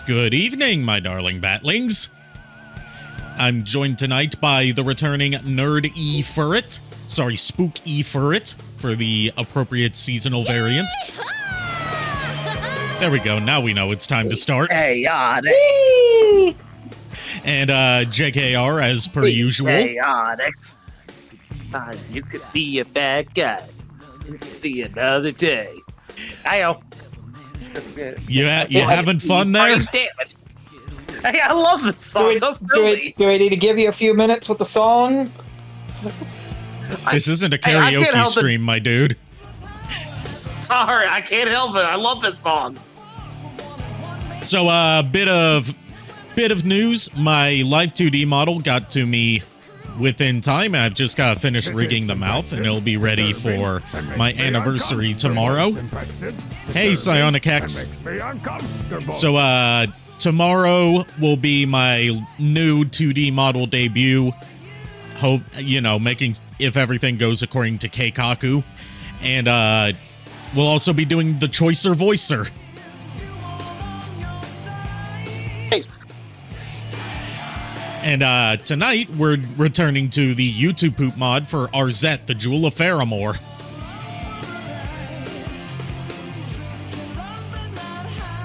Good evening, my darling batlings. I'm joined tonight by the returning Nerd E Furret. Sorry, Spook E Furret for the appropriate seasonal variant. There we go. Now we know it's time to start. Chaotix. And JKR as per usual. Chaotix. You could be a bad guy. See another day. Ayo. You having fun there? Damn it. Hey, I love this song. So silly. Do we need to give you a few minutes with the song? This isn't a karaoke stream, my dude. Sorry, I can't help it. I love this song. So, bit of news. My Live 2D model got to me within time. I've just got to finish rigging the mouth, and it'll be ready for my anniversary tomorrow. Hey, Psionic X. So, tomorrow will be my new 2D model debut. Hope, making, if everything goes according to Keikaku. And, we'll also be doing the Choicer Voicer. Nice. And tonight, we're returning to the YouTube poop mod for Arzette, the Jewel of Faramore.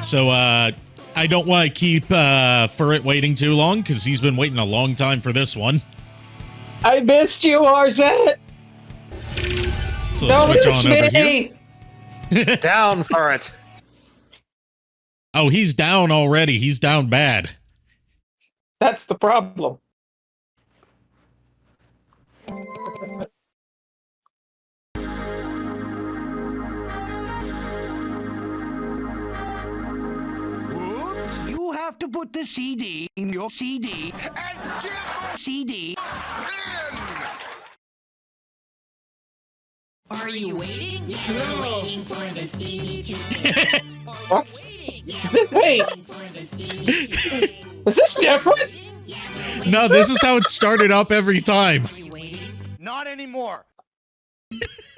So, I don't want to keep Furret waiting too long, because he's been waiting a long time for this one. I missed you, Arzette! So let's switch on over here. Down for it. Oh, he's down already. He's down bad. That's the problem. You have to put the CD in your CD and give the CD a spin. Are you waiting? Yeah, we're waiting for the CD to spin. What? Wait. Is this different? No, this is how it started up every time. Not anymore.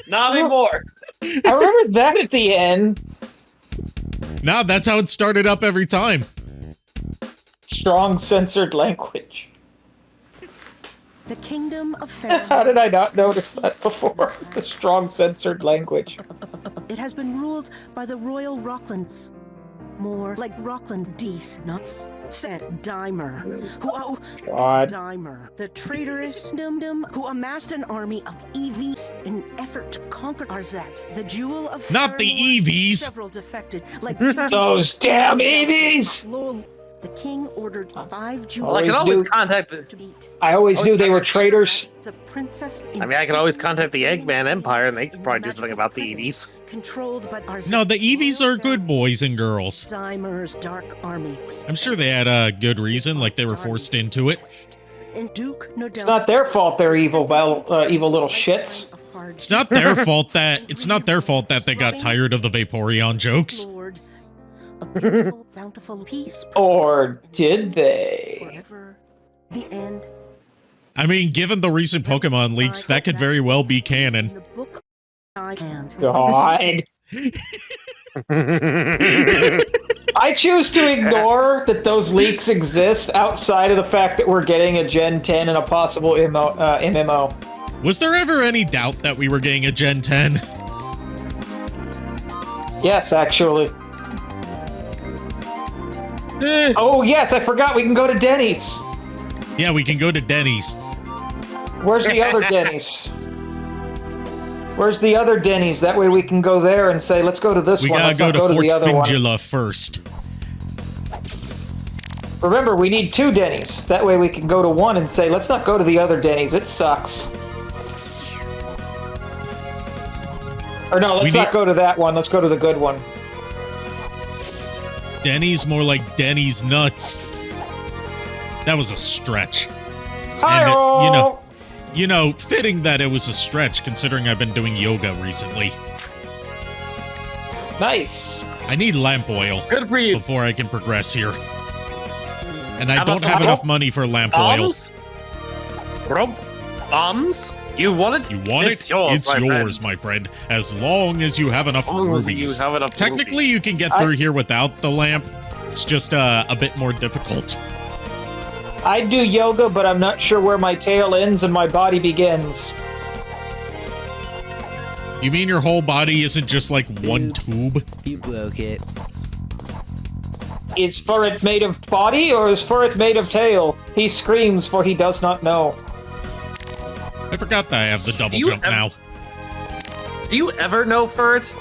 Not anymore. I remember that at the end. No, that's how it started up every time. Strong censored language. The kingdom of Faramore. How did I not notice that before? The strong censored language. It has been ruled by the royal Rocklands. More like Rockland Dees, nuts, said Daimur. God. Daimur, the traitorous Dum-Dum who amassed an army of EVs in effort to conquer Arzette, the Jewel of Faramore. Not the EVs! Several defected, like Those damn EVs! Lol. The king ordered 5 jewels. Well, I can always contact I always knew they were traitors. The princess. I mean, I can always contact the Eggman Empire, and they could probably do something about the EVs. Controlled by Arzette. No, the EVs are good boys and girls. Daimur's dark army was. I'm sure they had a good reason, like they were forced into it. And Duke, no doubt. It's not their fault they're evil, evil little shits. It's not their fault that they got tired of the Vaporeon jokes. Lord, a beautiful, bountiful peace. Or did they? Forever. The end. I mean, given the recent Pokemon leaks, that could very well be canon. The book I hand. God. I choose to ignore that those leaks exist outside of the fact that we're getting a Gen 10 and a possible MMO. Was there ever any doubt that we were getting a Gen 10? Yes, actually. Oh, yes, I forgot we can go to Denny's. Yeah, we can go to Denny's. Where's the other Denny's? Where's the other Denny's? That way we can go there and say, let's go to this We one. gotta Let's go not to go Fort the other one. Fingula first. Remember, we need 2 Denny's. That way we can go to one and say, let's not go to the other Denny's. It sucks. Or no, let's not go to that one. Let's go to the good one. Denny's more like Denny's nuts. That was a stretch. Hi-oh! And fitting that it was a stretch considering I've been doing yoga recently. Nice. I need lamp oil. Good for you. Before I can progress here. And I How don't about have some enough money for lamp oil. Bombs? Rope? Bombs? You want it? You want It's it? yours, It's yours, my friend. As long as you have enough rubies. Technically, you can get through here without the lamp. It's just a bit more difficult. I do yoga, but I'm not sure where my tail ends and my body begins. You mean your whole body isn't just like one tube? You broke it. Is Furret made of body, or is Furret made of tail? He screams, for he does not know. I forgot that I have the double jump now. Do you ever know Furret?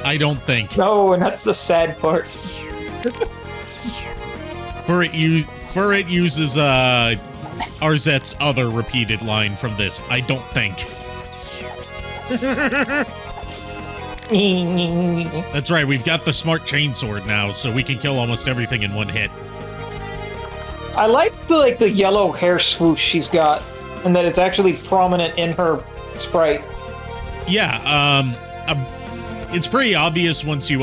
I don't think. No, and that's the sad part. Furret uses Arzette's other repeated line from this. I don't think. That's right, we've got the smart chainsword now, so we can kill almost everything in one hit. I like the yellow hair swoosh she's got, and that it's actually prominent in her sprite. Yeah, it's pretty obvious once you,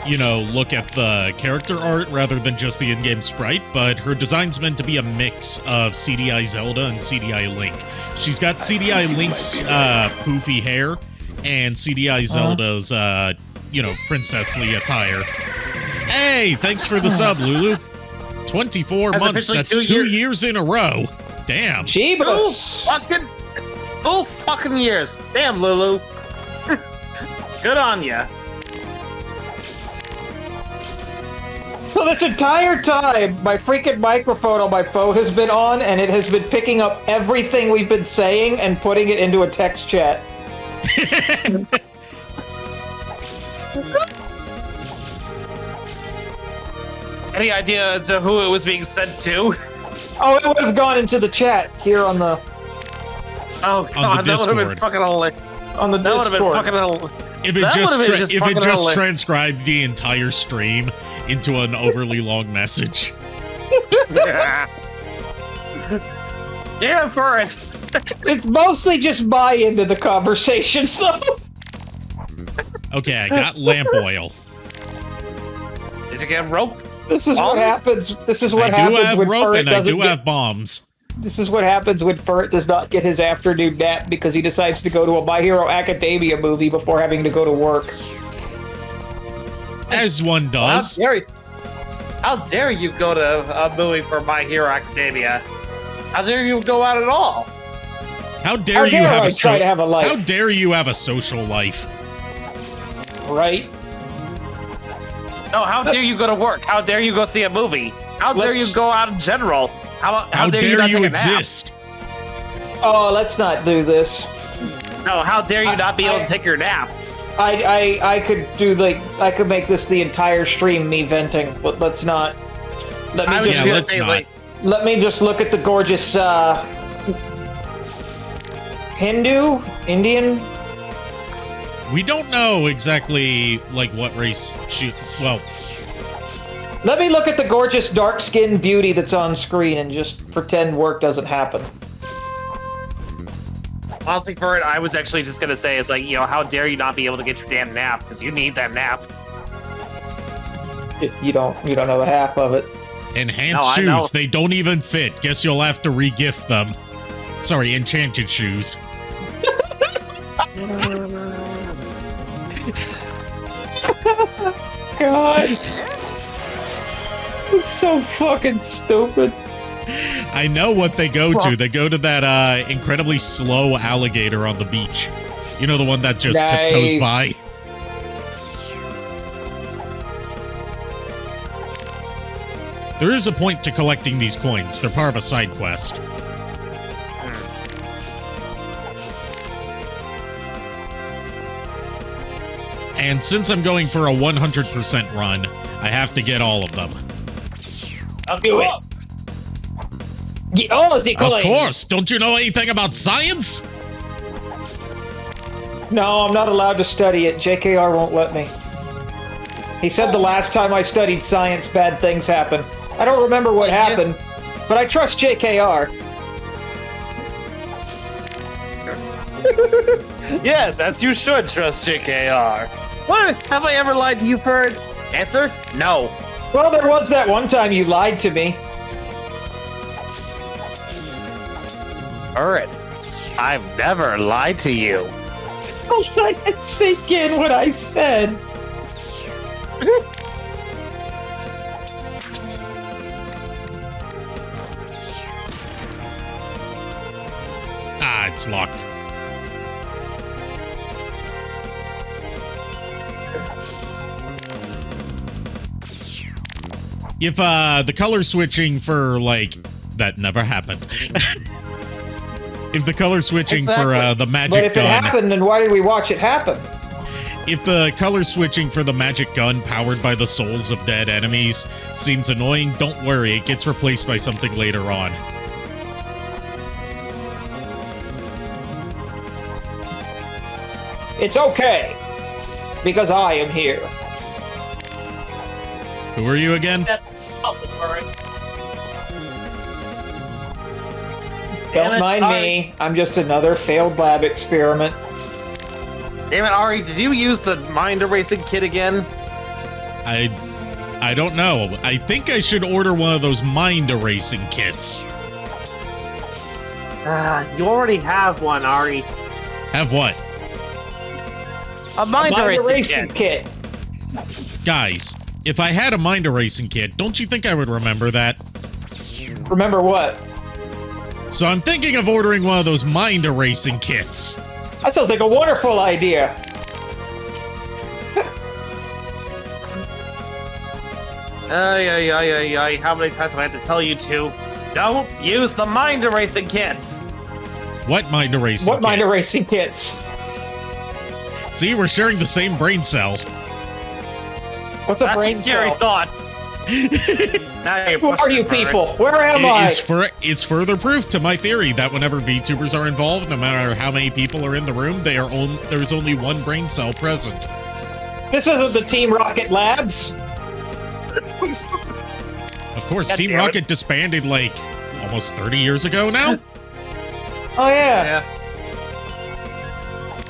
you know, look at the character art rather than just the in-game sprite, but her design's meant to be a mix of CDI Zelda and CDI Link. She's got CDI Link's poofy hair and CDI Zelda's, you know, princessly attire. Hey, thanks for the sub, Lulu. 24 months, that's 2 years in a row. Damn. Jeebus. Two fucking years. Damn, Lulu. Good on ya. So this entire time, my freaking microphone on my phone has been on, and it has been picking up everything we've been saying and putting it into a text chat. Any idea as to who it was being sent to? Oh, it would have gone into the chat here on the... Oh god, that would have been fucking hilarious. On the Discord. That would have been fucking hilarious. If it just transcribed the entire stream into an overly long message. Damn for it. It's mostly just buy into the conversations, though. Okay, I got lamp oil. Did you get rope? This is what happens. This is what I happens do have when rope Furret and I doesn't do have bombs. This is what happens when Furret does not get his afternoon nap because he decides to go to a My Hero Academia movie before having to go to work. As one does. How dare you go to a movie for My Hero Academia? How dare you go out at all? How dare you have try to have a life? How dare you have a social life? Right? No, how dare you go to work? How dare you go see a movie? How dare you go out in general? How dare you not take a nap? exist? Oh, let's not do this. No, how dare you not be able to take your nap? I could do I could make this the entire stream me venting, but let's not. Let me just look at the gorgeous Indian. We don't know exactly like what race she. Well, let me look at the gorgeous dark-skinned beauty that's on screen and just pretend work doesn't happen. Honestly, for it, I was actually just gonna say, how dare you not be able to get your damn nap because you need that nap. You don't know the half of it. Enhanced shoes, they don't even fit. Guess you'll have to re-gift them. Sorry, enchanted shoes. God. It's so fucking stupid. I know what they go to. They go to that incredibly slow alligator on the beach. You know, the one that just tiptoes by. There is a point to collecting these coins. They're part of a side quest. And since I'm going for a 100% run, I have to get all of them. I'll do it. Get all the coins. Of course. Don't you know anything about science? No, I'm not allowed to study it. JKR won't let me. He said the last time I studied science, bad things happened. I don't remember what happened, but I trust JKR. Yes, as you should trust JKR. What? Have I ever lied to you, Furret? Answer? No. Well, there was that one time you lied to me. Furret, I've never lied to you. I'll let it sink in what I said. Ah, it's locked. If the color switching for like that never happened. If the color switching for the magic But if gun, it happened, then why did we watch it happen? if the color switching for the magic gun powered by the souls of dead enemies seems annoying, don't worry, it gets replaced by something later on. It's okay, because I am here. Who are you again? Don't mind me. I'm just another failed lab experiment. Damn it, Ari, did you use the mind erasing kit again? I don't know. I think I should order one of those mind erasing kits. You already have one, Ari. Have what? A mind erasing kit. Guys, if I had a mind erasing kit, don't you think I would remember that? Remember what? So I'm thinking of ordering one of those mind erasing kits. That sounds like a wonderful idea. How many times do I have to tell you to? Don't use the mind erasing kits. What mind erasing What kits? mind erasing kits? See, we're sharing the same brain cell. What's a That's brain a scary cell? thought. Now you're Who are pushing you it, Furret. people? Where am I? It's further proof to my theory that whenever VTubers are involved, no matter how many people are in the room, there's only one brain cell present. This isn't the Team Rocket Labs. Of course, God Team damn it. Rocket disbanded like almost 30 years ago now. Oh yeah.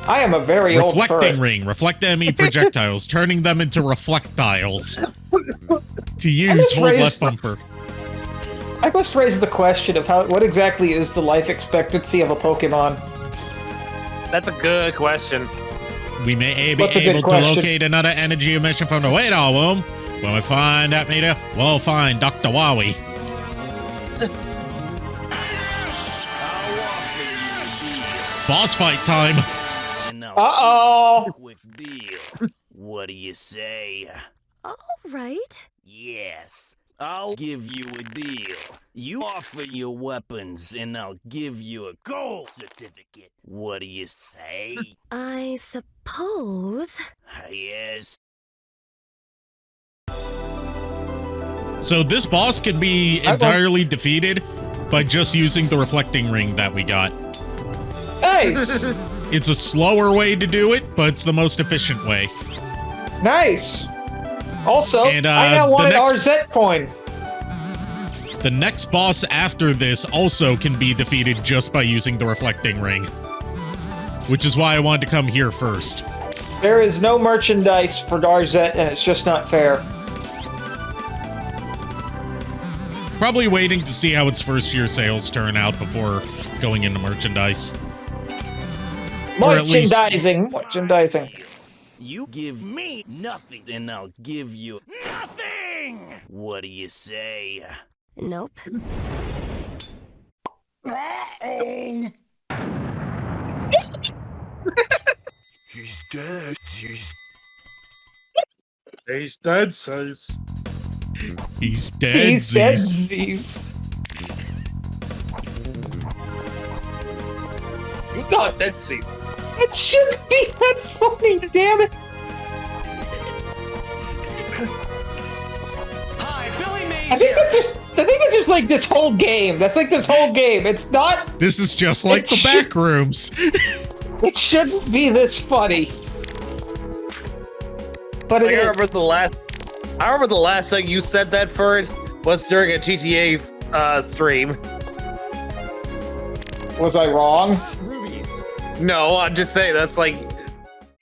I am a very old Reflecting furret. ring. Reflect enemy projectiles, turning them into reflectiles. To use, hold left bumper. I must raise the question of what exactly is the life expectancy of a Pokemon? That's a good question. We may be What's a good able to question? locate another energy emission from the radar womb. When we find that meter, we'll find Dr. Wowie. Boss fight time. Uh-oh! Quick deal. What do you say? All right. Yes, I'll give you a deal. You offer your weapons, and I'll give you a gold certificate. What do you say? I suppose. Yes. So this boss can be entirely defeated by just using the reflecting ring that we got. Nice! It's a slower way to do it, but it's the most efficient way. Nice! Also, And, I now the want an next- Arzette coin. The next boss after this also can be defeated just by using the reflecting ring. Which is why I wanted to come here first. There is no merchandise for Arzette, and it's just not fair. Probably waiting to see how its first year sales turn out before going into merchandise. Or at least- Merchandising. You give me nothing, and I'll give you nothing. What do you say? Nope. He's dead. He's dead, Zeus. He's dead. He's dead, Zeus. Zeus. He's not dead, Zeus. It shouldn't be that funny, damn it! I think it's just like this whole game. That's like this whole game. It's not. This is just like the back rooms. It shouldn't be this funny. But I remember the last time you said that, Furret, was during a GTA stream. Was I wrong? No, I'm just saying that's like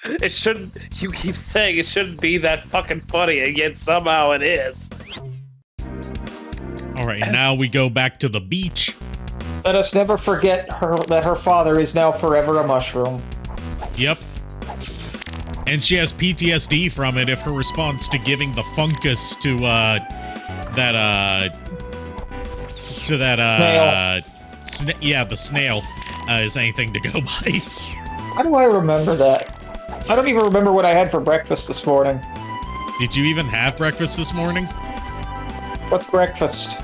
it shouldn't. You keep saying it shouldn't be that fucking funny, and yet somehow it is. All right, now we go back to the beach. Let us never forget that her father is now forever a mushroom. Yep. And she has PTSD from it if her response to giving the fungus to the snail is anything to go by. How do I remember that? I don't even remember what I had for breakfast this morning. Did you even have breakfast this morning? What's breakfast?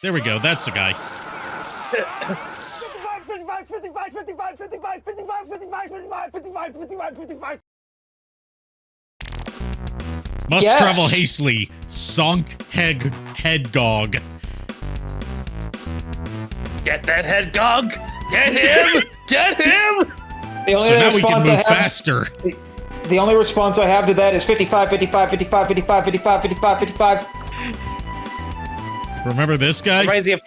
There we go. That's the guy. Must Yes. travel hastily. Sonk head gog. Get that head gog! Get him! Get him! The only So now we can response move I have, faster. The only response I have to that is 55, 55, 55, 55, 55, 55, 55. Remember this guy? Reminds me of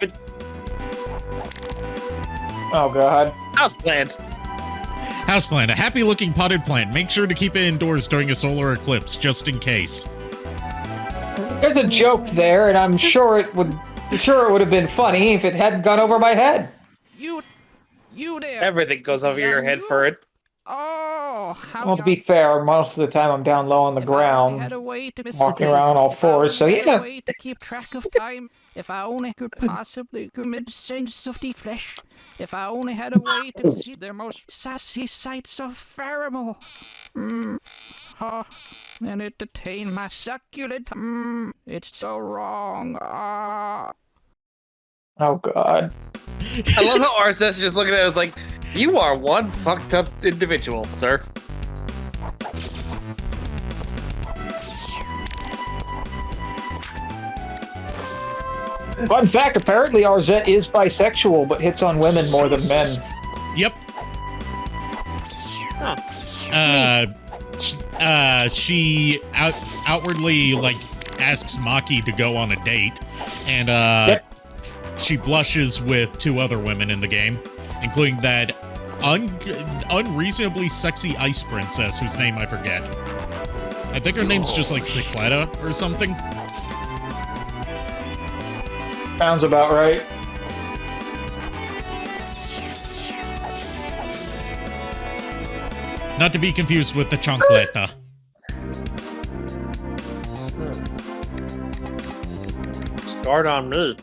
Oh god. houseplant. Houseplant, a happy-looking potted plant. Make sure to keep it indoors during a solar eclipse, just in case. There's a joke there, and I'm sure it would have been funny if it hadn't gone over my head. You there. Everything goes over your head for it. Oh, how Well, to be fair, most of the time I'm down low on the ground, had a way to walking around on all fours, so Had a yeah. way to keep track of time. If I only could possibly commit sins of the flesh. If I only had a way to see the most sassy sights of Faramore. Oh, and it detained my succulent. It's so wrong. Oh god. I love how Arzette's just looking at us like, you are one fucked up individual, sir. Fun fact, apparently Arzette is bisexual, but hits on women more than men. Yep. She outwardly, like, asks Maki to go on a date, and, Yep. she blushes with 2 other women in the game, including that unreasonably sexy ice princess whose name I forget. I think her name's just like Cicletta or something. Sounds about right. Not to be confused with the Chancleta. Start on me.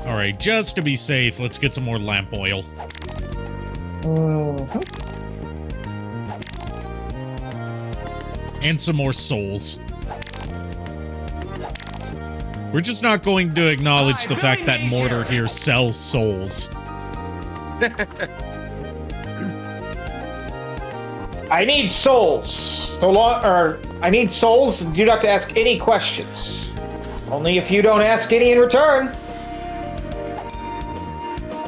Alright, just to be safe, let's get some more lamp oil. And some more souls. We're just not going to acknowledge the fact that Mortar here sells souls. I need souls. I need souls, and you don't have to ask any questions. Only if you don't ask any in return.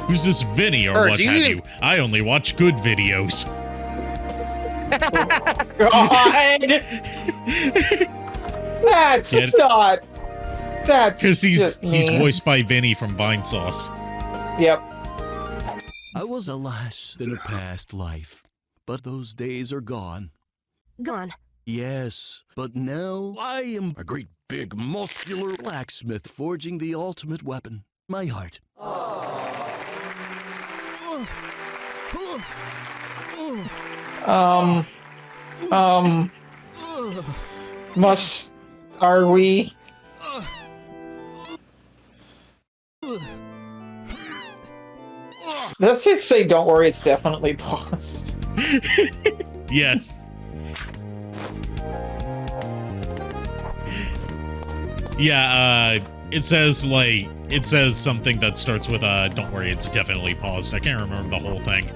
Who's this Vinny or what have you? I only watch good videos. God! That's not... That's because he's just mean. voiced by Vinny from Vine Sauce. Yep. I was a lass in a past life, but those days are gone. Gone. Yes, but now I am a great big muscular blacksmith forging the ultimate weapon, my heart. Are we? Let's just say, don't worry, it's definitely paused. Yes. Yeah, it says something that starts with, don't worry, it's definitely paused. I can't remember the whole thing.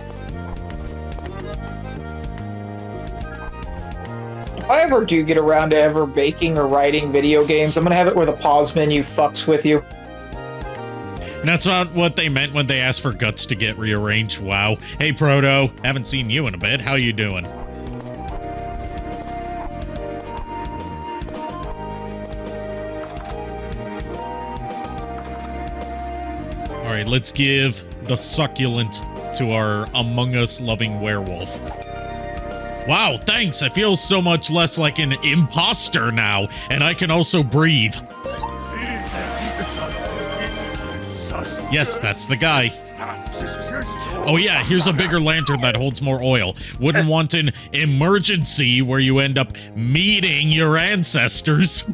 If I ever do get around to ever baking or writing video games, I'm gonna have it where the pause menu fucks with you. And that's not what they meant when they asked for guts to get rearranged. Wow. Hey, Proto. Haven't seen you in a bit. How you doing? Alright, let's give the succulent to our Among Us loving werewolf. Wow, thanks. I feel so much less like an imposter now, and I can also breathe. Yes, that's the guy. Oh yeah, here's a bigger lantern that holds more oil. Wouldn't want an emergency where you end up meeting your ancestors.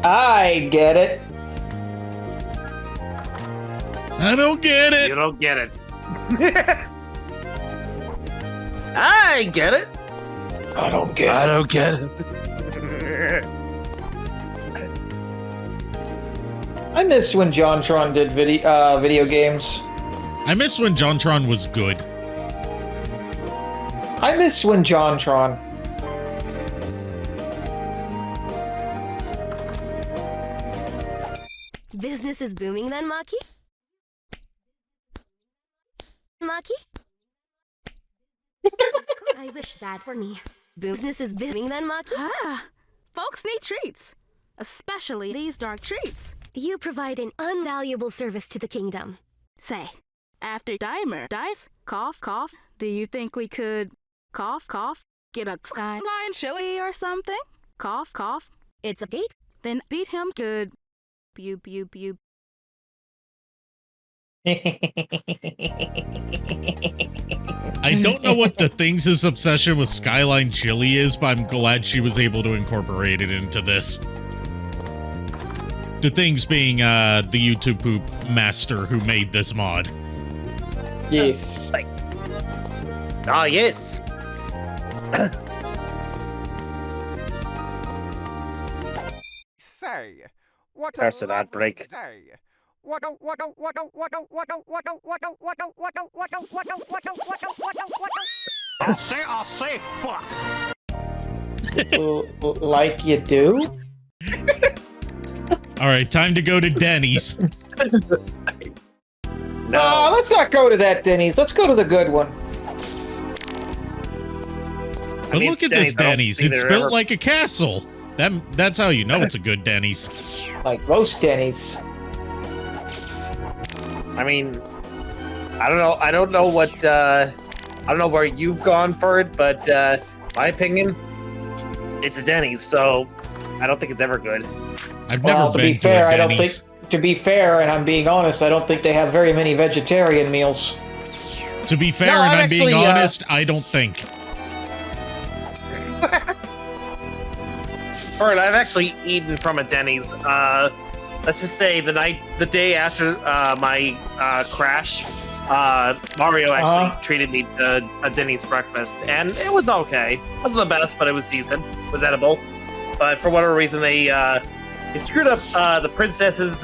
I get it. I don't get it. You don't get it. I get it. I don't get it. I don't get it. I missed when JonTron did video games. I miss when JonTron was good. I miss when JonTron. Business is booming then, Maki? Maki? I wish that were me. Business is booming then, Maki? Ah, folks need treats. Especially these dark treats. You provide an invaluable service to the kingdom. Say, after Daimur dies, cough, cough, do you think we could, cough, cough, get a skyline chili or something? Cough, cough. It's a date? Then beat him good. Pew, pew, pew. I don't know what the Things' obsession with Skyline Chili is, but I'm glad she was able to incorporate it into this. The Things being the YouTube poop master who made this mod. Yes. Ah, yes. Say, what Person outbreak. I'll say, fuck. Like you do? All right, time to go to Denny's. No. Let's not go to that Denny's. Let's go to the good one. But mean, look at Denny's, this I don't Denny's. see It's there built ever- like a castle. That's how you know it's a good Denny's. Like most Denny's. I mean, I don't know. I don't know what. I don't know where you've gone for it, but my opinion, it's a Denny's. So I don't think it's ever good. I've never Well, to been be fair, to a I don't Denny's. think. To be fair, and I'm being honest, I don't think they have very many vegetarian meals. To be fair, No, and I've I'm being actually, honest, I don't think. Alright, I've actually eaten from a Denny's. Let's just say the day after my crash, Mario actually treated me to a Denny's breakfast, and it was okay. It wasn't the best, but it was decent. It was edible. But for whatever reason, they screwed up the princess's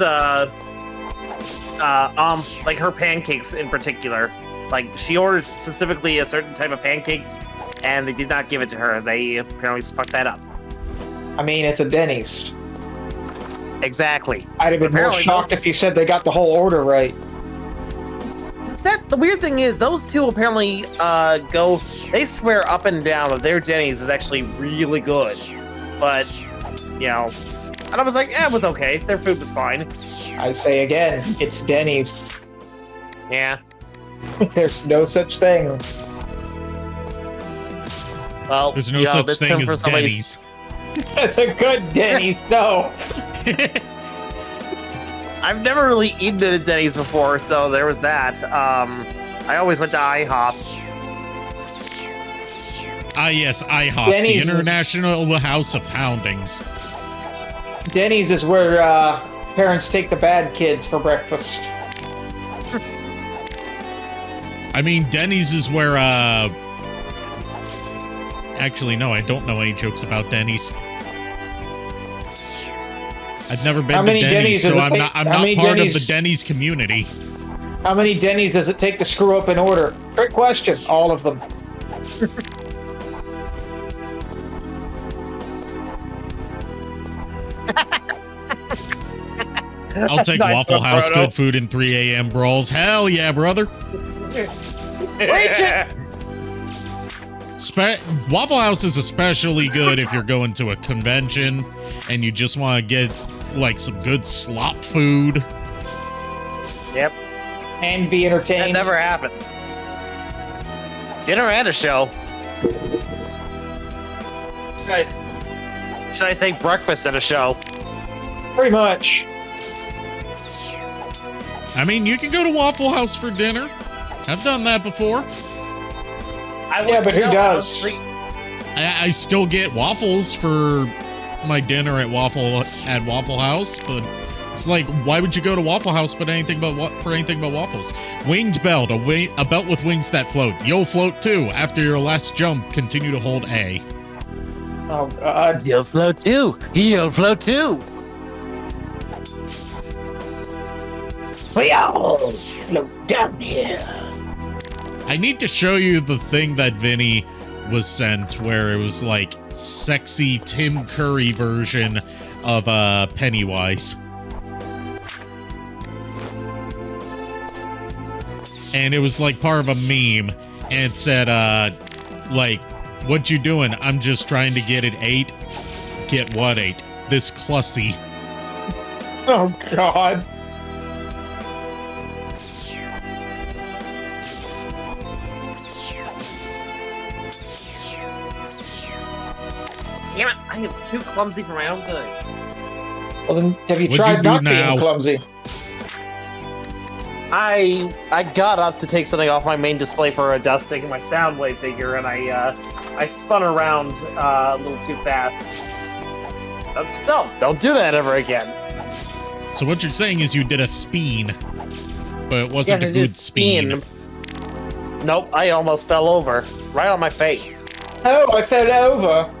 like her pancakes in particular. Like she ordered specifically a certain type of pancakes, and they did not give it to her. They apparently fucked that up. I mean, it's a Denny's. Exactly. I'd have been more Apparently shocked if you said they got the whole order right. The weird thing is, those two apparently they swear up and down that their Denny's is actually really good. But, you know, and I was like, it was okay. Their food was fine. I say again, it's Denny's. Yeah. There's no such thing. Well, There's no you know, such this thing came from as somebody's- Denny's. That's a good Denny's, no. I've never really eaten at a Denny's before, so there was that. I always went to IHOP. Ah, yes, IHOP, Denny's the is- International House of Poundings. Denny's is where parents take the bad kids for breakfast. I mean, Denny's is where, Actually, no, I don't know any jokes about Denny's. I've never been How to many Denny's, Denny's does so it I'm take- not how many part of the Denny's- Denny's community. How many Denny's does it take to screw up an order? Trick question. All of them. I'll take Nice Waffle one, House, Frodo. good food, and 3 a.m. brawls. Hell yeah, brother. Waffle House is especially good if you're going to a convention and you just want to get like some good slop food. Yep. And be entertained. That never happened. Dinner and a show. Should I say breakfast and a show? Pretty much. I mean, you can go to Waffle House for dinner. I've done that before. Yeah, but who does? I still get waffles for my dinner at Waffle House, but it's like, why would you go to Waffle House but anything but waffles? Winged belt, a belt with wings that float. You'll float too. After your last jump, continue to hold A. Oh God! You'll float too. You'll float too. We all float down here. I need to show you the thing that Vinny was sent, where it was like sexy Tim Curry version of Pennywise. And it was like part of a meme, and it said, like, what you doing? I'm just trying to get it 8. Get what 8? This Clussy. Oh God. Damn it, I am too clumsy for my own good. Well then, have you What'd tried you do not now? being clumsy? I got up to take something off my main display for a dusting my Soundwave figure, and I spun around a little too fast. So, don't do that ever again. So what you're saying is you did a speen, but it wasn't a good speen. Nope, I almost fell over. Right on my face. Oh, I fell over.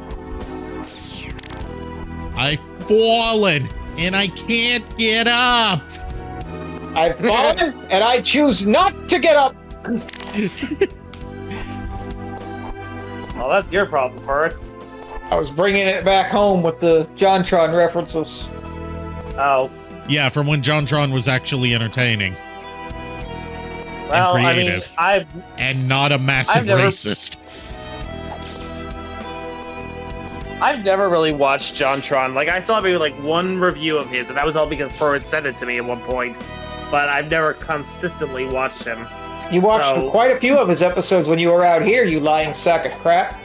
I've fallen, and I can't get up. I've fallen, and I choose not to get up. Well, that's your problem, Furret. I was bringing it back home with the JonTron references. Oh. Yeah, from when JonTron was actually entertaining. Well, and creative. I mean, and not a massive racist. I've never really watched JonTron. Like, I saw maybe like one review of his, and that was all because Furret sent it to me at one point. But I've never consistently watched him. You watched quite a few of his episodes when you were out here, you lying sack of crap.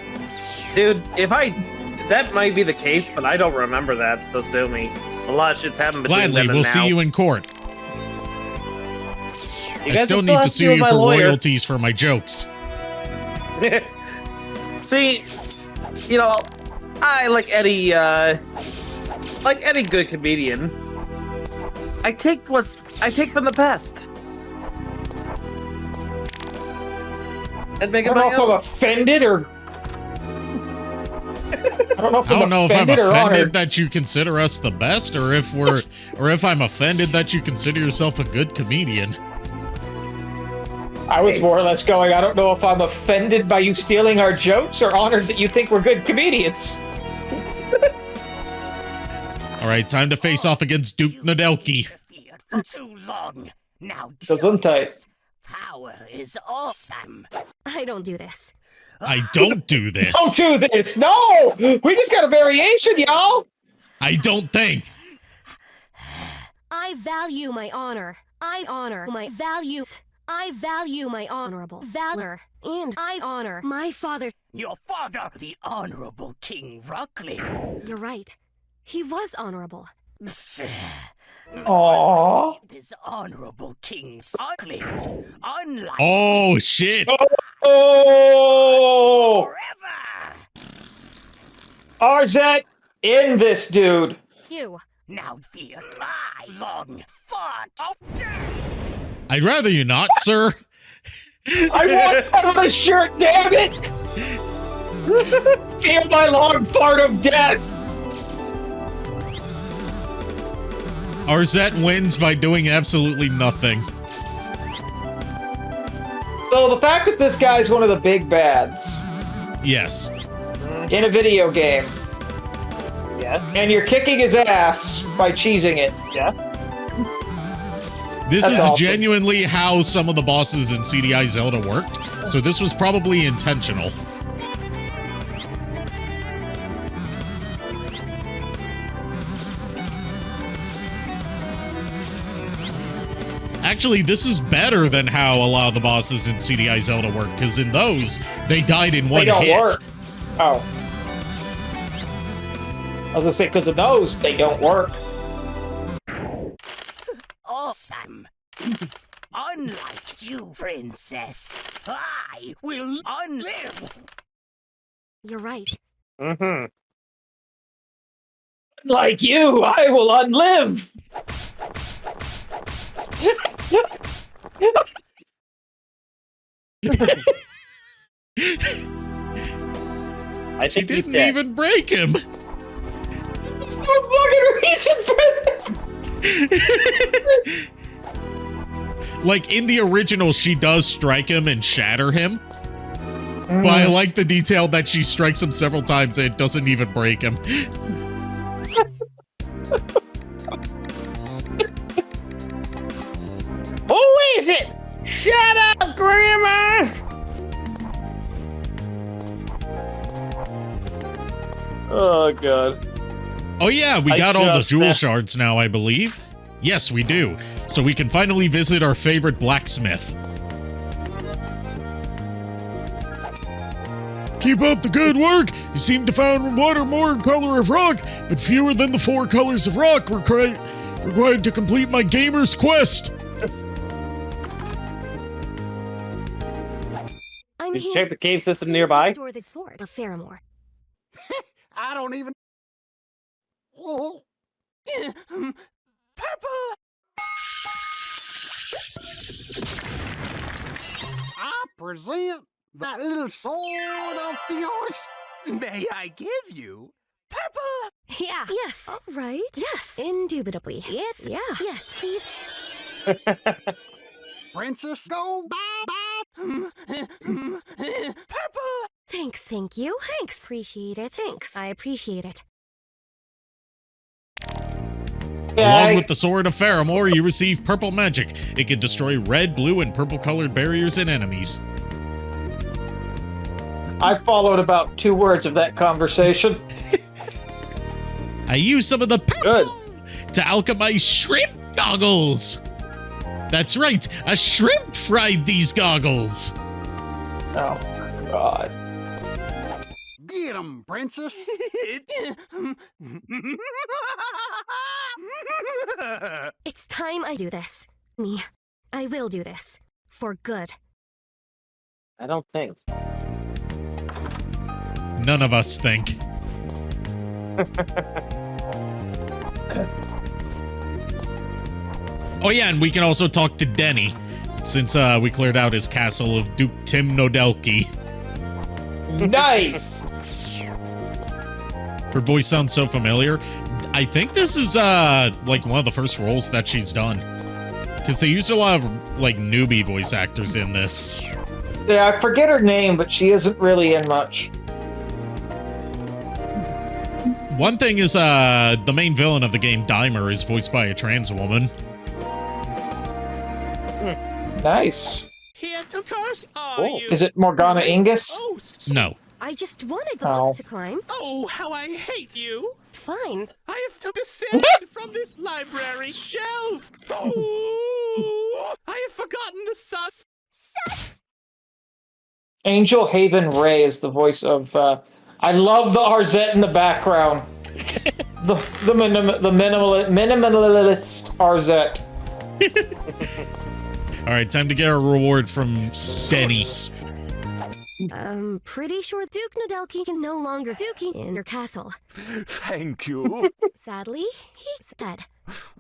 Dude, that might be the case, but I don't remember that, so sue me. A lot of shit's happened between Gladly, then and we'll now. see you in court. You I guys still will need have to sue with you my for lawyer. royalties for my jokes. See, you know, I like any good comedian. I take from the best. And make I it don't know my if I'm own. offended or... I don't know if I don't know if I'm offended or offended honored. that you consider us the best, or if I'm offended that you consider yourself a good comedian. I was more or less going, I don't know if I'm offended by you stealing our jokes or honored that you think we're good comedians. All right, time to face off against Duke Nadelki. For too long. Now Gesundheit. power is awesome. I don't do this. I don't do this. Don't do this! No! We just got a variation, y'all! I don't think. I value my honor. I honor my values. I value my honorable valor. And I honor my father. Your father, the Honorable King Rockley. You're right. He was honorable. Aww. It is Honorable King Rockley. Unlike Oh shit! Oh! forever. Arzette, in this dude. You. Now fear I long fought of death. I'd rather you not, sir. I want out of the shirt, damn it! Feel my long fart of death! Arzette wins by doing absolutely nothing. So the fact that this guy's one of the big bads Yes. in a video game, Yes. and you're kicking his ass by cheesing it. Yes. This That's is awesome. genuinely how some of the bosses in CDI Zelda worked, so this was probably intentional. Actually, this is better than how a lot of the bosses in CDI Zelda work, because in those, they died in one They don't hit. work. Oh. I was gonna say, because of those, they don't work. Awesome. Unlike you, princess, I will unlive. You're right. Mm-hmm. Like you, I will unlive! I She think he's didn't dead. even break him. That's no fucking reason for that! Like, in the original, she does strike him and shatter him. But I like the detail that she strikes him several times and it doesn't even break him. Who is it? Shut up, Grandma! Oh, God. Oh yeah, we I got all the just jewel met- shards now, I believe. Yes, we do. So we can finally visit our favorite blacksmith. Keep up the good work. You seem to find one or more color of rock, but fewer than the 4 colors of rock required to complete my gamer's quest. I'm Did you here check the cave system to nearby? restore the sword of Faramore. I don't even. Oh. Purple. I present that little sword of yours. May I give you purple? Yeah. Yes. All right. Yes. Indubitably. Yes. Yeah. Yes, please. Princess, go bye. Purple. Thanks, thank you. Thanks. Appreciate it. Thanks. I appreciate it. Along with the Sword of Faramore, you receive purple magic. It can destroy red, blue, and purple-colored barriers and enemies. I followed about 2 words of that conversation. I use some of the purple to alchemize shrimp goggles. That's right, a shrimp fried these goggles. Oh, God. Get 'em, princess. It's time I do this. Me. I will do this. For good. I don't think. None of us think. Oh yeah, and we can also talk to Denny, since we cleared out his castle of Duke Tim Nodelki. Nice! Her voice sounds so familiar. I think this is like one of the first roles that she's done. Because they used a lot of like newbie voice actors in this. Yeah, I forget her name, but she isn't really in much. One thing is the main villain of the game, Daimur, is voiced by a trans woman. Nice. Here to curse are Oh, you? is it Morgana Ingus? Oh, No. I just wanted the Oh. box to climb. oh, how I hate you! Fine. I have to descend from this library shelf. Oh, I have forgotten the sus. Angel Haven Ray is the voice of. I love the Arzette in the background. the minimalist Arzette. All right, time to get a reward from Denny. Pretty sure Duke Nodelki can no longer Dukey in your castle. Thank you. Sadly, he's dead.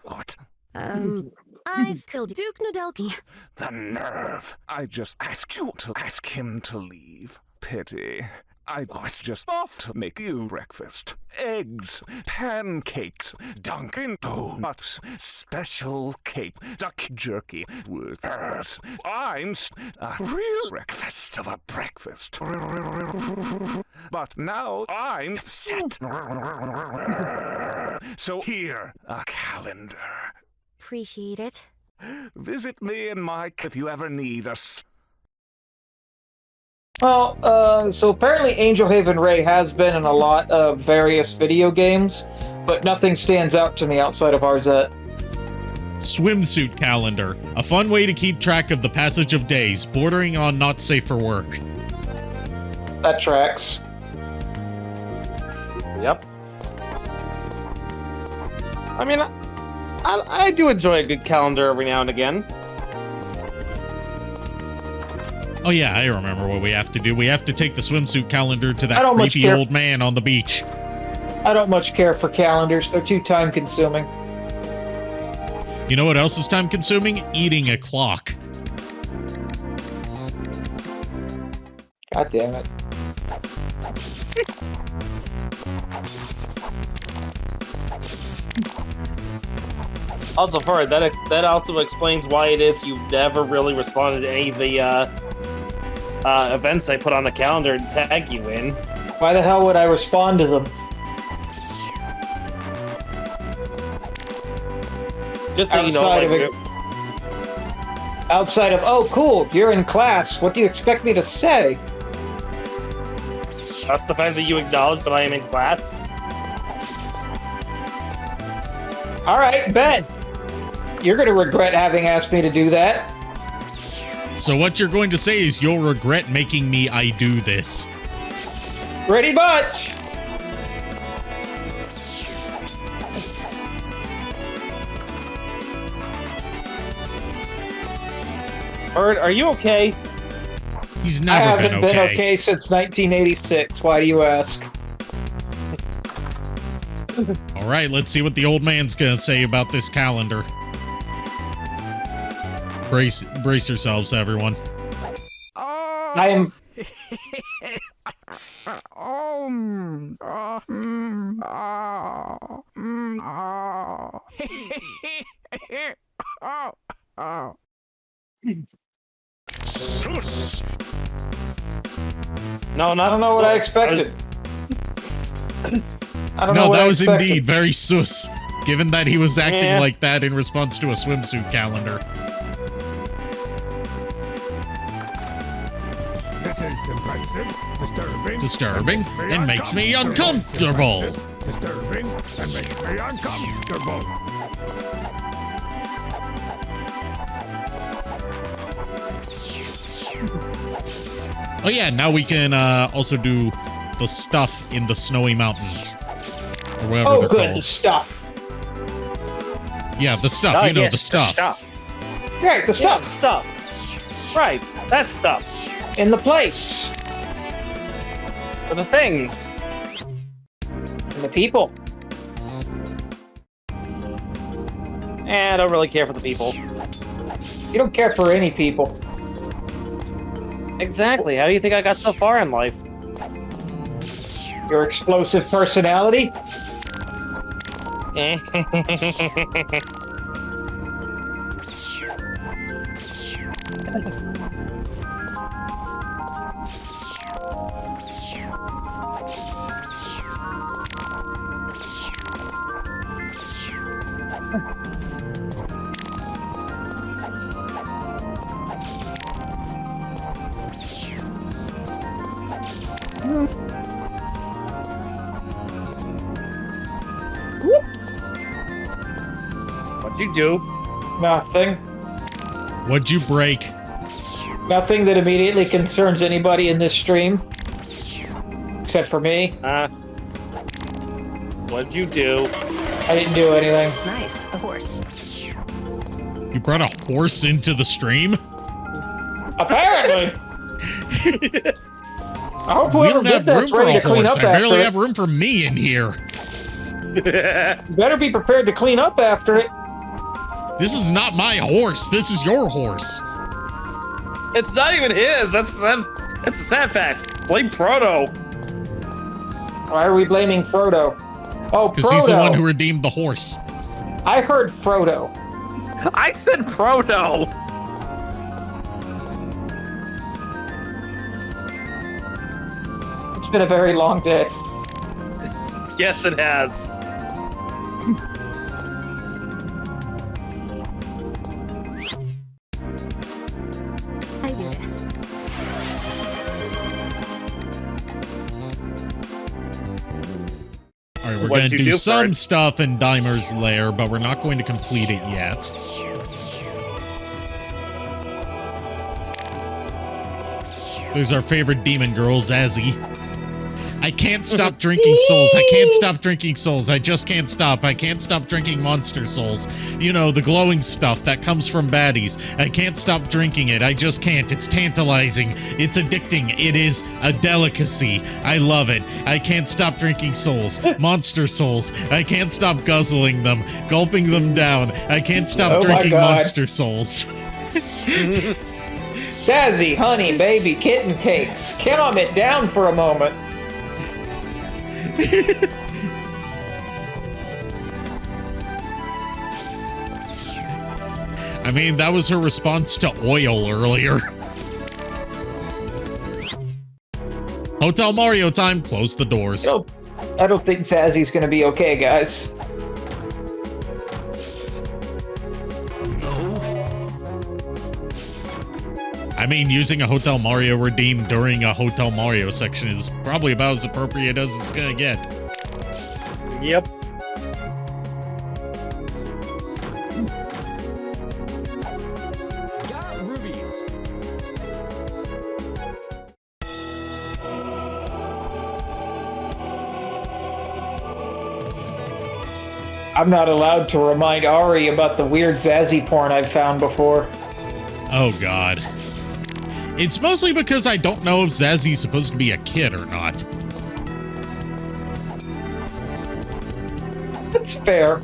What? I've killed Duke Nodelki. The nerve. I just asked you to ask him to leave. Pity. I was just off to make you breakfast. Eggs, pancakes, Dunkin' Donuts, special cake, duck jerky with earth. I'm a real breakfast of a breakfast. But now I'm upset. So here, a calendar. Appreciate it. Visit me and Mike if you ever need us. Well, so apparently Angel Haven Ray has been in a lot of various video games, but nothing stands out to me outside of Arzette. Swimsuit calendar. A fun way to keep track of the passage of days, bordering on not safe for work. That tracks. Yep. I mean, I do enjoy a good calendar every now and again. Oh yeah, I remember what we have to do. We have to take the swimsuit calendar to I that don't much creepy care. old man on the beach. I don't much care for calendars. They're too time consuming. You know what else is time consuming? Eating a clock. God damn it. Also, Furret, that also explains why it is you've never really responded to any of the events I put on the calendar and tag you in. Why the hell would I respond to them? Just so you know, like, outside of, oh, cool, you're in class. What do you expect me to say? that's the fact that you acknowledge that I am in class. All right, bet. You're going to regret having asked me to do that. So what you're going to say is you'll regret making me I do this. Pretty much. Bird, are you okay? He's I never haven't been okay since 1986. Why do you ask? All right, let's see what the old man's gonna say about this calendar. Brace yourselves, everyone. I am. No, not I don't know what I expected. I don't know No, what that I was expected. indeed very sus, given that he was acting Yeah. like that in response to a swimsuit calendar. This is impressive, Disturbing and makes me uncomfortable. Disturbing and makes me uncomfortable. Oh yeah, now we can also do the stuff in the snowy mountains. Or whatever Oh, they're good, called. the stuff. Yeah, the stuff, you know, yes, the stuff. Right, the Yeah, stuff. stuff. Right, that stuff. In the place. For the things. And the people. I don't really care for the people. You don't care for any people. Exactly. How do you think I got so far in life? Your explosive personality. What'd you do? Nothing. What'd you break? Nothing that immediately concerns anybody in this stream. Except for me. What'd you do? I didn't do anything. Nice, a horse. You brought a horse into the stream? Apparently. I hope We whoever don't did have room that's for ready a to clean horse. up I after barely it. have room for me in here. You better be prepared to clean up after it. This is not my horse. This is your horse. It's not even his. That's a sad fact. Blame Proto. Why are we blaming Frodo? Oh, Because Frodo. he's the one who redeemed the horse. I heard Frodo. I said Proto. It's been a very long day. Yes, it has. I do this. All right, we're going What'd to you do do, some Furret? stuff in Daimur's lair, but we're not going to complete it yet. There's our favorite demon girl, Zazzy. I can't stop drinking souls. I can't stop drinking souls. I just can't stop. I can't stop drinking monster souls. You know, the glowing stuff that comes from baddies. I can't stop drinking it. I just can't. It's tantalizing. It's addicting. It is a delicacy. I love it. I can't stop drinking souls. Monster souls. I can't stop guzzling them, gulping them down. I can't stop drinking monster souls. Jazzy, honey, baby, kitten cakes. Calm it down for a moment. I mean, that was her response to oil earlier. Hotel Mario time. Close the doors. I don't think Zazzy's gonna be okay, guys. I mean, using a Hotel Mario redeem during a Hotel Mario section is probably about as appropriate as it's gonna get. Yep. Got rubies. I'm not allowed to remind Ari about the weird Zazzy porn I've found before. Oh, God. It's mostly because I don't know if Zazzy's supposed to be a kid or not. That's fair.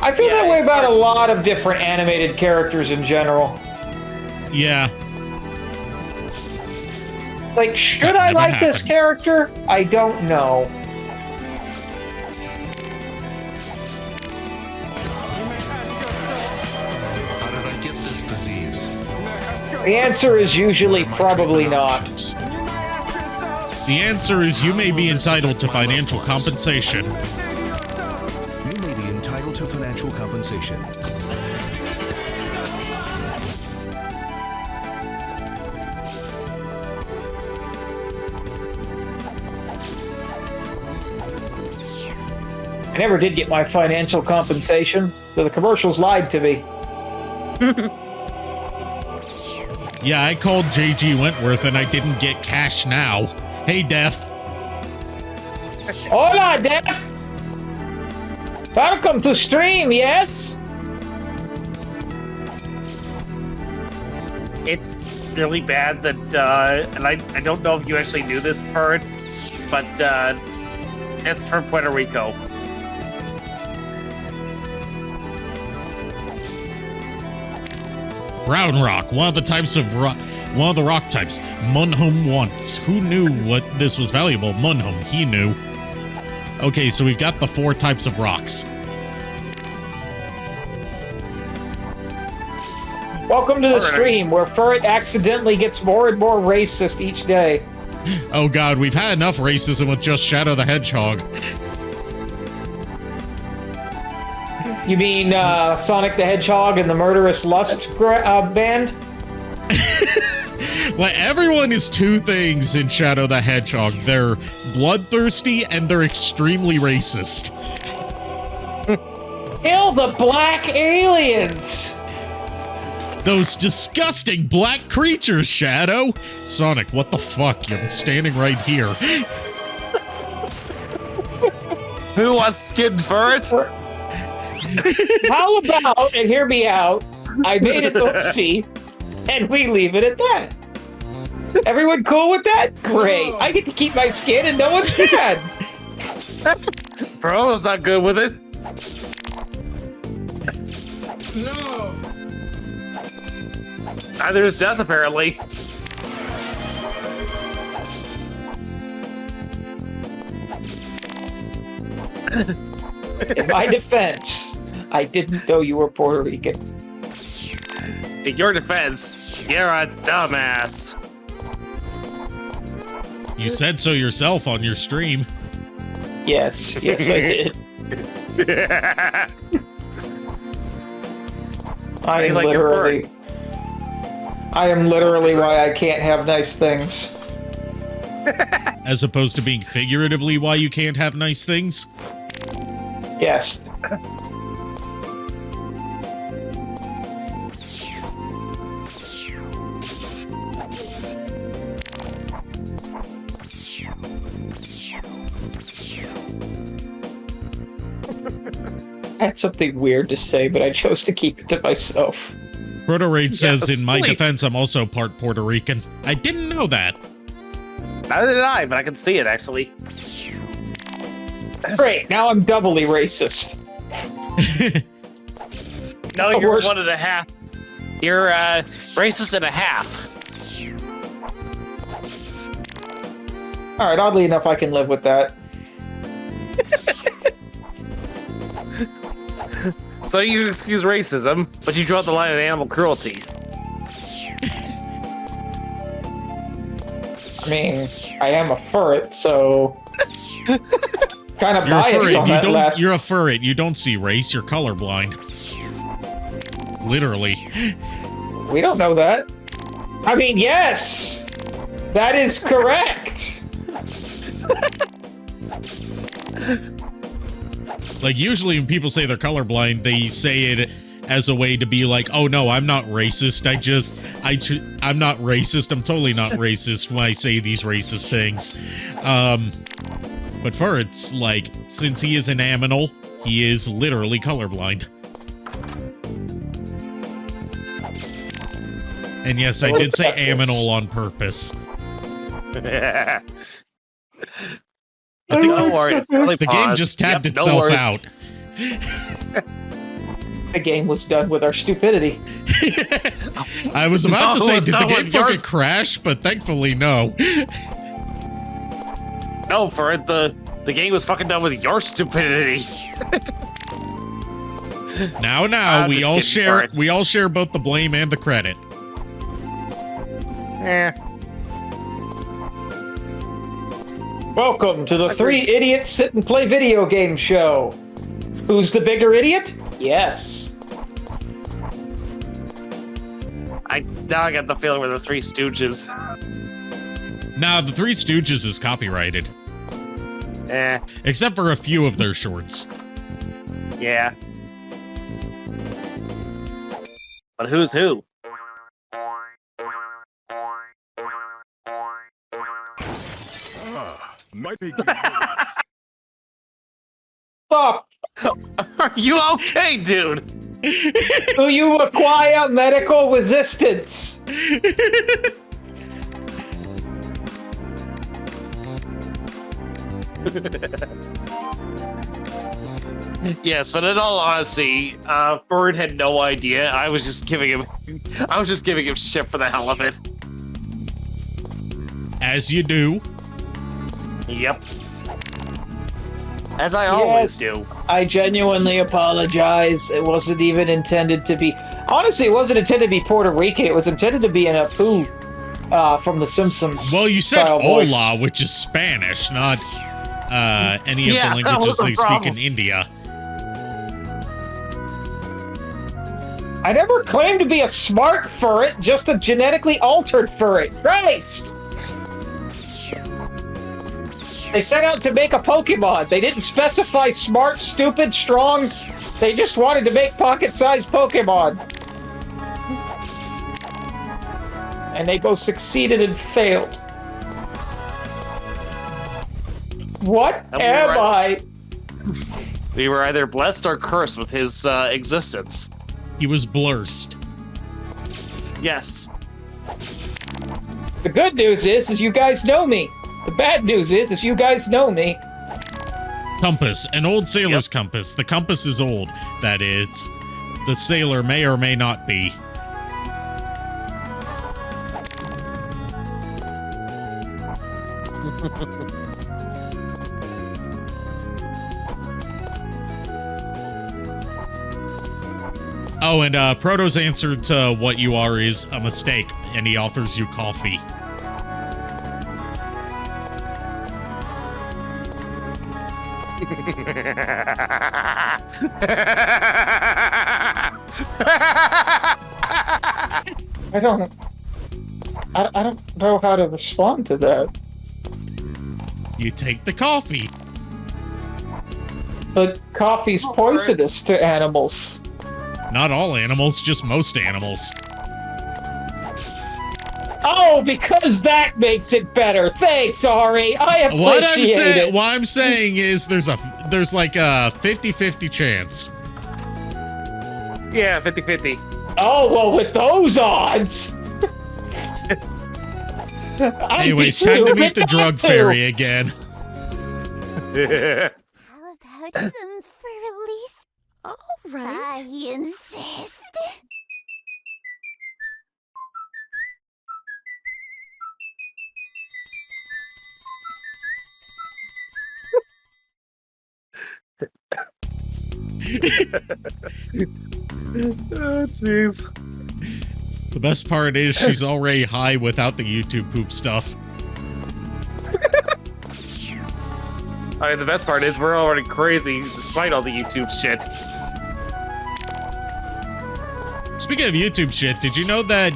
I feel that way about a lot of different animated characters in general. Yeah. Like, should I like this character? I don't know. The answer is usually probably not. The answer is you may be entitled to financial compensation. You may be entitled to financial compensation. I never did get my financial compensation, so the commercials lied to me. Yeah, I called JG Wentworth and I didn't get cash now. Hey, Death. Hola, Death! Welcome to stream, yes? It's really bad that, and I don't know if you actually knew this part, but it's from Puerto Rico. Brown rock, one of the types of rock, one of the rock types. Munhum once. Who knew what this was valuable? Munhum, he knew. Okay, so we've got the 4 types of rocks. Welcome to the stream, where Furret accidentally gets more and more racist each day. Oh god, we've had enough racism with just Shadow the Hedgehog. You mean Sonic the Hedgehog and the Murderous Lust band? Well, everyone is 2 things in Shadow the Hedgehog. They're bloodthirsty and they're extremely racist. Kill the black aliens! Those disgusting black creatures, Shadow! Sonic, what the fuck? I'm standing right here. Who wants skinned Furret? How about, and hear me out, I made an oopsie, and we leave it at that. Everyone cool with that? Great. I get to keep my skin and no one's mad. Frollo's not good with it. No. Neither is Death, apparently. In my defense, I didn't know you were Puerto Rican. In your defense, you're a dumbass. You said so yourself on your stream. Yes, yes I did. I am literally why I can't have nice things. As opposed to being figuratively why you can't have nice things? Yes. I had something weird to say, but I chose to keep it to myself. Proto-Raid says, in my sleep. defense, I'm also part Puerto Rican. I didn't know that. Neither did I, but I can see it, actually. Great, now I'm doubly racist. No, The you're worst. 1.5. You're racist and a half. Alright, oddly enough, I can live with that. So you excuse racism, but you draw the line at animal cruelty. I mean, I am a furret, so kind of You're a biased furret. on that last. You're a furret. You don't see race. You're colorblind. Literally. We don't know that. I mean, yes, that is correct. Like, usually when people say they're colorblind, they say it as a way to be like, oh no, I'm not racist. I'm not racist. I'm totally not racist when I say these racist things. But Furret's like, since he is an aminal, he is literally colorblind. And yes, I did say aminal on purpose. I think Don't worry, it's really the game paused. just tabbed Yep, no itself worries. out. The game was done with our stupidity. I was about to No, say, it's did the not game with fucking yours. crash? But thankfully, no. No, for it, the game was fucking done with your stupidity. Now, I'm we just all kidding, share. Furret. We all share both the blame and the credit. Welcome to the Three Idiots Sit and Play Video Game Show. Who's the bigger idiot? Yes. Now I got the feeling we're the Three Stooges. Now, the Three Stooges is copyrighted, Eh, except for a few of their shorts. yeah. But who's who? Might be Fuck. Are you okay, dude? Do you acquire medical resistance? Yes, but in all honesty, Bird had no idea. I was just giving him shit for the hell of it. As you do. Yep. As I always do. I genuinely apologize. It wasn't even intended to be. Honestly, it wasn't intended to be Puerto Rican. It was intended to be an Apu from The Simpsons. Well, you said style voice. hola, which is Spanish, not any of Yeah, the that languages was the they speak problem. in India. I never claimed to be a smart furret, just a genetically altered furret. Christ! They set out to make a Pokemon. They didn't specify smart, stupid, strong. They just wanted to make pocket-sized Pokemon. And they both succeeded and failed. What And we am were I? We were either blessed or cursed with his existence. He was blurst. Yes. The good news is you guys know me. The bad news is you guys know me. Compass, an old sailor's compass. The compass is old. That is, the sailor may or may not be. Oh, and Proto's answer to what you are is a mistake, and he offers you coffee. I don't know how to respond to that. You take the coffee. But coffee's poisonous to animals. Not all animals, just most animals. Oh, because that makes it better. Thanks, Ari. I appreciate it. What I'm saying is there's like a 50-50 chance. Yeah, 50-50. Oh, well, with those odds. Anyways, time to meet the drug fairy again. How about some for release? All right. I insist. Oh, jeez. The best part is she's already high without the YouTube poop stuff. I mean, the best part is we're already crazy despite all the YouTube shit. Speaking of YouTube shit, did you know that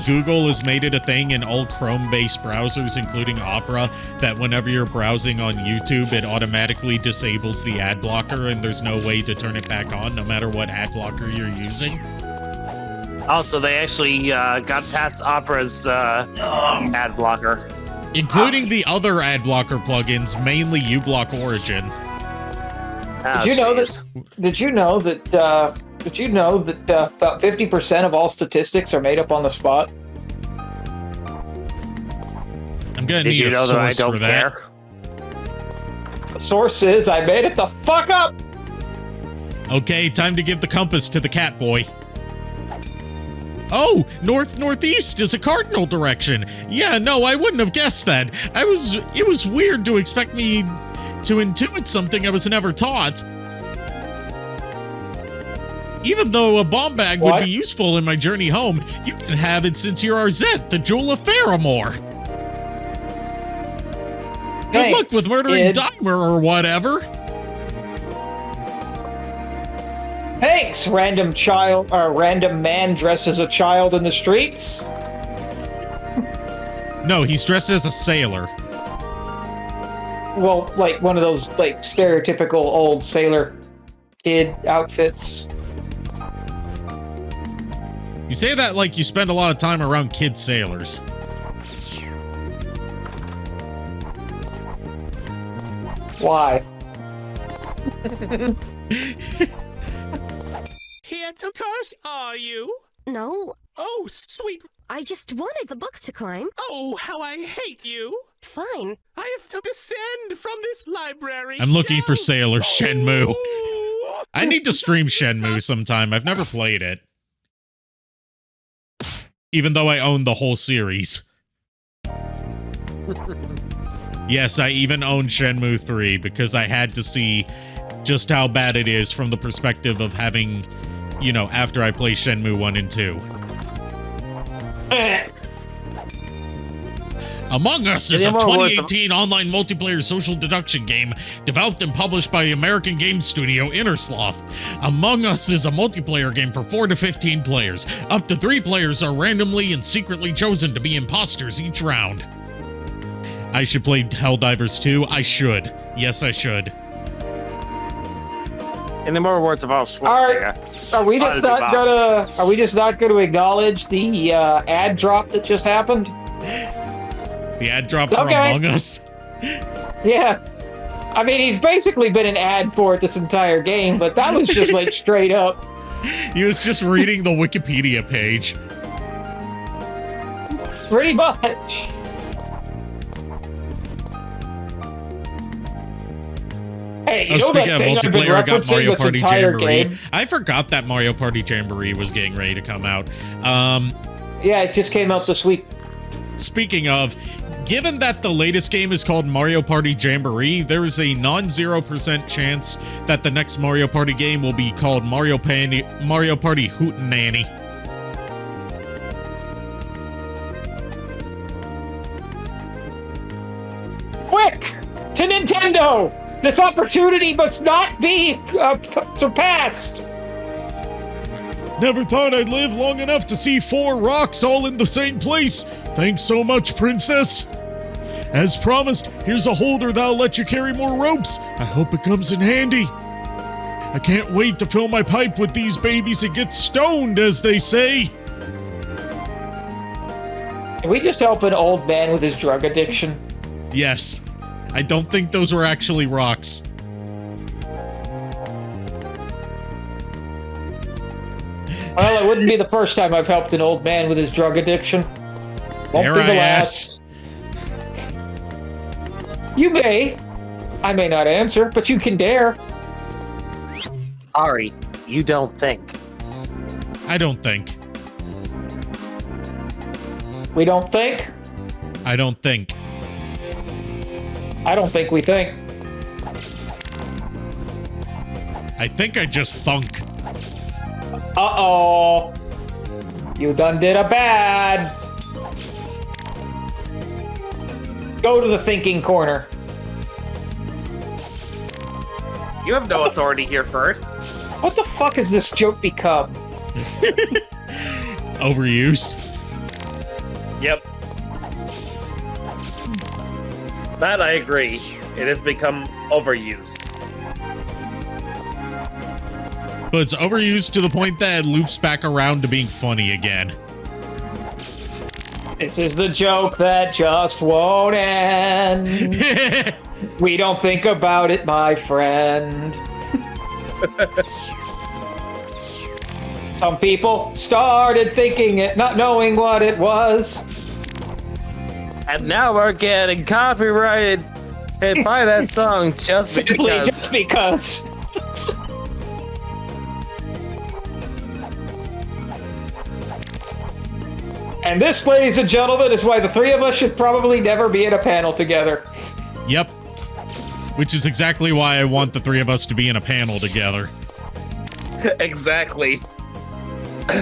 Google has made it a thing in all Chrome-based browsers, including Opera, that whenever you're browsing on YouTube, it automatically disables the ad blocker and there's no way to turn it back on, no matter what ad blocker you're using? Also, they actually got past Opera's ad blocker. Including the other ad blocker plugins, mainly uBlock Origin. Oh, Did you know that about 50% of all statistics are made up on the spot? I'm gonna need a source for that. The source is I made it the fuck up. Okay, time to give the compass to the cat boy. Oh, north-northeast is a cardinal direction. Yeah, no, I wouldn't have guessed that. It was weird to expect me to intuit something I was never taught. Even though a bomb bag would be useful in my journey home, you can have it since you're Arzette, the Jewel of Faramore. Good luck with murdering Daimur or whatever. Thanks, random man dressed as a child in the streets. No, he's dressed as a sailor. Well, like one of those like stereotypical old sailor kid outfits. You say that like you spend a lot of time around kid sailors. Why? Here to curse, are you? No. Oh, sweet. I just wanted the books to climb. Oh, how I hate you. Fine. I have to descend from this library. I'm looking for Sailor Shenmue. I need to stream Shenmue sometime. I've never played it. Even though I own the whole series. Yes, I even own Shenmue 3 because I had to see just how bad it is from the perspective of having, you know, after I play Shenmue 1 and 2. Among Us is a 2018 online multiplayer social deduction game developed and published by the American game studio Innersloth. Among Us is a multiplayer game for 4 to 15 players. Up to 3 players are randomly and secretly chosen to be imposters each round. I should play Helldivers 2. I should. Yes, I should. In the more words of all Schwarzenegger. Are we just not gonna acknowledge the ad drop that just happened? The ad drop for Among Us? Yeah. I mean, he's basically been an ad for it this entire game, but that was just like straight up. He was just reading the Wikipedia page. Pretty much. Hey, you know speaking that of thing I've been multiplayer, I got referencing Mario this Party entire Jamboree. game? I forgot that Mario Party Jamboree was getting ready to come out. Yeah, it just came out this week. Speaking of, given that the latest game is called Mario Party Jamboree, there is a non-0% chance that the next Mario Party game will be called Mario Party Hootenanny. Quick! To Nintendo! This opportunity must not be surpassed! Never thought I'd live long enough to see 4 rocks all in the same place. Thanks so much, princess. As promised, here's a holder that'll let you carry more ropes. I hope it comes in handy. I can't wait to fill my pipe with these babies and get stoned, as they say. Can we just help an old man with his drug addiction? Yes. I don't think those were actually rocks. Well, it wouldn't be the first time I've helped an old man with his drug addiction. Won't Dare be the I last. You may. I may not answer, but you can dare. Ari, you don't think. I don't think. We don't think? I don't think. I don't think we think. I think I just thunk. Uh-oh. You done did a bad. Go to the thinking corner. You have no authority here, Furret. What the fuck has this joke become? Overused. Yep. That I agree. It has become overused. But it's overused to the point that it loops back around to being funny again. This is the joke that just won't end. We don't think about it, my friend. Some people started thinking it, not knowing what it was. And now we're getting copyrighted by that song just Simply because. just because. And this, ladies and gentlemen, is why the three of us should probably never be in a panel together. Yep. Which is exactly why I want the three of us to be in a panel together. Exactly.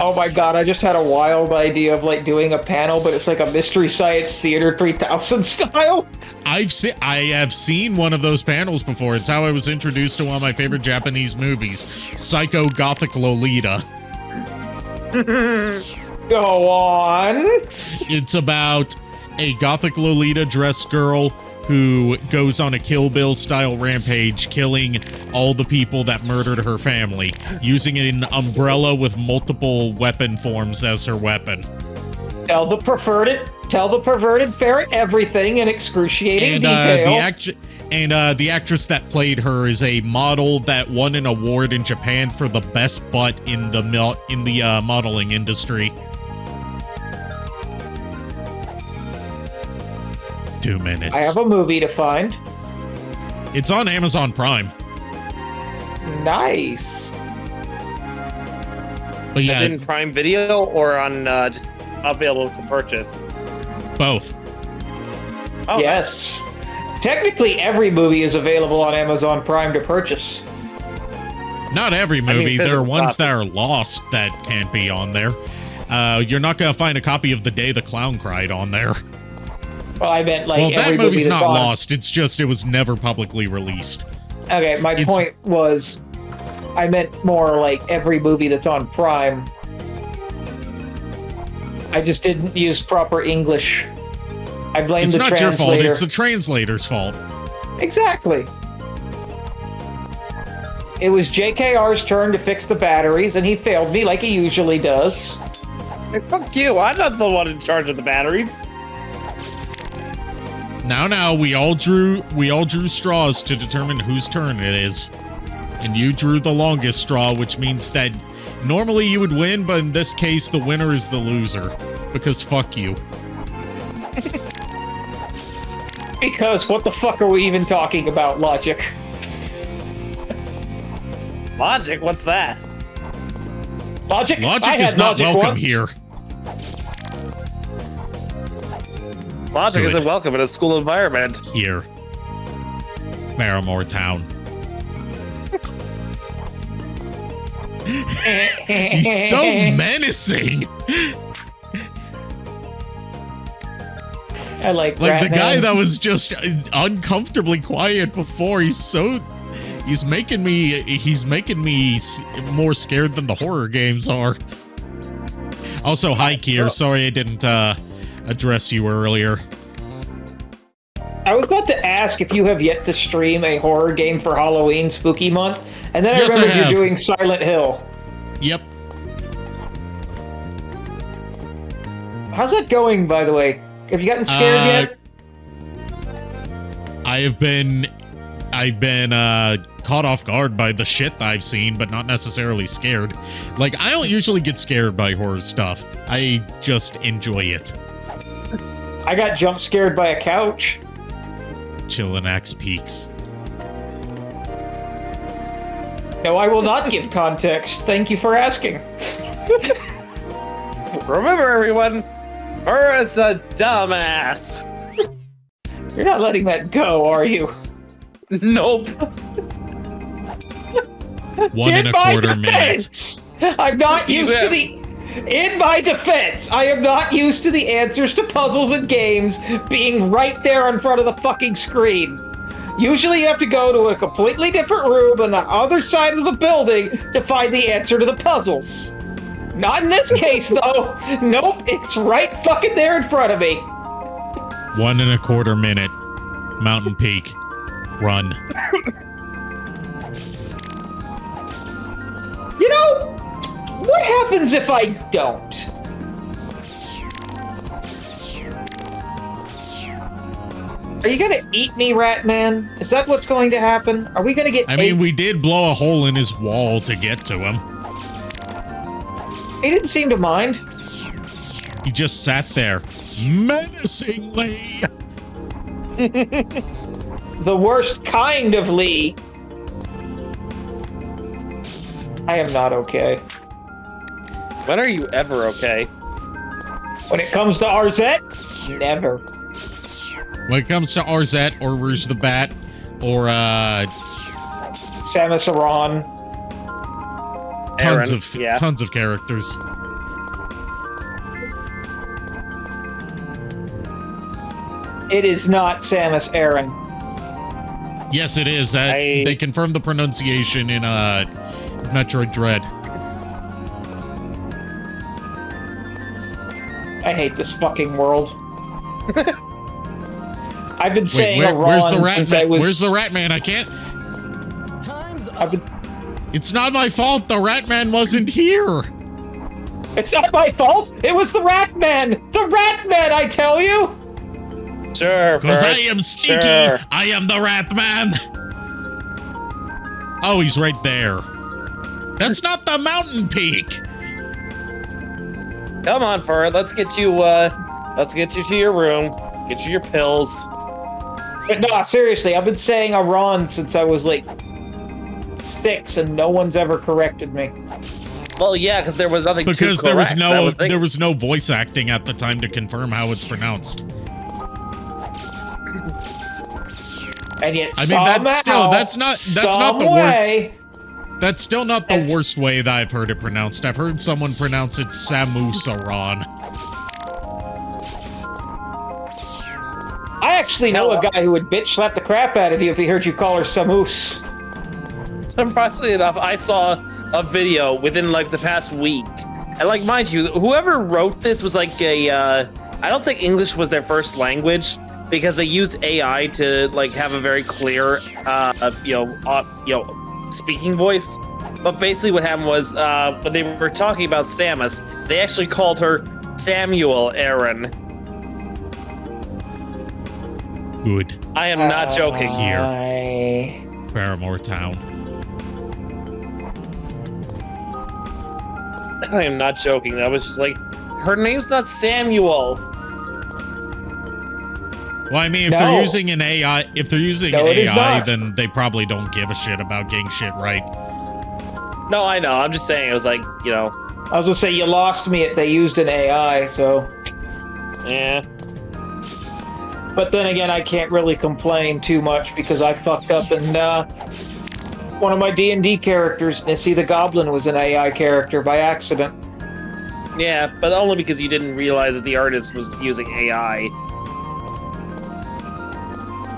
Oh my god, I just had a wild idea of like doing a panel, but it's like a Mystery Science Theater 3000 style. I have seen one of those panels before. It's how I was introduced to one of my favorite Japanese movies, Psycho Gothic Lolita. Go on. It's about a Gothic Lolita dressed girl who goes on a Kill Bill style rampage, killing all the people that murdered her family, using an umbrella with multiple weapon forms as her weapon. Tell the perverted ferret everything in excruciating detail. The actress that played her is a model that won an award in Japan for the best butt in the modeling industry. 2 minutes. I have a movie to find. It's on Amazon Prime. Nice. But yeah, Is it in Prime Video or on just available to purchase? Both. Oh, yes. Technically, every movie is available on Amazon Prime to purchase. Not every movie. There are ones that are lost that can't be on there. You're not going to find a copy of The Day the Clown Cried on there. Well, I meant like that every movie's movie not that's on... lost. It's just it was never publicly released. Okay, my point was, I meant more like every movie that's on Prime. I just didn't use proper English. I blame the translator. It's not your fault. It's the translator's fault. Exactly. It was JKR's turn to fix the batteries, and he failed me like he usually does. Hey, fuck you! I'm not the one in charge of the batteries. Now, we all drew straws to determine whose turn it is. And you drew the longest straw, which means that normally you would win, but in this case, the winner is the loser. Because fuck you. Because what the fuck are we even talking about, Logic? Logic? What's that? Logic? Logic is not welcome here. Logic isn't welcome in a school environment. Here. Faramore Town. He's so menacing. I like the guy that was just uncomfortably quiet before. He's making me more scared than the horror games are. Also, hi Kier. Sorry I didn't address you earlier. I was about to ask if you have yet to stream a horror game for Halloween Spooky Month, and then Yes, I remembered I have. you're doing Silent Hill. Yep. How's that going, by the way? Have you gotten scared yet? I've been caught off guard by the shit that I've seen, but not necessarily scared. Like, I don't usually get scared by horror stuff. I just enjoy it. I got jump scared by a couch. Chillax Peaks. No, I will not give context. Thank you for asking. Remember, everyone, Furret's a dumbass. You're not letting that go, are you? Nope. 1.25 minutes. I'm not used to the... In my defense, I am not used to the answers to puzzles and games being right there in front of the fucking screen. Usually you have to go to a completely different room on the other side of the building to find the answer to the puzzles. Not in this case, though. Nope, it's right fucking there in front of me. 1.25 minute. Mountain Peak. Run. You know, what happens if I don't? Are you gonna eat me, Ratman? Is that what's going to happen? Are we gonna get I mean, we did blow a hole in his wall to get to him. He didn't seem to mind. He just sat there, menacingly. The worst kind of Lee. I am not okay. When are you ever okay? When it comes to Arzette, never. When it comes to Arzette or Rouge the Bat or Samus Aran. Tons of characters. It is not Samus Aran. Yes, it is. They confirmed the pronunciation in Metroid Dread. I hate this fucking world. I've been saying where's the Aran rat since man? I was... Where's the rat man? I can't. It's not my fault. The rat man wasn't here. It's not my fault. It was the rat man. The rat man, I tell you. Sure. Because I am sneaky. Sure. I am the rat man. Oh, he's right there. That's not the mountain peak. Come on, Furret. Let's get you to your room. Get you your pills. But no, seriously, I've been saying Aran since I was like 6, and no one's ever corrected me. Well, yeah, because there was nothing to correct. Because there was no voice acting at the time to confirm how it's pronounced. And yet, I mean, that's not the worst. That's still not the worst way that I've heard it pronounced. I've heard someone pronounce it Samus Aran. I actually know a guy who would bitch slap the crap out of you if he heard you call her Samus. Surprisingly enough, I saw a video within like the past week. And like, mind you, whoever wrote this was like I don't think English was their first language, because they used AI to like have a very clear, speaking voice. But basically what happened was when they were talking about Samus, they actually called her Samuel Aran. Good. I am not joking. Here. Faramore Town. I am not joking. That was just like, her name's not Samuel. Well, I mean, if they're using an AI, then they probably don't give a shit about getting shit right. No, I know. I'm just saying. It was like, you know. I was gonna say you lost me. They used an AI, so. Yeah. But then again, I can't really complain too much because I fucked up and one of my D&D characters, Nissi the Goblin, was an AI character by accident. Yeah, but only because you didn't realize that the artist was using AI.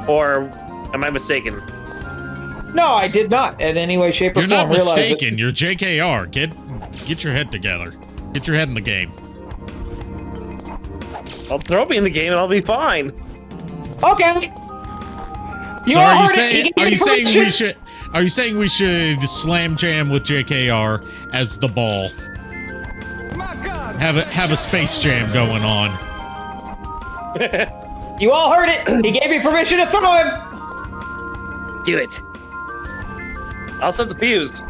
Or am I mistaken? No, I did not in any way, shape, or You're form. not mistaken. You're JKR. Get your head together. Get your head in the game. Well, throw me in the game and I'll be fine. Okay. So are you saying we should slam jam with JKR as the ball? Have a space jam going on. You all heard it. He gave me permission to throw him. Do it. I'll set the fuse.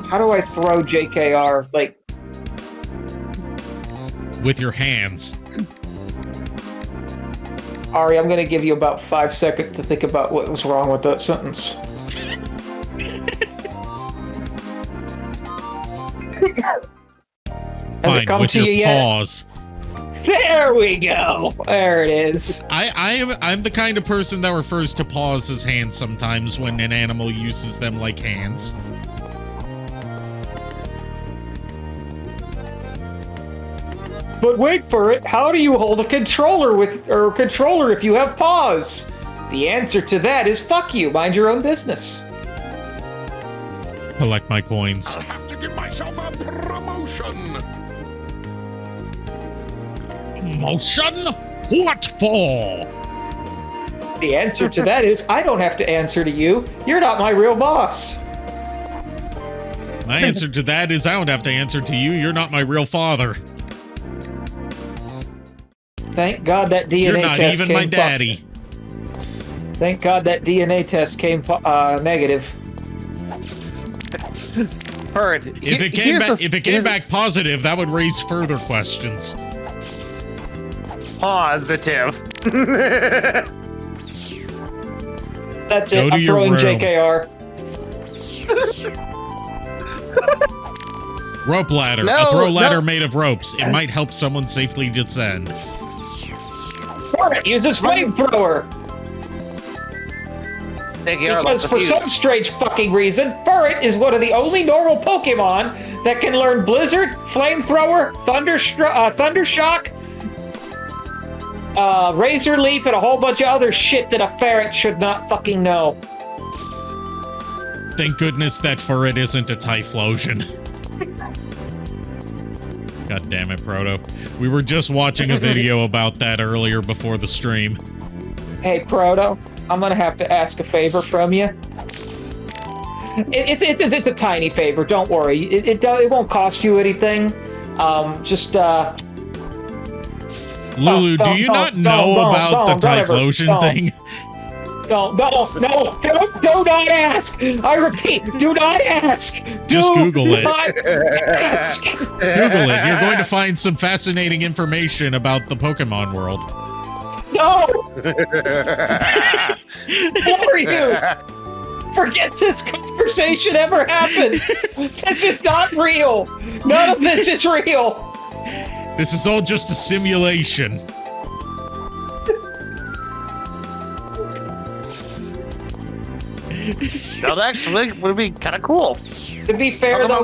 How do I throw JKR? Like, with your hands. Ari, I'm gonna give you about 5 seconds to think about what was wrong with that sentence. Fine, with your paws. There we go. There it is. I'm the kind of person that refers to paws as hands sometimes when an animal uses them like hands. But wait for it. How do you hold a controller if you have paws? The answer to that is fuck you. Mind your own business. Collect my coins. I'll have to give myself a promotion. Motion? What for? The answer to that is I don't have to answer to you. You're not my real boss. My answer to that is I don't have to answer to you. You're not my real father. Thank God that DNA You're not test even came my daddy. Thank God that DNA test came negative. Heard. If it came back positive, that would raise further questions. Positive. That's Go it. to I'm your throwing room. JKR. Rope ladder. No, a throw ladder no. made of ropes. It might help someone safely descend. Furret uses flamethrower. Because for some strange fucking reason, Furret is one of the only normal Pokemon that can learn Blizzard, Flamethrower, Thundershock, Razor Leaf, and a whole bunch of other shit that a ferret should not fucking know. Thank goodness that Furret isn't a Typhlosion. God damn it, Proto. We were just watching a video about that earlier before the stream. Hey, Proto, I'm gonna have to ask a favor from you. It's a tiny favor. Don't worry. It won't cost you anything. Lulu, do you not know about the Typhlosion thing? No, do not ask. I repeat, do not ask. Just Google it. Ask. Google it. You're going to find some fascinating information about the Pokemon world. No! Who are you? Forget this conversation ever happened. This is not real. None of this is real. This is all just a simulation. That actually would be kind of cool. To be fair, though,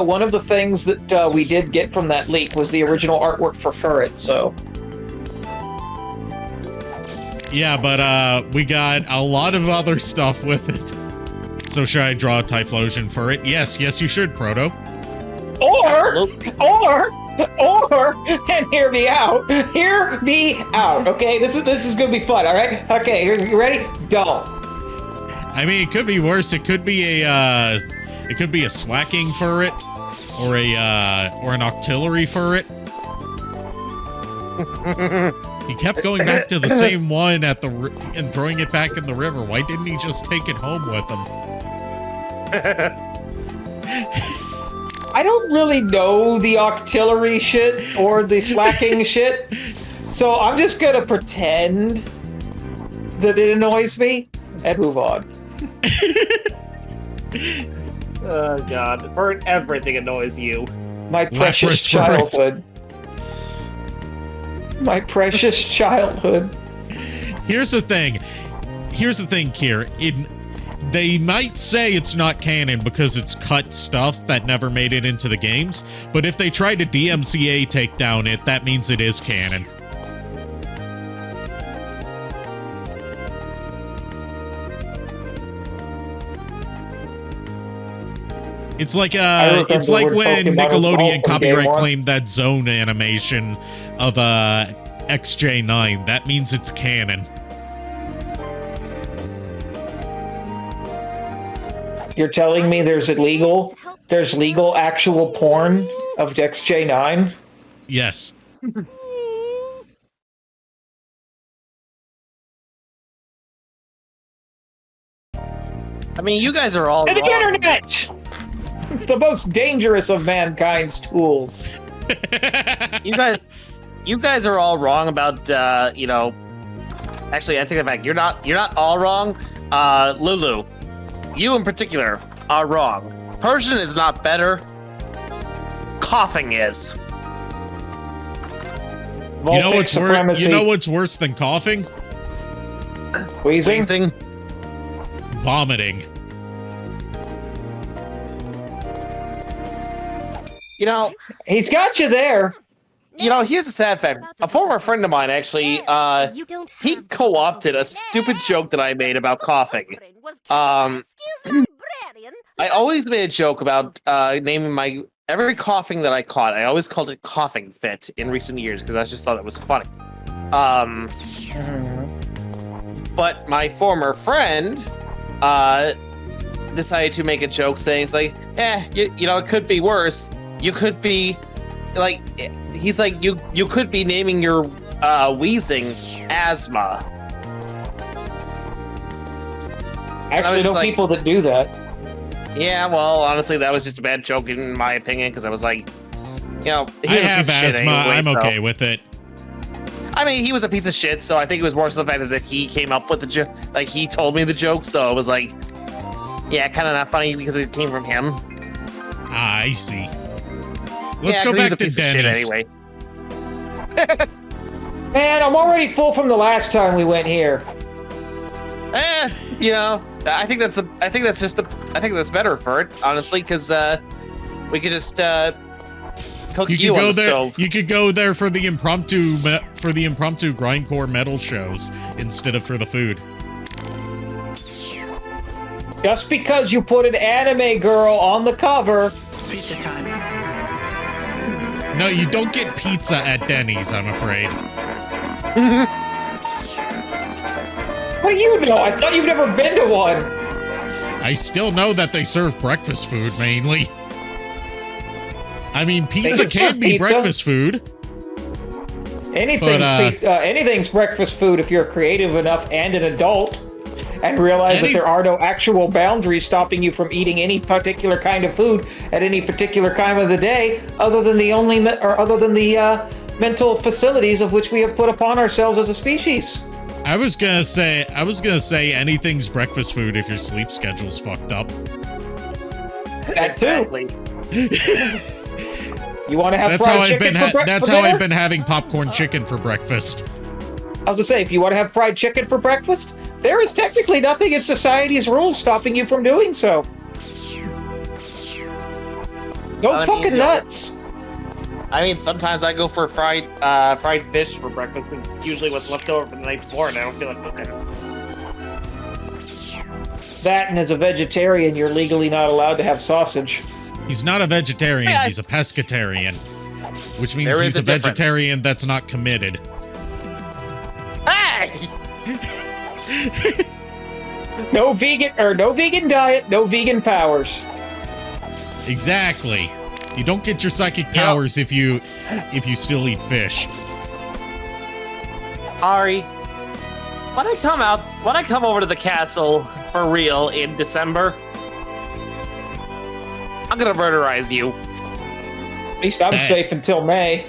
one of the things that we did get from that leak was the original artwork for Furret. So. Yeah, but we got a lot of other stuff with it. So should I draw a Typhlosion for it? Yes, you should, Proto. Or, and hear me out. Hear me out. Okay, this is gonna be fun. All right. Okay, you ready? Don't. I mean, it could be worse. It could be a slacking Furret, or an octillery Furret. He kept going back to the same one and throwing it back in the river. Why didn't he just take it home with him? I don't really know the octillery shit or the slacking shit, so I'm just gonna pretend that it annoys me and move on. Oh God, everything annoys you. My precious childhood. My precious childhood. Here's the thing, Kier. They might say it's not canon because it's cut stuff that never made it into the games, but if they try to DMCA take down it, that means it is canon. It's like when Nickelodeon copyright claimed that Zone animation of XJ9. That means it's canon. You're telling me there's legal actual porn of XJ9? Yes. I mean, you guys are all And the wrong. internet! The most dangerous of mankind's tools. You guys are all wrong about actually I take that back. You're not all wrong. Lulu, you in particular are wrong. Persian is not better. Coughing is. You know what's worse? You know what's worse than coughing? Wheezing? Vomiting. You know, he's got you there. You know, here's a sad fact. A former friend of mine actually, he co-opted a stupid joke that I made about coughing. I always made a joke about naming every coughing that I caught. I always called it coughing fit in recent years because I just thought it was funny. But my former friend decided to make a joke saying, it's like, you know, it could be worse. You could be, like, he's like, you could be naming your wheezing asthma. I actually know people that do that. Yeah, well, honestly, that was just a bad joke in my opinion, because I was like, you know, I have asthma. I'm okay with it. I mean, he was a piece of shit, so I think it was more so the fact that he came up with the joke. Like, he told me the joke, so it was like, yeah, kind of not funny because it came from him. Ah, I see. Let's go back to Denny's. Anyway. Man, I'm already full from the last time we went here. You know, I think that's better for it, honestly, because we could just cook you on the stove. You could go there for the impromptu grindcore metal shows instead of for the food. Just because you put an anime girl on the cover. Pizza time. No, you don't get pizza at Denny's, I'm afraid. What do you know? I thought you've never been to one. I still know that they serve breakfast food, mainly. I mean, pizza can be breakfast food. Anything's breakfast food if you're creative enough and an adult. And realize that there are no actual boundaries stopping you from eating any particular kind of food at any particular time of the day, other than the mental facilities of which we have put upon ourselves as a species. I was gonna say anything's breakfast food if your sleep schedule's fucked up. Exactly. You want to have fried chicken for breakfast? That's how I've been having popcorn chicken for breakfast. I was gonna say, if you want to have fried chicken for breakfast, there is technically nothing in society's rules stopping you from doing so. Go fucking nuts. I mean, sometimes I go for fried fish for breakfast because it's usually what's left over from the night before, and I don't feel like cooking. That, and as a vegetarian, you're legally not allowed to have sausage. He's not a vegetarian, he's a pescatarian. Which means he's a vegetarian that's not committed. Hey! No vegan diet, no vegan powers. Exactly. You don't get your psychic powers if you still eat fish. Ari, when I come over to the castle for real in December, I'm gonna murderize you. At least I'm safe until May.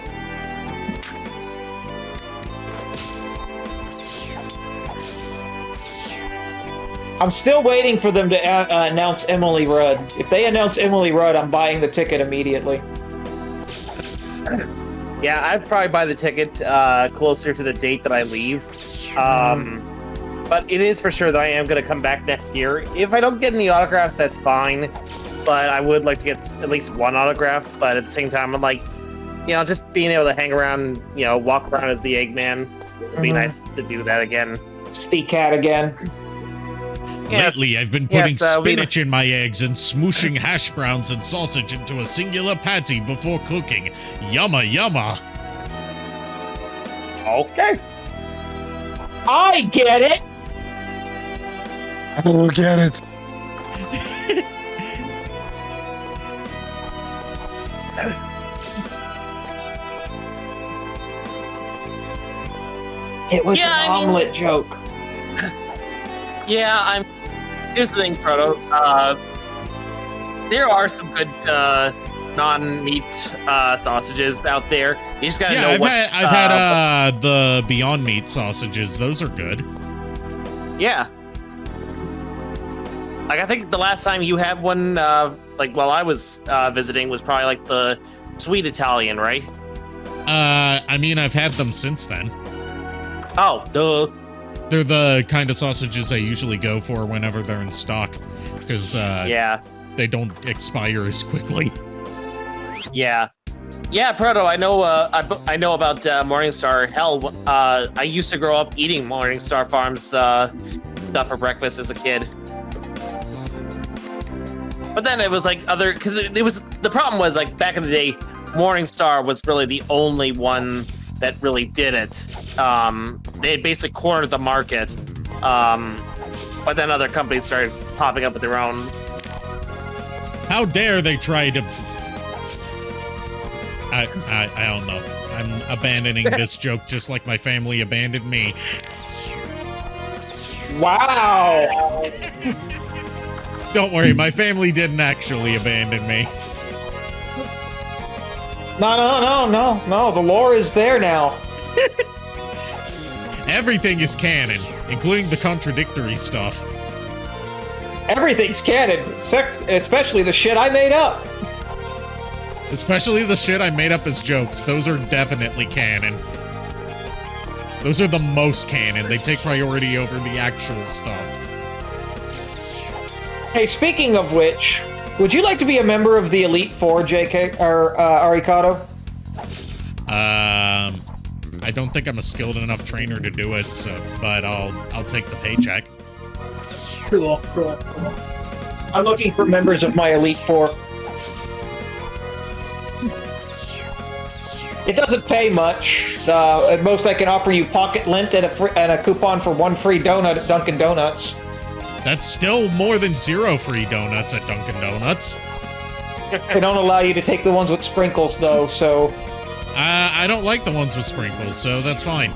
I'm still waiting for them to announce Emily Rudd. If they announce Emily Rudd, I'm buying the ticket immediately. Yeah, I'd probably buy the ticket closer to the date that I leave. But it is for sure that I am going to come back next year. If I don't get any autographs, that's fine. But I would like to get at least one autograph. But at the same time, I'm like, you know, just being able to hang around, you know, walk around as the Eggman. It'd be nice to do that again. Speak cat again. Lately, I've been putting spinach in my eggs and smooshing hash browns and sausage into a singular patty before cooking. Yumma, yumma. Okay. I get it. I don't get it. It was an omelet joke. Yeah, here's the thing, Proto. There are some good non-meat sausages out there. You just gotta know I've had the Beyond Meat sausages. Those are good. Yeah. Like, I think the last time you had one, like, while I was visiting, was probably, like, the Sweet Italian, right? I mean, I've had them since then. Oh, duh. They're the kind of sausages I usually go for whenever they're in stock, because they don't expire as quickly. Yeah. Yeah, Proto, I know I know about Morningstar. Hell, I used to grow up eating Morningstar Farms stuff for breakfast as a kid. But then it was like the problem was, like, back in the day, Morningstar was really the only one that really did it. They had basically cornered the market. But then other companies started popping up with their own. How dare they try to... I don't know. I'm abandoning this joke just like my family abandoned me. Wow! Don't worry, my family didn't actually abandon me. No. The lore is there now. Everything is canon, including the contradictory stuff. Everything's canon, especially the shit I made up. Especially the shit I made up as jokes. Those are definitely canon. Those are the most canon. They take priority over the actual stuff. Hey, speaking of which, would you like to be a member of the Elite Four, JK or Arikado? I don't think I'm a skilled enough trainer to do it, but I'll take the paycheck. Cool. I'm looking for members of my Elite Four. It doesn't pay much. At most, I can offer you pocket lint and a coupon for 1 free donut at Dunkin' Donuts. That's still more than 0 free donuts at Dunkin' Donuts. They don't allow you to take the ones with sprinkles, though, so... I don't like the ones with sprinkles, so that's fine.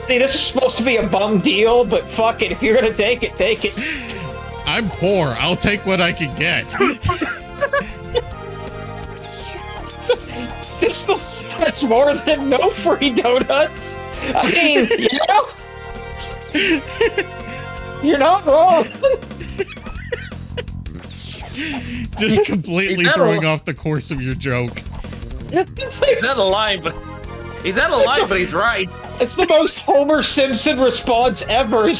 See, this is supposed to be a bum deal, but fuck it. If you're gonna take it, take it. I'm poor. I'll take what I can get. That's more than no free donuts. I mean, you're not wrong. Just completely throwing off the course of your joke. He's out of line, but he's right. It's the most Homer Simpson response ever.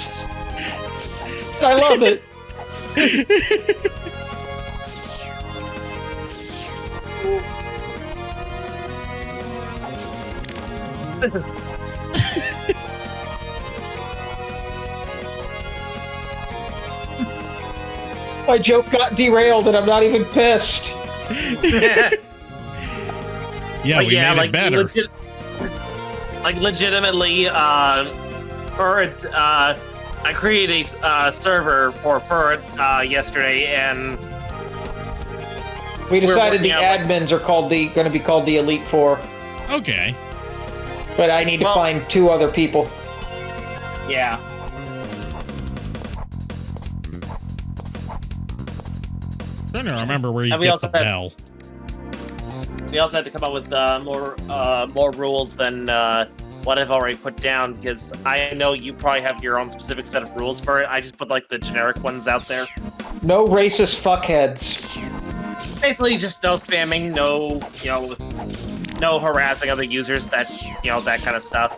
I love it. My joke got derailed and I'm not even pissed. Yeah, we made it better. Legitimately, Furret, I created a server for Furret yesterday, and we decided the admins are going to be called the Elite Four. Okay. But I need to find 2 other people. Yeah. I'm trying to remember where you get the bell. We also had to come up with more rules than what I've already put down, because I know you probably have your own specific set of rules for it. I just put, like, the generic ones out there. No racist fuckheads. Basically, just no spamming, no harassing other users, that kind of stuff.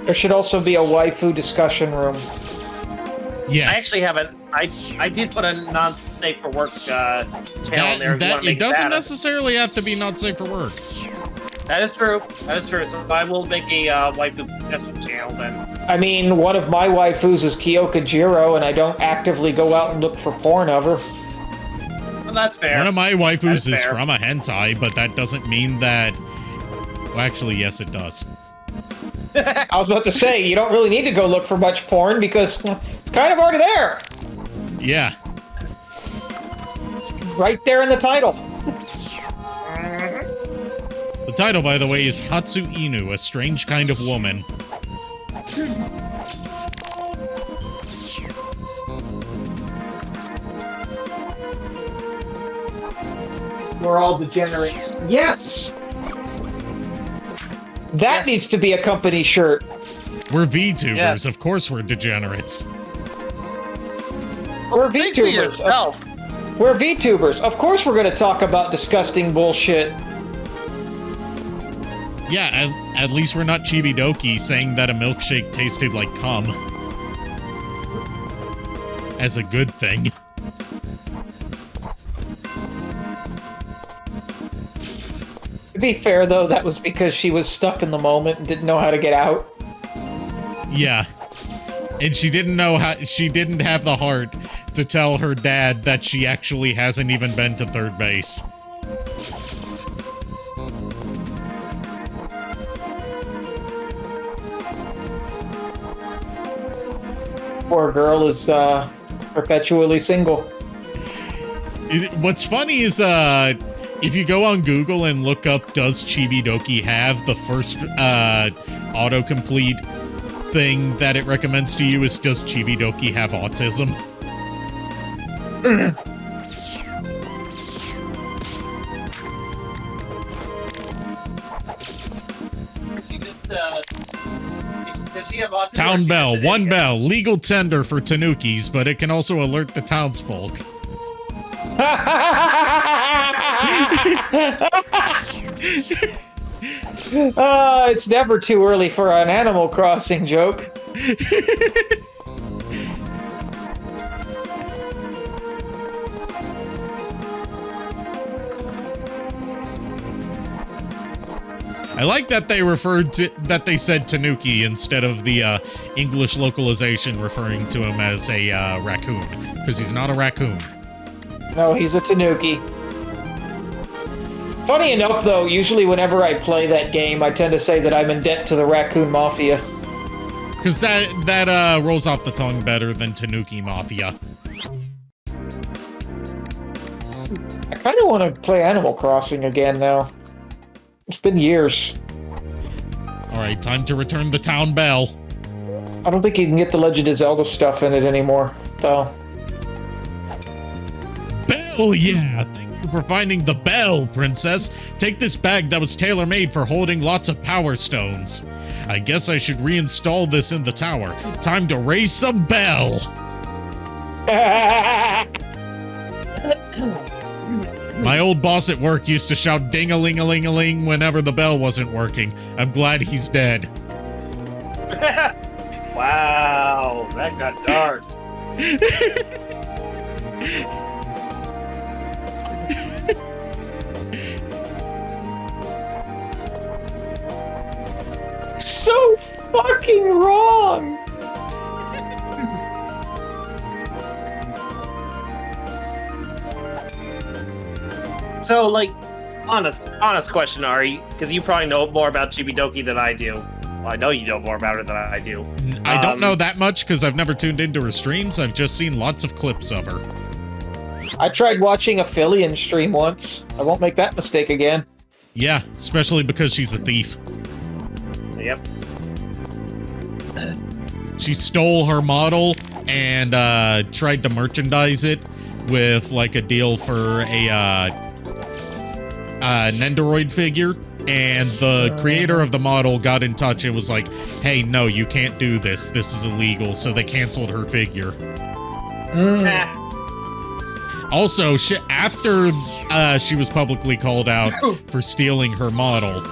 There should also be a waifu discussion room. Yes. I actually haven't. I did put a non-safe for work channel in there. It doesn't necessarily have to be not safe for work. That is true. So I will make a waifu discussion channel then. I mean, one of my waifus is Kyoka Jiro, and I don't actively go out and look for porn of her. Well, that's fair. One of my waifus That's is fair. from a hentai, but that doesn't mean that... Well, actually, yes, it does. I was about to say, you don't really need to go look for much porn because it's kind of already there. Yeah. It's right there in the title. The title, by the way, is Hatsu Inu, a strange kind of woman. We're all degenerates. Yes! That needs to be a company shirt. We're VTubers, Yes. of course we're degenerates. We're Speak for VTubers. yourself. We're VTubers. Of course we're going to talk about disgusting bullshit. Yeah, at least we're not chibi-doki saying that a milkshake tasted like cum. As a good thing. To be fair, though, that was because she was stuck in the moment and didn't know how to get out. Yeah. And she didn't know how, she didn't have the heart to tell her dad that she actually hasn't even been to third base. Poor girl is perpetually single. What's funny is, if you go on Google and look up, does Chibi-Doki have, the first autocomplete thing that it recommends to you is, does Chibi-Doki have autism? Does she have autism? Town bell, one bell, legal tender for tanukis, but it can also alert the townsfolk. It's never too early for an Animal Crossing joke. I like that they referred to, that they said tanuki instead of the English localization referring to him as a raccoon, because he's not a raccoon. No, he's a tanuki. Funny enough, though, usually whenever I play that game, I tend to say that I'm in debt to the Raccoon Mafia. Because that rolls off the tongue better than Tanuki Mafia. I kind of want to play Animal Crossing again now. It's been years. Alright, time to return the town bell. I don't think you can get the Legend of Zelda stuff in it anymore, though. Bell, yeah! Thank you for finding the bell, princess. Take this bag that was tailor-made for holding lots of power stones. I guess I should reinstall this in the tower. Time to raise some bell! My old boss at work used to shout ding-a-ling-a-ling-a-ling whenever the bell wasn't working. I'm glad he's dead. Wow, that got dark. So fucking wrong! So, like, honest question, Ari, because you probably know more about Chibi-Doki than I do. Well, I know you know more about it than I do. I don't know that much because I've never tuned into her streams. I've just seen lots of clips of her. I tried watching a Fillion stream once. I won't make that mistake again. Yeah, especially because she's a thief. Yep. She stole her model and tried to merchandise it with like a deal for a Nendoroid figure, and the creator of the model got in touch and was like, hey, no, you can't do this. This is illegal. So they canceled her figure. Also, after she was publicly called out for stealing her model,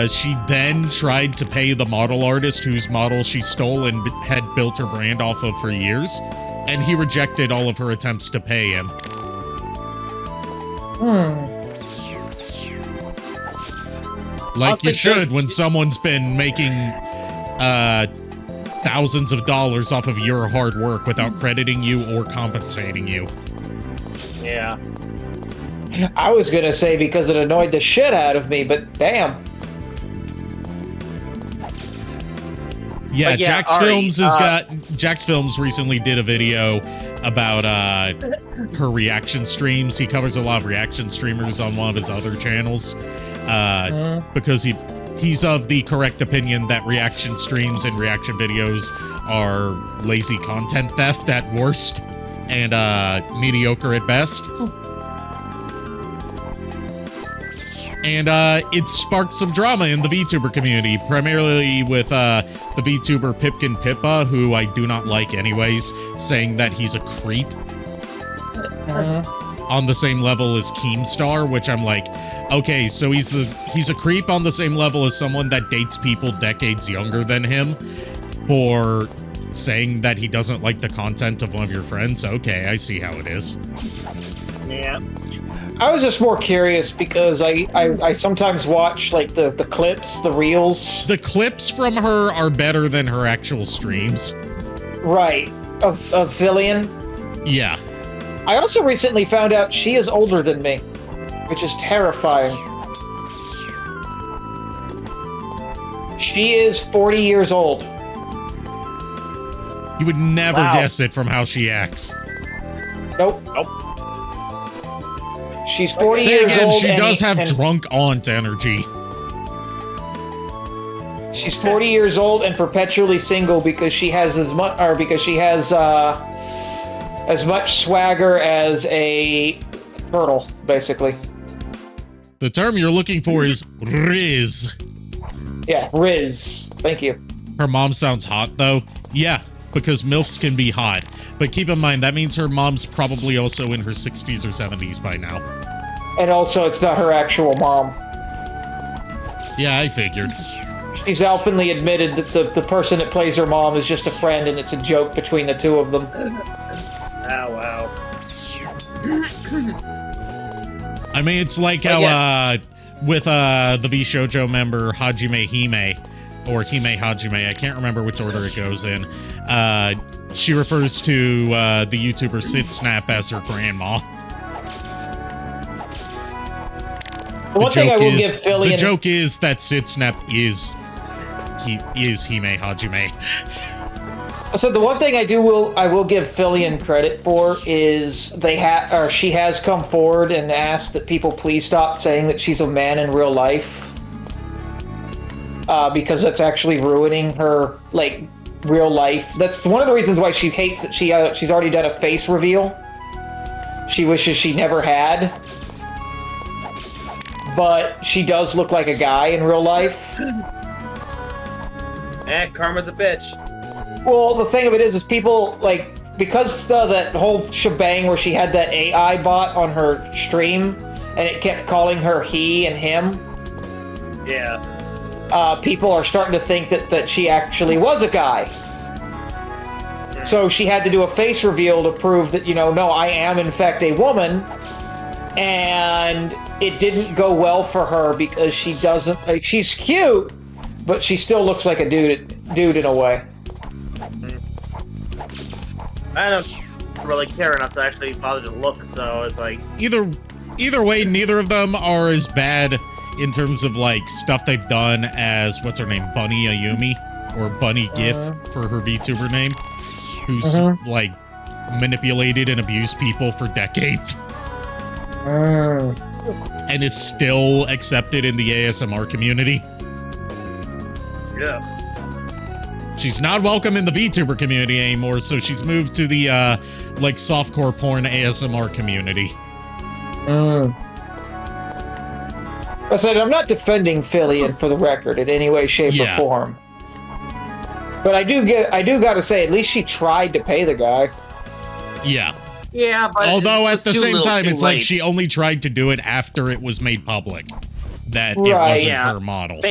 she then tried to pay the model artist whose model she stole and had built her brand off of for years, and he rejected all of her attempts to pay him. Like you should when someone's been making thousands of dollars off of your hard work without crediting you or compensating you. Yeah. I was gonna say because it annoyed the shit out of me, but damn. Yeah, But yeah, Jax Ari, Films has Jax Films recently did a video about her reaction streams. He covers a lot of reaction streamers on one of his other channels because he's of the correct opinion that reaction streams and reaction videos are lazy content theft at worst and mediocre at best. And it sparked some drama in the VTuber community, primarily with the VTuber Pipkin Pippa, who I do not like anyways, saying that he's a creep. On the same level as Keemstar, which I'm like, okay, so he's a creep on the same level as someone that dates people decades younger than him for saying that he doesn't like the content of one of your friends. Okay, I see how it is. Yeah. I was just more curious because I sometimes watch like the clips, the reels. The clips from her are better than her actual streams. Right. Of Fillion. Yeah. I also recently found out she is older than me, which is terrifying. She is 40 years old. You would never guess it from how she acts. Nope. She's 40 years old. She does have drunk aunt energy. She's 40 years old and perpetually single because she has as much swagger as a turtle, basically. The term you're looking for is Riz. Yeah, Riz. Thank you. Her mom sounds hot, though. Yeah, because MILFs can be hot. But keep in mind, that means her mom's probably also in her 60s or 70s by now. And also, it's not her actual mom. Yeah, I figured. She's openly admitted that the person that plays her mom is just a friend and it's a joke between the two of them. Oh, wow. I mean, it's like how, with the V-Shoujo member Hajime Hime, or Hime Hajime, I can't remember which order it goes in. She refers to the YouTuber Sitsnap as her grandma. One thing I will give Fillion... The joke is that Sitsnap is Hime Hajime. So the one thing I will give Fillion credit for is she has come forward and asked that people please stop saying that she's a man in real life, because that's actually ruining her real life. That's one of the reasons why she hates that she's already done a face reveal. She wishes she never had, but she does look like a guy in real life. Karma's a bitch. Well, the thing of it is people, because that whole shebang where she had that AI bot on her stream, and it kept calling her he and him. Yeah. People are starting to think that she actually was a guy. So she had to do a face reveal to prove that, no, I am in fact a woman. And it didn't go well for her because she doesn't, she's cute, but she still looks like a dude in a way. I don't really care enough to actually bother to look, so it's like... Either way, neither of them are as bad in terms of, stuff they've done as, what's her name, Bunny Ayumi? Or Bunny GIF for her VTuber name. Who's, manipulated and abused people for decades. And is still accepted in the ASMR community. Yeah. She's not welcome in the VTuber community anymore, so she's moved to the, softcore porn ASMR community. I said, I'm not defending Fillion for the record in any way, shape, or form. But I do gotta say, at least she tried to pay the guy. Yeah. Yeah, but although at the same time, it's like she only tried to do it after it was made public that it wasn't her model.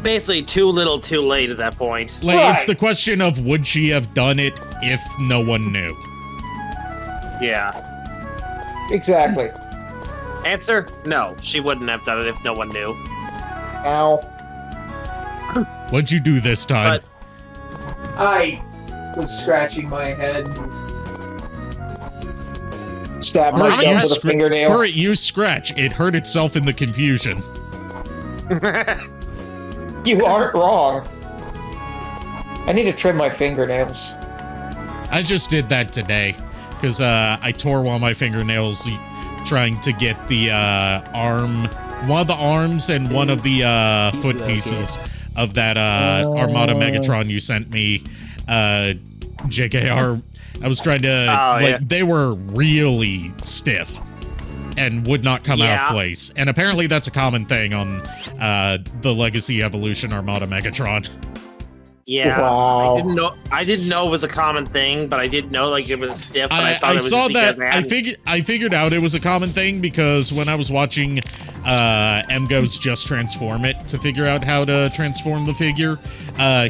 Basically, too little, too late at that point. It's the question of would she have done it if no one knew? Yeah. Exactly. Answer: no, she wouldn't have done it if no one knew. Ow. What'd you do this time? I was scratching my head. Stab myself with a fingernail. Furret used scratch. It hurt itself in the confusion. You aren't wrong. I need to trim my fingernails. I just did that today because I tore one of my fingernails trying to get the one of the arms and one of the foot pieces of that Armada Megatron you sent me, JKR. I was trying to, they were really stiff and would not come out of place. And apparently that's a common thing on the Legacy Evolution Armada Megatron. Yeah, wow. I didn't know it was a common thing, but I did know like it was stiff. But I thought it was saw just that. I figured out it was a common thing because when I was watching MGo's Just Transform It to figure out how to transform the figure,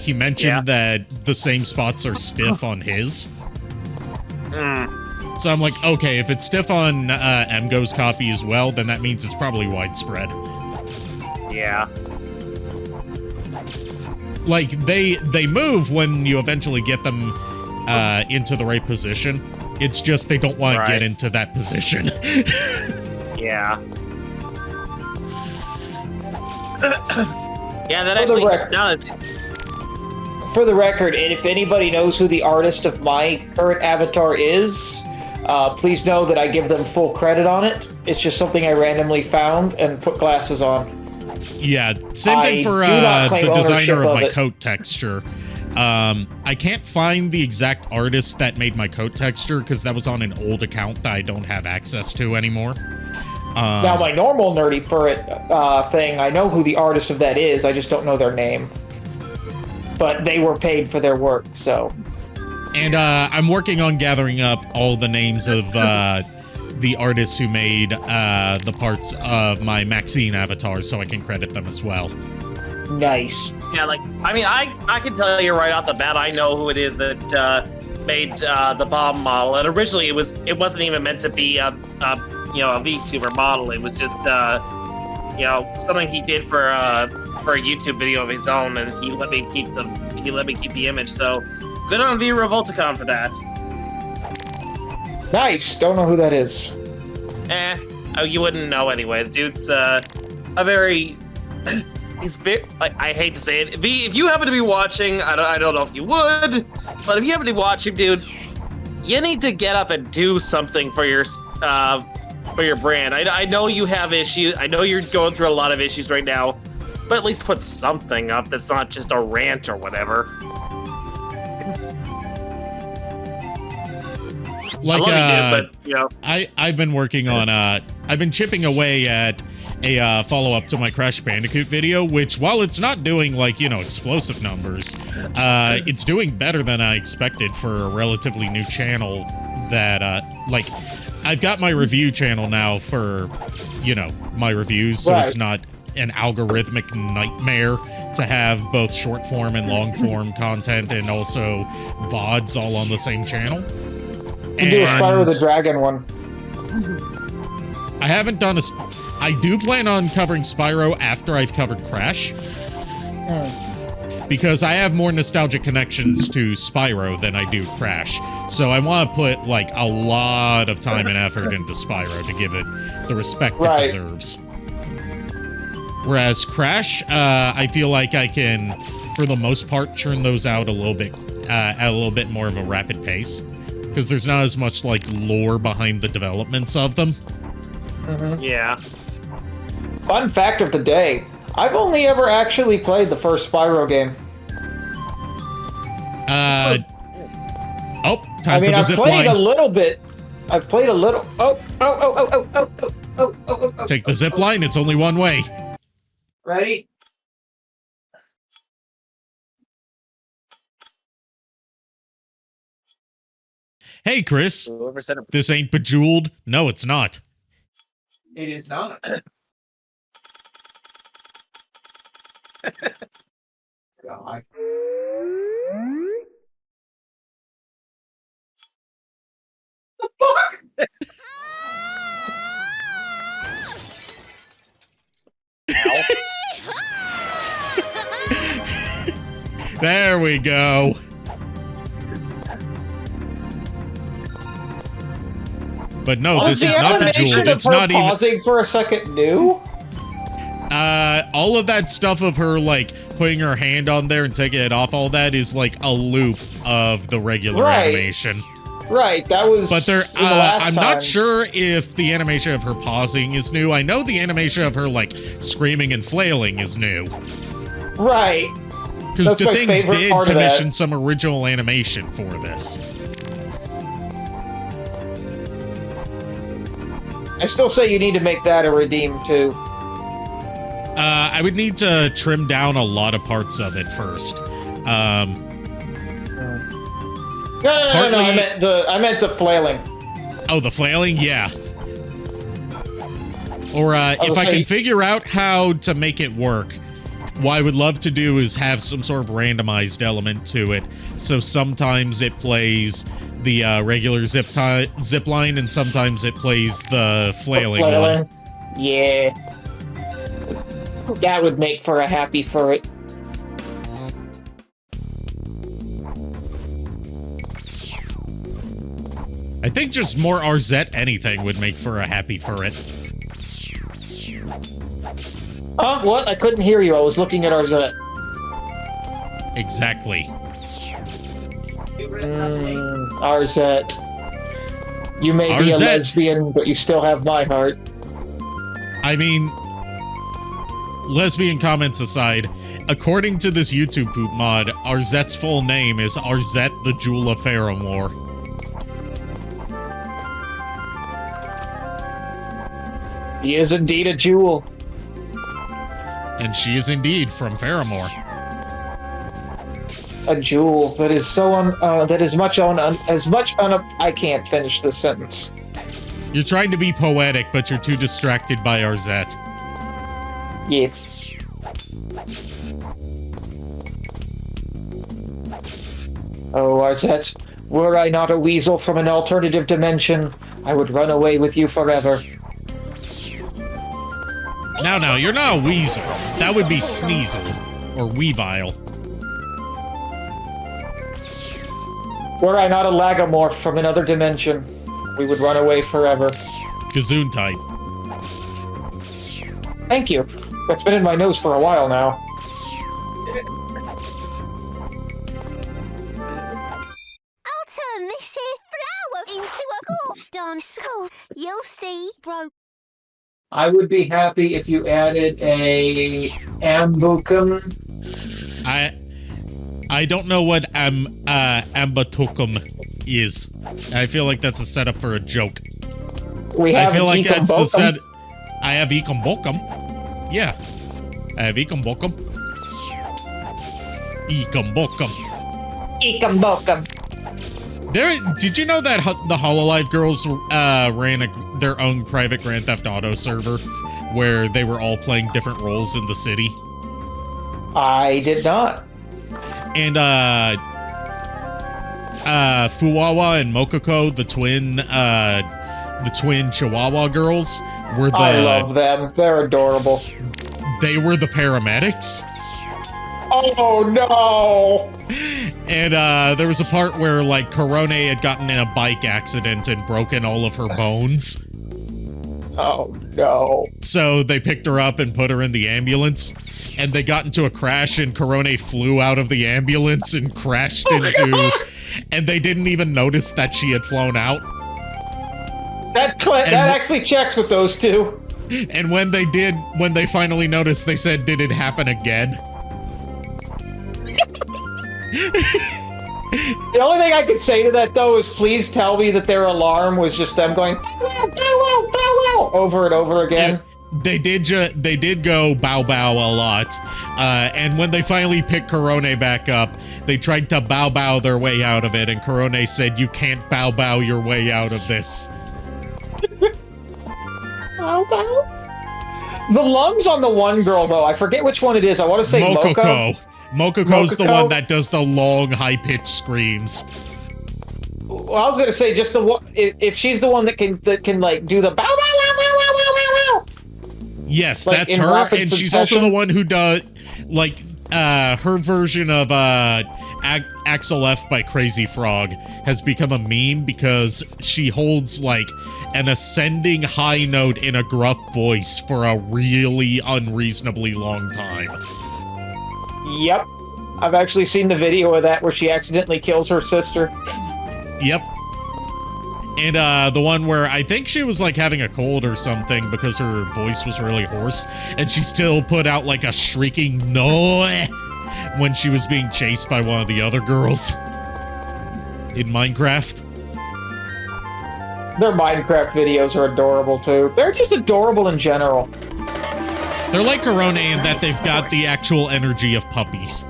he mentioned that the same spots are stiff on his. So I'm like, okay, if it's stiff on MGo's copy as well, then that means it's probably widespread. Yeah. Like, they move when you eventually get them into the right position. It's just they don't want to get into that position. Yeah. Yeah, that actually... For the record, and if anybody knows who the artist of my current avatar is, please know that I give them full credit on it. It's just something I randomly found and put glasses on. Yeah, same thing for the designer of my coat texture. I can't find the exact artist that made my coat texture because that was on an old account that I don't have access to anymore. Now, my normal nerdy Furret thing, I know who the artist of that is, I just don't know their name. But they were paid for their work, so... And I'm working on gathering up all the names of the artists who made the parts of my Maxine avatar so I can credit them as well. Nice. Yeah, like, I mean, I can tell you right off the bat, I know who it is that made the bomb model. And originally, it wasn't even meant to be a VTuber model. It was just something he did for a YouTube video of his own, and he let me keep the image. So good on V Revolticon for that. Nice. Don't know who that is. You wouldn't know anyway. The dude's a very. He's very. I hate to say it. V, if you happen to be watching, I don't know if you would, but if you happen to be watching, dude, you need to get up and do something for your brand. I know you have issues. I know you're going through a lot of issues right now, but at least put something up that's not just a rant or whatever. Like, I love you, but, I've been working on, I've been chipping away at a follow-up to my Crash Bandicoot video, which, while it's not doing, like, explosive numbers, it's doing better than I expected for a relatively new channel that, I've got my review channel now for, my reviews, so it's not an algorithmic nightmare to have both short-form and long-form content and also VODs all on the same channel. You can do a Spyro the Dragon one. I haven't done I do plan on covering Spyro after I've covered Crash. Because I have more nostalgic connections to Spyro than I do Crash. So I want to put, a lot of time and effort into Spyro to give it the respect it deserves. Whereas Crash, I feel like I can, for the most part, churn those out a little bit, at a little bit more of a rapid pace. Because there's not as much, lore behind the developments of them. Yeah. Fun fact of the day. I've only ever actually played the first Spyro game. Time for the zip line. I've played a little bit. I've played a little... Take the zip line, it's only one way. Ready? Hey, Chris. This ain't Bejeweled. No, it's not. It is not. God. The fuck? There we go. But no, Was this is the not animation Bejeweled. of It's her not even. pausing for a second new? All of that stuff of her like putting her hand on there and taking it off, all that is like a loop of the regular animation. Right, that was. But there, in the last I'm time. not sure if the animation of her pausing is new. I know the animation of her like screaming and flailing is new. Right. Because That's my Things favorite did part of that. commission some original animation for this. I still say you need to make that a redeem too. I would need to trim down a lot of parts of it first. No, Partly- I meant the flailing. Oh, the flailing? Yeah. Or if I can figure out how to make it work, what I would love to do is have some sort of randomized element to it. So sometimes it plays the regular zip line, and sometimes it plays the flailing one. Yeah. That would make for a happy Furret. I think just more Arzette anything would make for a happy Furret. What? I couldn't hear you. I was looking at Arzette. Exactly. Arzette. You may be a Arzette. lesbian, but you still have my heart. I mean, lesbian comments aside, according to this YouTube poop mod, Arzette's full name is Arzette the Jewel of Faramore. He is indeed a jewel. And she is indeed from Faramore. A jewel that is so I can't finish this sentence. You're trying to be poetic, but you're too distracted by Arzette. Yes. Oh, Arzette, were I not a weasel from an alternative dimension, I would run away with you forever. Now, you're not a weasel. That would be Sneasel. Or Weavile. Were I not a lagomorph from another dimension, we would run away forever. Gazoon type. Thank you. That's been in my nose for a while now. I'll turn this here flower into a golden skull. You'll see, bro. I would be happy if you added a ambucum. I don't know what ambatukum is. I feel like that's a setup for a joke. We have I feel like that's a Ecombokum. set. I have Ecombokum. Yeah. I have Ecombokum. Ecombokum. Ecombokum. Did you know that the Hololive girls ran their own private Grand Theft Auto server where they were all playing different roles in the city? I did not. And Fuwawa and Mokoko, the twin Chihuahua girls, were the. I love them. They're adorable. They were the paramedics. Oh no! And there was a part where like Korone had gotten in a bike accident and broken all of her bones. Oh no! So they picked her up and put her in the ambulance, and they got into a crash, and Korone flew out of the ambulance and crashed into, and they didn't even notice that she had flown out. That actually checks with those two. And when they finally noticed, they said, "Did it happen again?" The only thing I could say to that though is please tell me that their alarm was just them going bow wow, bow wow, bow wow, over and over again. They did go bow bow a lot, and when they finally picked Korone back up, they tried to bow bow their way out of it, and Korone said, "You can't bow bow your way out of this." Bow bow. The lungs on the one girl though, I forget which one it is. I want to say Mokoko. Mokoko's the Mokoko? one that does the long, high-pitched screams. Well, I was gonna say just the one. If she's the one that can like do the bow bow wow wow wow wow wow wow. Yes, Like that's in her, rapid and she's succession? also the one who does like her version of Axel F by Crazy Frog has become a meme because she holds like an ascending high note in a gruff voice for a really unreasonably long time. Yep. I've actually seen the video of that where she accidentally kills her sister. Yep. And the one where I think she was like having a cold or something because her voice was really hoarse, and she still put out like a shrieking no when she was being chased by one of the other girls in Minecraft. Their Minecraft videos are adorable too. They're just adorable in general. They're like Corona in that they've got the actual energy of puppies.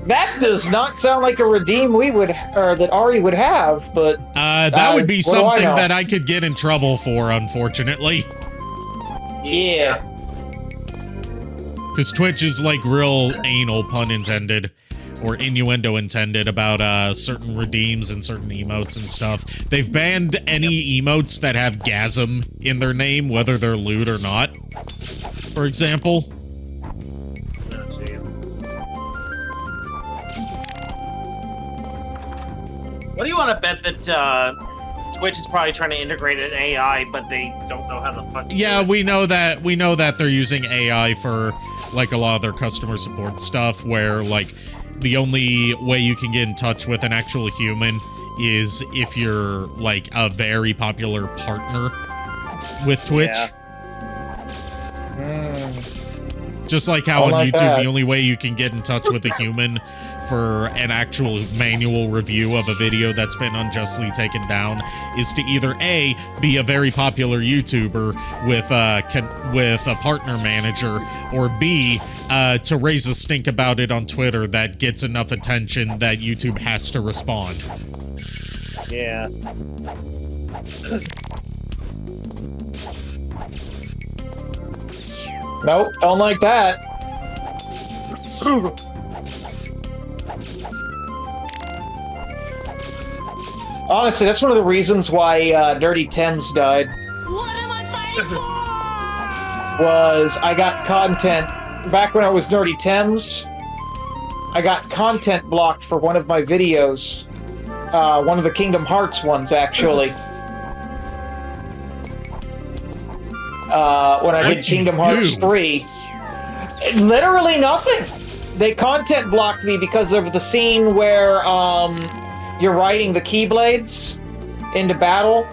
That does not sound like a redeem we would, or that Ari would have, but... that would be something that I could get in trouble for, unfortunately. Yeah. Because Twitch is, like, real anal, pun intended, or innuendo intended, about certain redeems and certain emotes and stuff. They've banned any emotes that have gasm in their name, whether they're lewd or not, for example. What do you want to bet that Twitch is probably trying to integrate an AI, but they don't know how the fuck? Yeah, we know that. We know that they're using AI for like a lot of their customer support stuff, where like the only way you can get in touch with an actual human is if you're like a very popular partner with Twitch. Yeah. Just like how on like YouTube, that. the only way you can get in touch with a human for an actual manual review of a video that's been unjustly taken down is to either A, be a very popular YouTuber with a partner manager, or B, to raise a stink about it on Twitter that gets enough attention that YouTube has to respond. Yeah. Nope, don't like that. Honestly, that's one of the reasons why Dirty Thames died. What am I fighting for? Was I got content back when I was Dirty Thames. I got content blocked for one of my videos, one of the Kingdom Hearts ones, actually. When I did Kingdom Hearts 3. Literally nothing. They content blocked me because of the scene where you're riding the Keyblades into battle,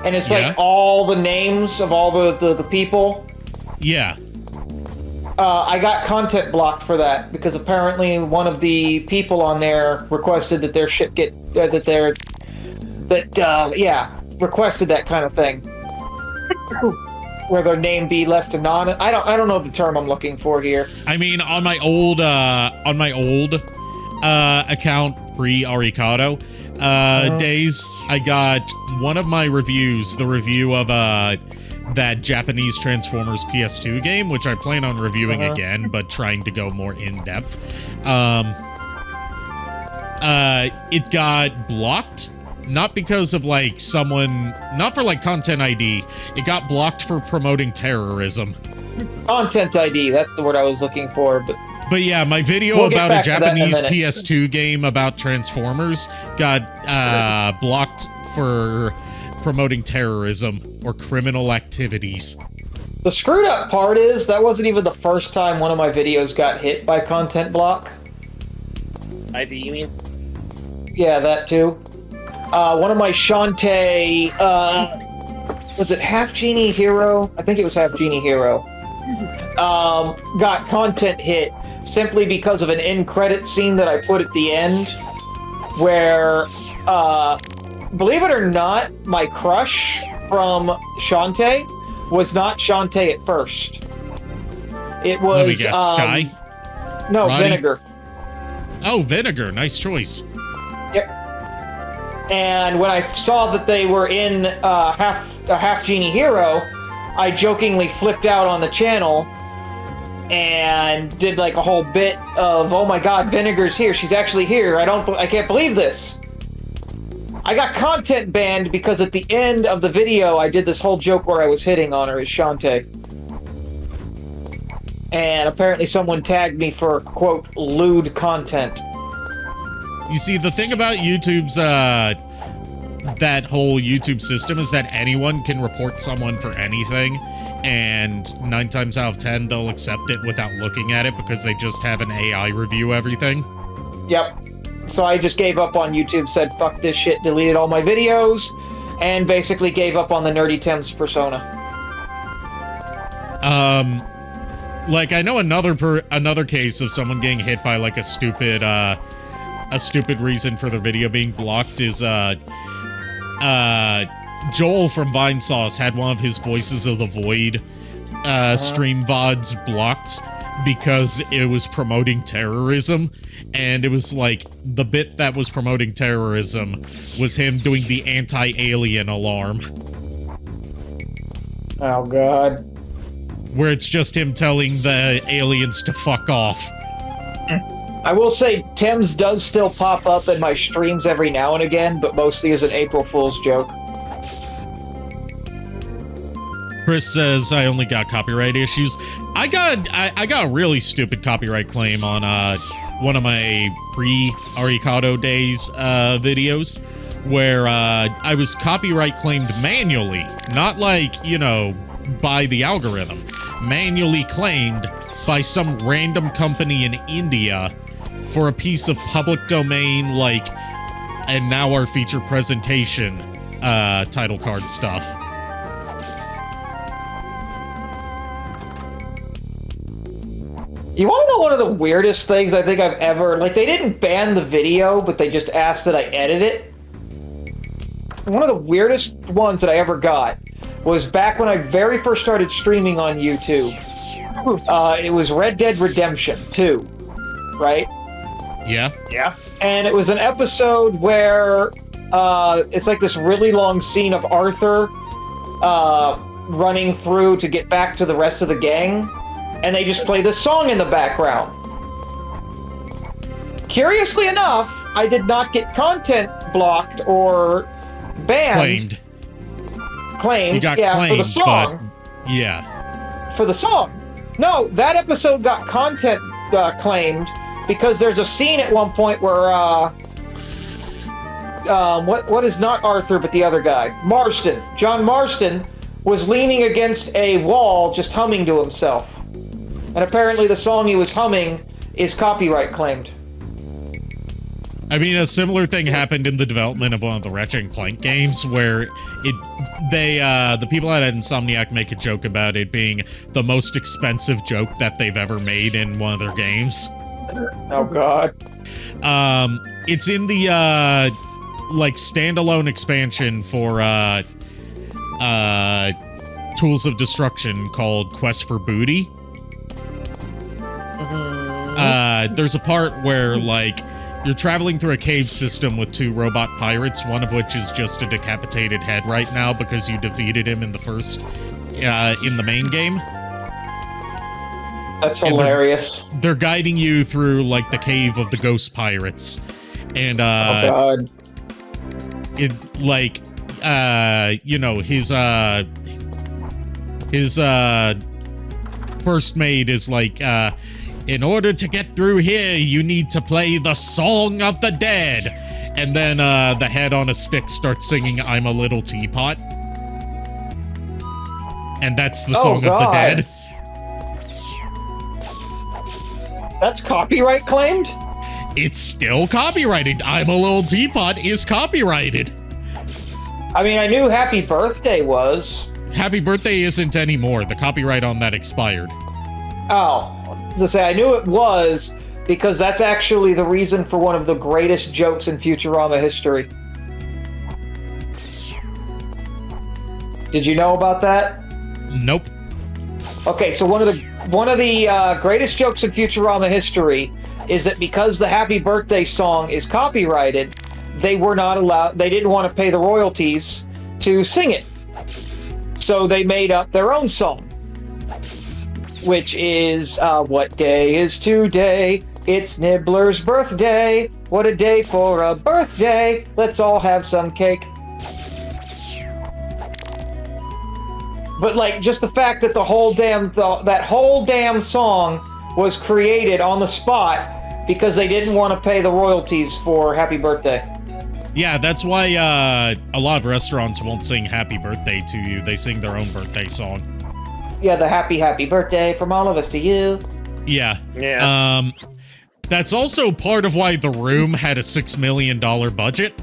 and it's like all the names of all the people. Yeah. I got content blocked for that because apparently one of the people on there requested that their shit get requested that kind of thing. Where their name be left anonymous. I don't know the term I'm looking for here. I mean, on my old account pre Arikado days, I got one of my reviews, the review of that Japanese Transformers PS2 game, which I plan on reviewing again, but trying to go more in depth. It got blocked. Not because of, like, someone... Not for, like, content ID. It got blocked for promoting terrorism. Content ID, that's the word I was looking for, But yeah, my video about a Japanese PS2 game about Transformers got blocked for promoting terrorism or criminal activities. The screwed up part is, that wasn't even the first time one of my videos got hit by content block. ID, you mean? Yeah, that too. One of my Shantae, was it Half Genie Hero? I think it was Half Genie Hero. Got content hit simply because of an end credit scene that I put at the end, where, believe it or not, my crush from Shantae was not Shantae at first. It was, Let me guess, Sky? No, Roddy? Vinegar. Oh, Vinegar. Nice choice. Yep. And when I saw that they were in Half Genie Hero, I jokingly flipped out on the channel and did like a whole bit of, oh my god, Vinegar's here. She's actually here. I can't believe this. I got content banned because at the end of the video, I did this whole joke where I was hitting on her as Shantae. And apparently someone tagged me for, quote, lewd content. You see, the thing about YouTube's, that whole YouTube system is that anyone can report someone for anything, and 9 times out of 10, they'll accept it without looking at it because they just have an AI review everything. Yep. So I just gave up on YouTube, said fuck this shit, deleted all my videos, and basically gave up on the Nerdy Thames persona. Like, I know another case of someone getting hit by, like, a stupid reason for their video being blocked is, Joel from Vinesauce had one of his Voices of the Void, stream VODs blocked because it was promoting terrorism, and it was, like, the bit that was promoting terrorism was him doing the anti-alien alarm. Oh, God. Where it's just him telling the aliens to fuck off. I will say, Thames does still pop up in my streams every now and again, but mostly as an April Fool's joke. Chris says, I only got copyright issues. I got a really stupid copyright claim on one of my pre-Arikado days videos, where I was copyright claimed manually, not like, you know, by the algorithm. Manually claimed by some random company in India for a piece of public domain, like, and now our feature presentation title card stuff. You want to know one of the weirdest things I think I've ever... Like, they didn't ban the video, but they just asked that I edit it. One of the weirdest ones that I ever got was back when I very first started streaming on YouTube. It was Red Dead Redemption 2, right? Yeah. Yeah. And it was an episode where it's like this really long scene of Arthur running through to get back to the rest of the gang, and they just play this song in the background. Curiously enough, I did not get content blocked or banned. Claimed. You got claimed, for the song. but yeah. For the song. No, that episode got content claimed because there's a scene at one point where what is not Arthur but the other guy? Marston. John Marston was leaning against a wall just humming to himself. And apparently the song he was humming is copyright claimed. I mean, a similar thing happened in the development of one of the Ratchet & Clank games, where the people at Insomniac make a joke about it being the most expensive joke that they've ever made in one of their games. Oh, God. It's in the, like, standalone expansion for, Tools of Destruction called Quest for Booty. There's a part where, like, you're traveling through a cave system with 2 robot pirates, one of which is just a decapitated head right now because you defeated him in the first, in the main game. That's hilarious. They're guiding you through, like, the cave of the ghost pirates. And, oh, God. It, like, you know, his first mate is like, in order to get through here, you need to play the Song of the Dead. And then the head on a stick starts singing I'm a Little Teapot. And that's the Song of the Dead. That's copyright claimed? It's still copyrighted. I'm a Little Teapot is copyrighted. I mean, I knew Happy Birthday was. Happy Birthday isn't anymore. The copyright on that expired. Oh. To say, I knew it was because that's actually the reason for one of the greatest jokes in Futurama history. Did you know about that? Nope. Okay, so one of the greatest jokes in Futurama history is that because the Happy Birthday song is copyrighted, they were not allowed. They didn't want to pay the royalties to sing it, so they made up their own song. Which is, what day is today? It's Nibbler's birthday. What a day for a birthday. Let's all have some cake. But like, just the fact that the whole damn that whole damn song was created on the spot because they didn't want to pay the royalties for Happy Birthday. Yeah, that's why a lot of restaurants won't sing Happy Birthday to you. They sing their own birthday song. Yeah, the happy birthday from all of us to you. Yeah. Yeah. That's also part of why The Room had a $6 million budget.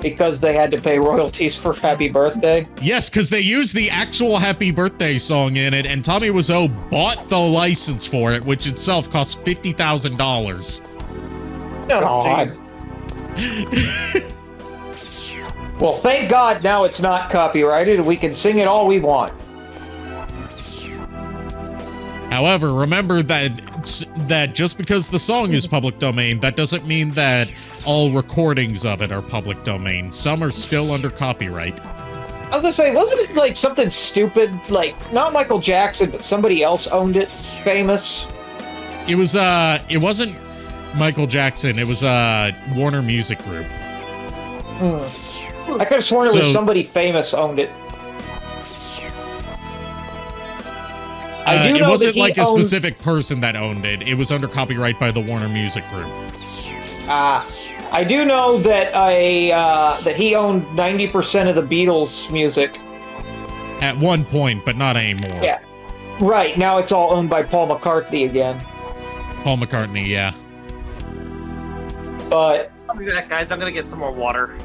Because they had to pay royalties for Happy Birthday? Yes, because they used the actual Happy Birthday song in it, and Tommy Wiseau bought the license for it, which itself cost $50,000. God. Well, thank God now it's not copyrighted and we can sing it all we want. However, remember that just because the song is public domain, that doesn't mean that all recordings of it are public domain. Some are still under copyright. I was gonna say, wasn't it like something stupid, like not Michael Jackson, but somebody else owned it, famous? It wasn't Michael Jackson, it was Warner Music Group. I could have sworn it was somebody famous owned it. I do know it wasn't that like a specific person that owned it. It was under copyright by the Warner Music Group. I do know that that he owned 90% of the Beatles' music. At one point, but not anymore. Yeah. Right, now it's all owned by Paul McCartney again. Paul McCartney, yeah. But I'll be back, guys. I'm gonna get some more water.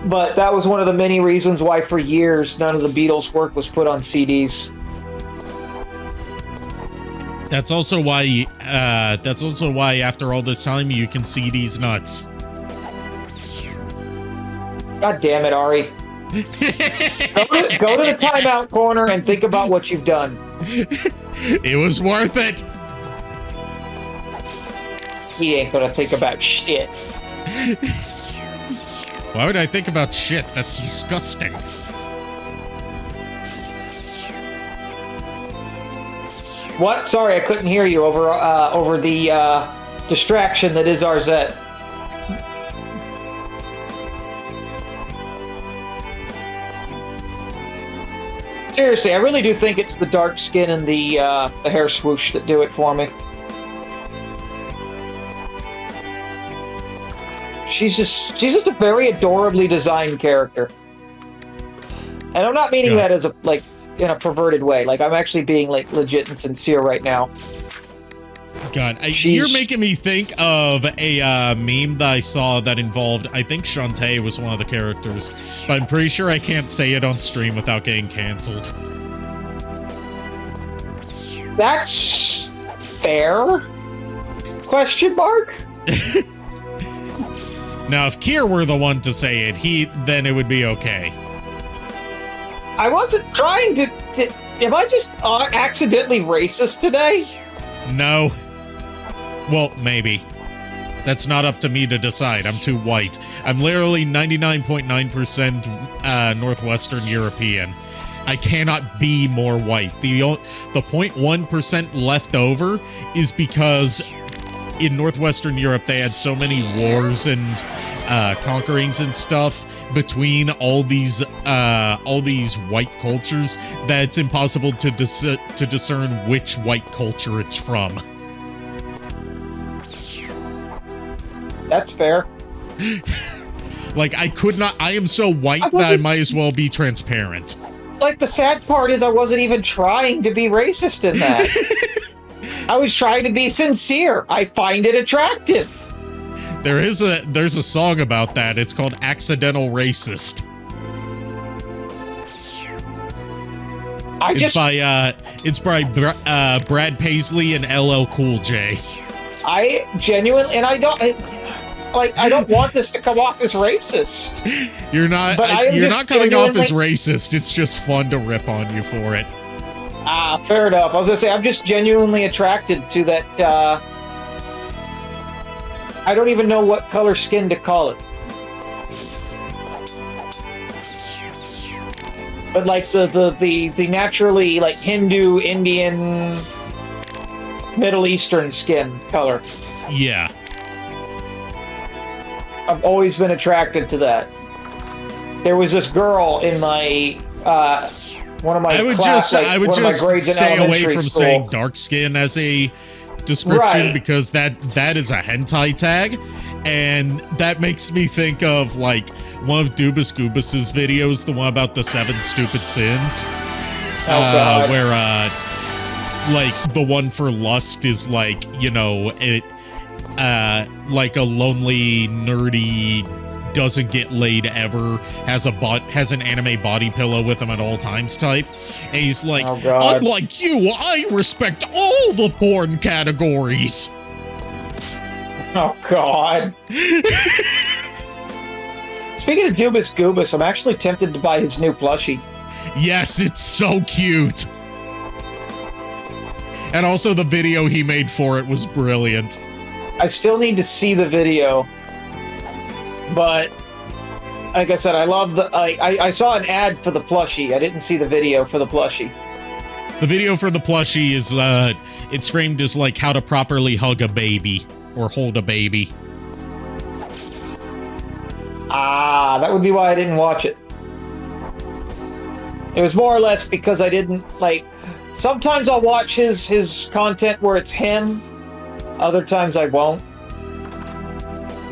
But that was one of the many reasons why for years none of the Beatles' work was put on CDs. That's also why after all this time you can see these nuts. God damn it, Ari. Go to the timeout corner and think about what you've done. It was worth it. He ain't gonna think about shit. Why would I think about shit? That's disgusting. What? Sorry, I couldn't hear you over the distraction that is Arzette. Seriously, I really do think it's the dark skin and the hair swoosh that do it for me. She's just a very adorably designed character. And I'm not meaning that as in a perverted way. Like, I'm actually being like legit and sincere right now. God, you're making me think of a meme that I saw that involved, I think Shantae was one of the characters, but I'm pretty sure I can't say it on stream without getting canceled. That's fair? Question mark? Now, if Kier were the one to say it, then it would be okay. I wasn't trying to... Am I just accidentally racist today? No. Well, maybe. That's not up to me to decide. I'm too white. I'm literally 99.9% Northwestern European. I cannot be more white. The 0.1% left over is because in Northwestern Europe they had so many wars and conquerings and stuff between all these white cultures that it's impossible to discern which white culture it's from. That's fair. Like, I am so white that I might as well be transparent. Like, the sad part is I wasn't even trying to be racist in that. I was trying to be sincere. I find it attractive. There's a song about that. It's called Accidental Racist. It's by Brad Paisley and LL Cool J. I genuinely, and I don't want this to come off as racist. You're not coming off as racist. It's just fun to rip on you for it. Fair enough. I was gonna say, I'm just genuinely attracted to that, I don't even know what color skin to call it. But like the naturally like Hindu, Indian, Middle Eastern skin color. Yeah. I've always been attracted to that. There was this girl in my one of my I would just stay away from saying dark skin as a description because that is a hentai tag, and that makes me think of like one of Dubas Goobas's videos, the one about the 7 stupid sins, where like the one for lust is like, you know, it like a lonely nerdy, doesn't get laid ever, has an anime body pillow with him at all times type. And he's like, unlike you, I respect all the porn categories. Oh God. Speaking of Dubas Goobas, I'm actually tempted to buy his new plushie. Yes, it's so cute. And also the video he made for it was brilliant. I still need to see the video. But, like I said, I love the... I saw an ad for the plushie. I didn't see the video for the plushie. The video for the plushie is, it's framed as, like, how to properly hug a baby. Or hold a baby. Ah, that would be why I didn't watch it. It was more or less because I didn't, like... Sometimes I'll watch his content where it's him. Other times I won't.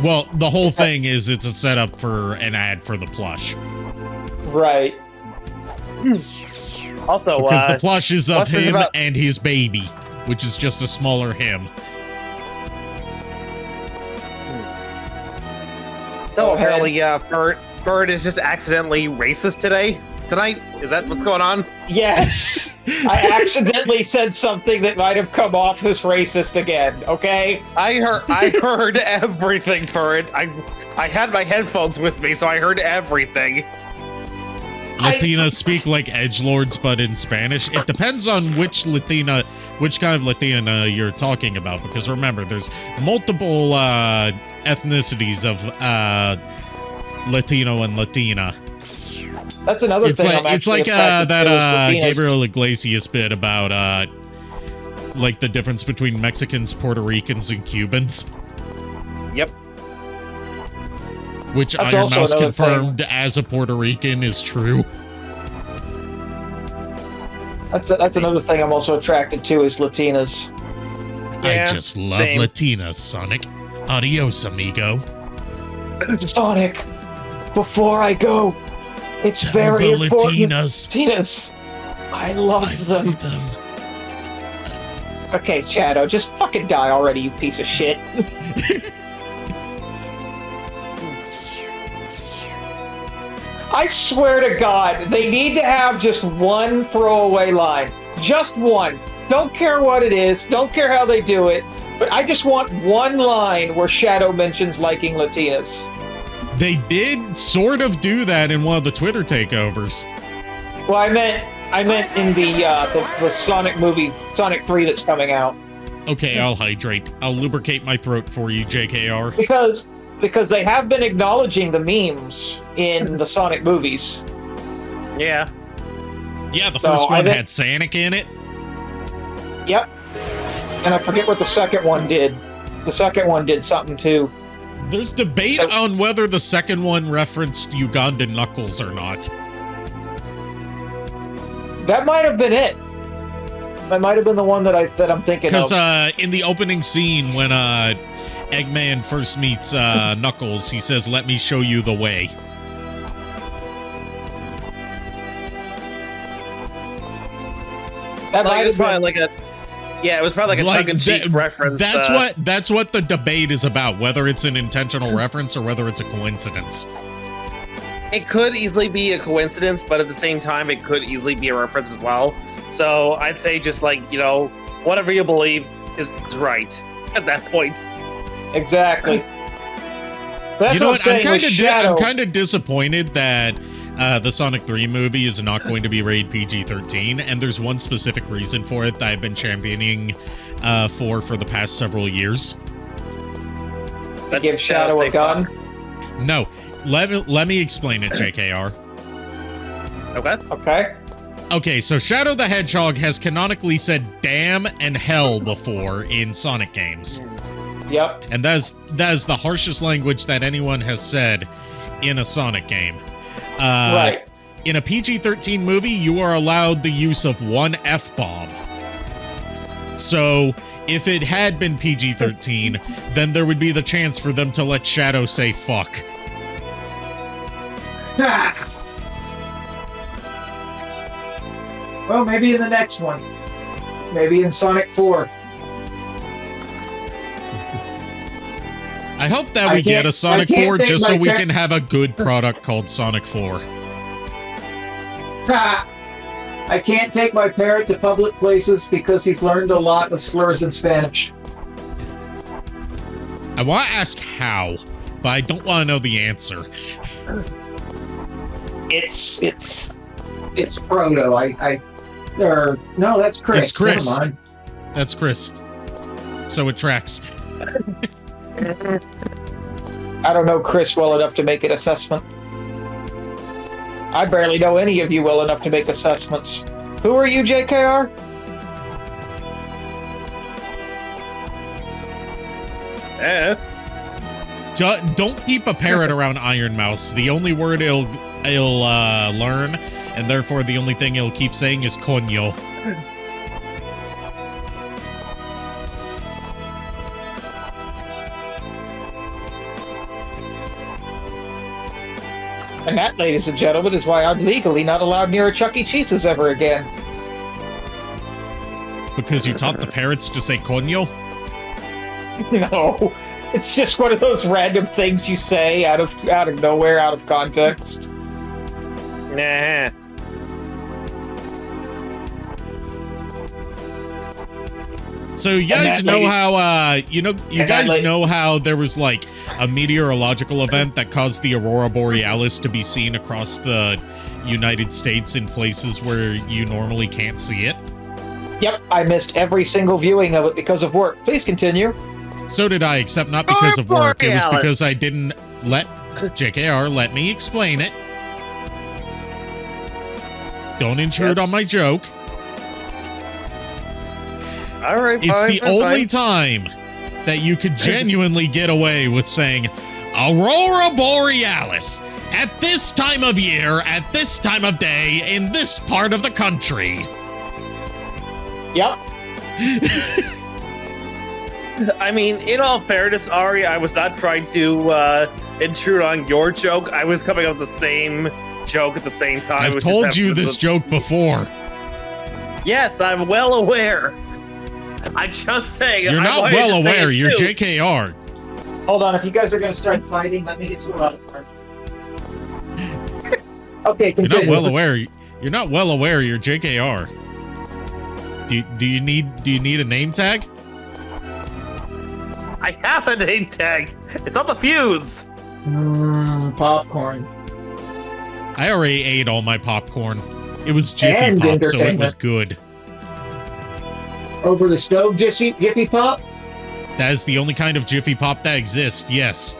Well, the whole thing is it's a setup for an ad for the plush. Right. Also, because the plush is of him and his baby, which is just a smaller him. So apparently, Furret is just accidentally racist tonight? Is that what's going on? Yes. I accidentally said something that might have come off as racist again, okay? I heard everything, Furret. I had my headphones with me, so I heard everything. Latinas speak like edgelords, but in Spanish. It depends on which kind of Latina you're talking about, because remember, there's multiple ethnicities of Latino and Latina. That's another thing. It's like that Gabriel Iglesias bit about like the difference between Mexicans, Puerto Ricans, and Cubans. Yep. Which Iron Mouse confirmed as a Puerto Rican is true. That's another thing I'm also attracted to is Latinas. Yeah, I just love Latinas, Sonic. Adios, amigo. Sonic, before I go, it's very important. Latinas. I love them. Okay, Shadow, just fucking die already, you piece of shit. I swear to God, they need to have just one throwaway line. Just one. Don't care what it is, don't care how they do it, but I just want one line where Shadow mentions liking Latinas. They did sort of do that in one of the Twitter takeovers. Well, I meant in the Sonic movie, Sonic 3 that's coming out. Okay, I'll hydrate. I'll lubricate my throat for you, JKR. Because they have been acknowledging the memes in the Sonic movies. Yeah. Yeah, the first one had Sonic in it. Yep. And I forget what the second one did. The second one did something too. There's debate on whether the second one referenced Ugandan Knuckles or not. That might have been it. That might have been the one that I'm thinking of. Because in the opening scene, when Eggman first meets Knuckles, he says, "Let me show you the way." That was probably like a... Yeah, it was probably like a tongue-in-cheek reference. That's what the debate is about, whether it's an intentional reference or whether it's a coincidence. It could easily be a coincidence, but at the same time, it could easily be a reference as well. So I'd say just like, you know, whatever you believe is right at that point. Exactly. That's you know what? I'm kind of disappointed that the Sonic 3 movie is not going to be rated PG-13, and there's one specific reason for it that I've been championing for the past several years. To give Shadow a gun? No. Let me explain it, JKR. Okay. Okay. Okay, so Shadow the Hedgehog has canonically said damn and hell before in Sonic games. Yep. And that is the harshest language that anyone has said in a Sonic game. Right. In a PG-13 movie, you are allowed the use of one F-bomb. So, if it had been PG-13, then there would be the chance for them to let Shadow say fuck. Well, maybe in the next one. Maybe in Sonic 4. I hope that we get a Sonic 4 just so we can have a good product called Sonic 4. I can't take my parrot to public places because he's learned a lot of slurs in Spanish. I want to ask how, but I don't want to know the answer. It's Proto. No, that's Chris. It's Chris. Never mind. That's Chris. So it tracks. I don't know Chris well enough to make an assessment. I barely know any of you well enough to make assessments. Who are you, JKR? Don't keep a parrot around Iron Mouse. The only word it'll learn, and therefore the only thing it'll keep saying is coño. And that, ladies and gentlemen, is why I'm legally not allowed near a Chuck E. Cheese's ever again. Because you taught the parrots to say coño? No, it's just one of those random things you say out of nowhere, out of context. Nah. So you guys know how know how there was like a meteorological event that caused the Aurora Borealis to be seen across the United States in places where you normally can't see it? Yep, I missed every single viewing of it because of work. Please continue. So did I, except not because of work. It was because I didn't let JKR let me explain it. Don't intrude on my joke. All right, it's the only time that you could genuinely get away with saying Aurora Borealis at this time of year, at this time of day, in this part of the country. Yep. I mean, in all fairness, Ari, I was not trying to intrude on your joke. I was coming up with the same joke at the same time. I've told you this joke before. Yes, I'm well aware. I'm just saying. You're not well aware. You're JKR. Hold on. If you guys are going to start fighting, let me get to it. Okay, continue. You're not well aware. You're not well aware. You're JKR. Do you need a name tag? I have a name tag. It's on the fuse. Popcorn. I already ate all my popcorn. It was Jiffy Pop, so it was good. Over the stove, Jiffy Pop? That is the only kind of Jiffy Pop that exists, yes.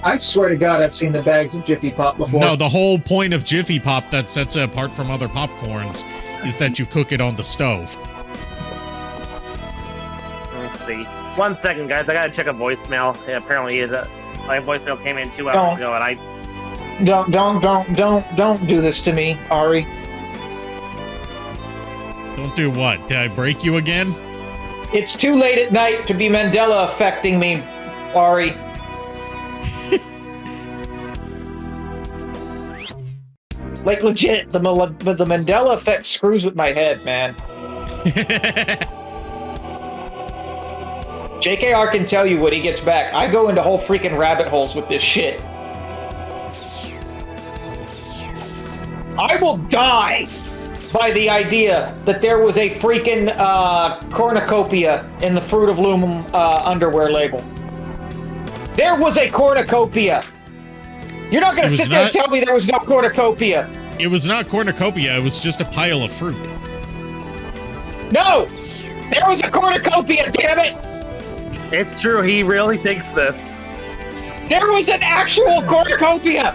I swear to God, I've seen the bags of Jiffy Pop before. No, the whole point of Jiffy Pop that sets it apart from other popcorns is that you cook it on the stove. Let's see. 1 second, guys. I gotta check a voicemail. Yeah, apparently, my voicemail came in 2 hours ago, and I... Don't do this to me, Ari. Don't do what? Did I break you again? It's too late at night to be Mandela affecting me, Ari. Like, legit, the Mandela effect screws with my head, man. JKR can tell you when he gets back. I go into whole freaking rabbit holes with this shit. I will die by the idea that there was a freaking cornucopia in the Fruit of Loom underwear label. There was a cornucopia. You're not going to sit there and tell me there was no cornucopia. It was not cornucopia. It was just a pile of fruit. No! There was a cornucopia, damn it! It's true. He really thinks this. There was an actual cornucopia.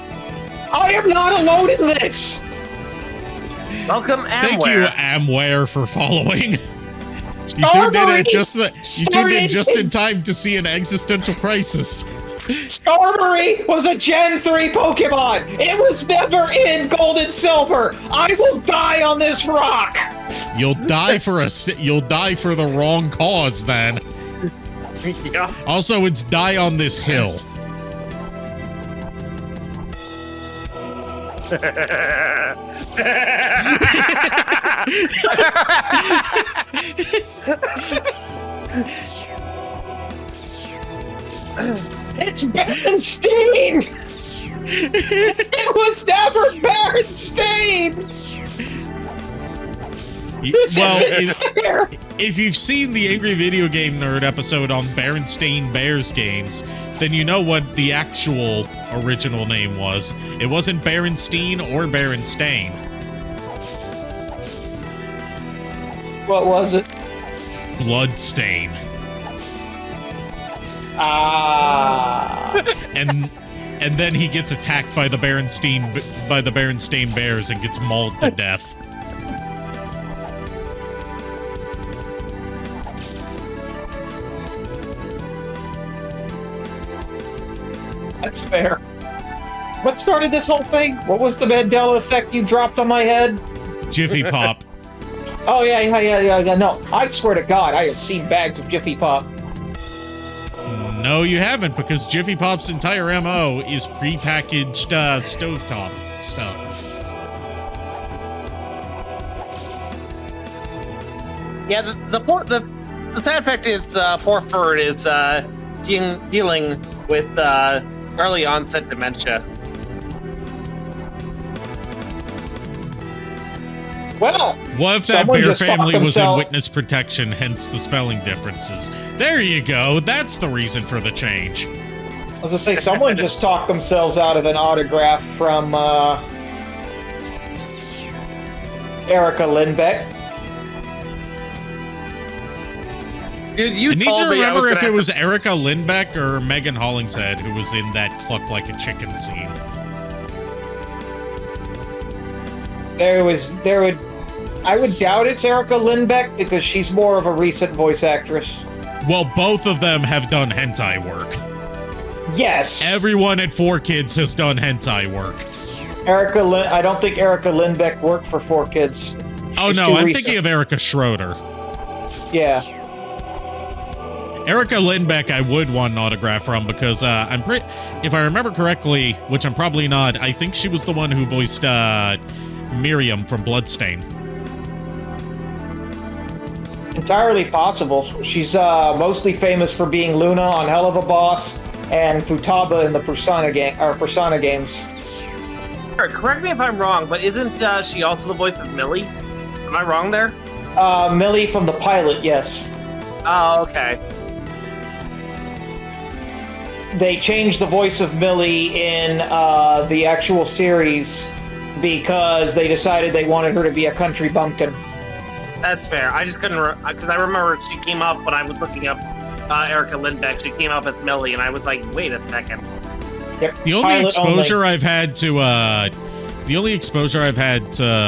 I am not alone in this. Welcome, Amware. Thank you, Amware, for following. You tuned in just in time to see an existential crisis. Starmie was a Gen 3 Pokemon. It was never in Gold and Silver. I will die on this rock. You'll die for the wrong cause then. Yeah. Also, it's die on this hill. It's Berenstein! It was never Berenstein! If you've seen the Angry Video Game Nerd episode on Berenstain Bears games, then you know what the actual original name was. It wasn't Berenstein or Berenstain. What was it? Bloodstain. And then he gets attacked by the Berenstain Bears and gets mauled to death. That's fair. What started this whole thing? What was the Mandela effect you dropped on my head? Jiffy Pop. Oh, yeah. No, I swear to God, I have seen bags of Jiffy Pop. No, you haven't, because Jiffy Pop's entire MO is prepackaged stovetop stuff. Yeah, the sad fact is poor Furret is dealing with early onset dementia. Well, what if that bear family was in witness protection, hence the spelling differences? There you go. That's the reason for the change. I was gonna say, someone just talked themselves out of an autograph from Erica Lindbeck. Dude, you I need told to me remember if it was Erica Lindbeck or Megan Hollingshead who was in that cluck like a chicken scene. I would doubt it's Erica Lindbeck because she's more of a recent voice actress. Well, both of them have done hentai work. Yes. Everyone at 4Kids has done hentai work. I don't think Erica Lindbeck worked for 4Kids. Oh no, I'm thinking of Erica Schroeder. Yeah. Erica Lindbeck, I would want an autograph from because if I remember correctly, which I'm probably not, I think she was the one who voiced Miriam from Bloodstain. Entirely possible. She's mostly famous for being Luna on Hell of a Boss and Futaba in the Persona games. Correct me if I'm wrong, but isn't she also the voice of Millie? Am I wrong there? Millie from the pilot, yes. Oh, okay. They changed the voice of Millie in the actual series because they decided they wanted her to be a country bumpkin. That's fair. I just couldn't, because I remember she came up when I was looking up Erica Lindbeck. She came up as Millie, and I was like, wait a second. Yep. The only exposure I've had to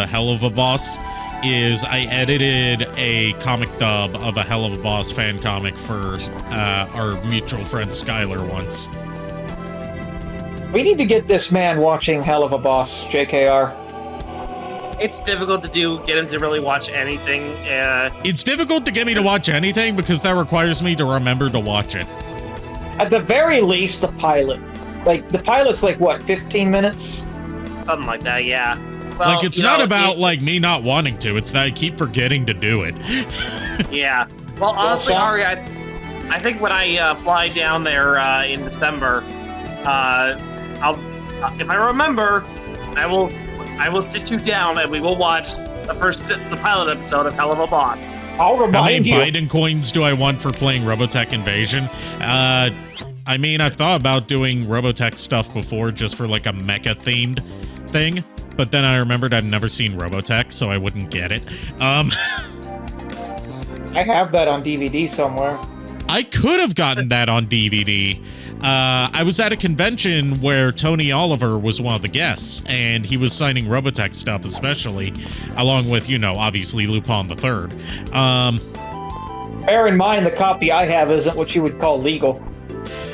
Hell of a Boss is I edited a comic dub of a Hell of a Boss fan comic for our mutual friend Skylar once. We need to get this man watching Hell of a Boss, JKR. It's difficult to get him to really watch anything. It's difficult to get me to watch anything because that requires me to remember to watch it. At the very least, the pilot. Like, the pilot's like, what, 15 minutes? Something like that, yeah. Well, like, it's not about, like, me not wanting to. It's that I keep forgetting to do it. Yeah. Well, honestly, Ari, I think when I fly down there in December, if I remember, I will sit you down and we will watch the pilot episode of Hell of a Boss. I'll remind you. How many Biden coins do I want for playing Robotech Invasion? I mean, I've thought about doing Robotech stuff before just for like a mecha-themed thing, but then I remembered I'd never seen Robotech, so I wouldn't get it. I have that on DVD somewhere. I could have gotten that on DVD. I was at a convention where Tony Oliver was one of the guests, and he was signing Robotech stuff especially, along with, you know, obviously Lupin III. Bear in mind, the copy I have isn't what you would call legal.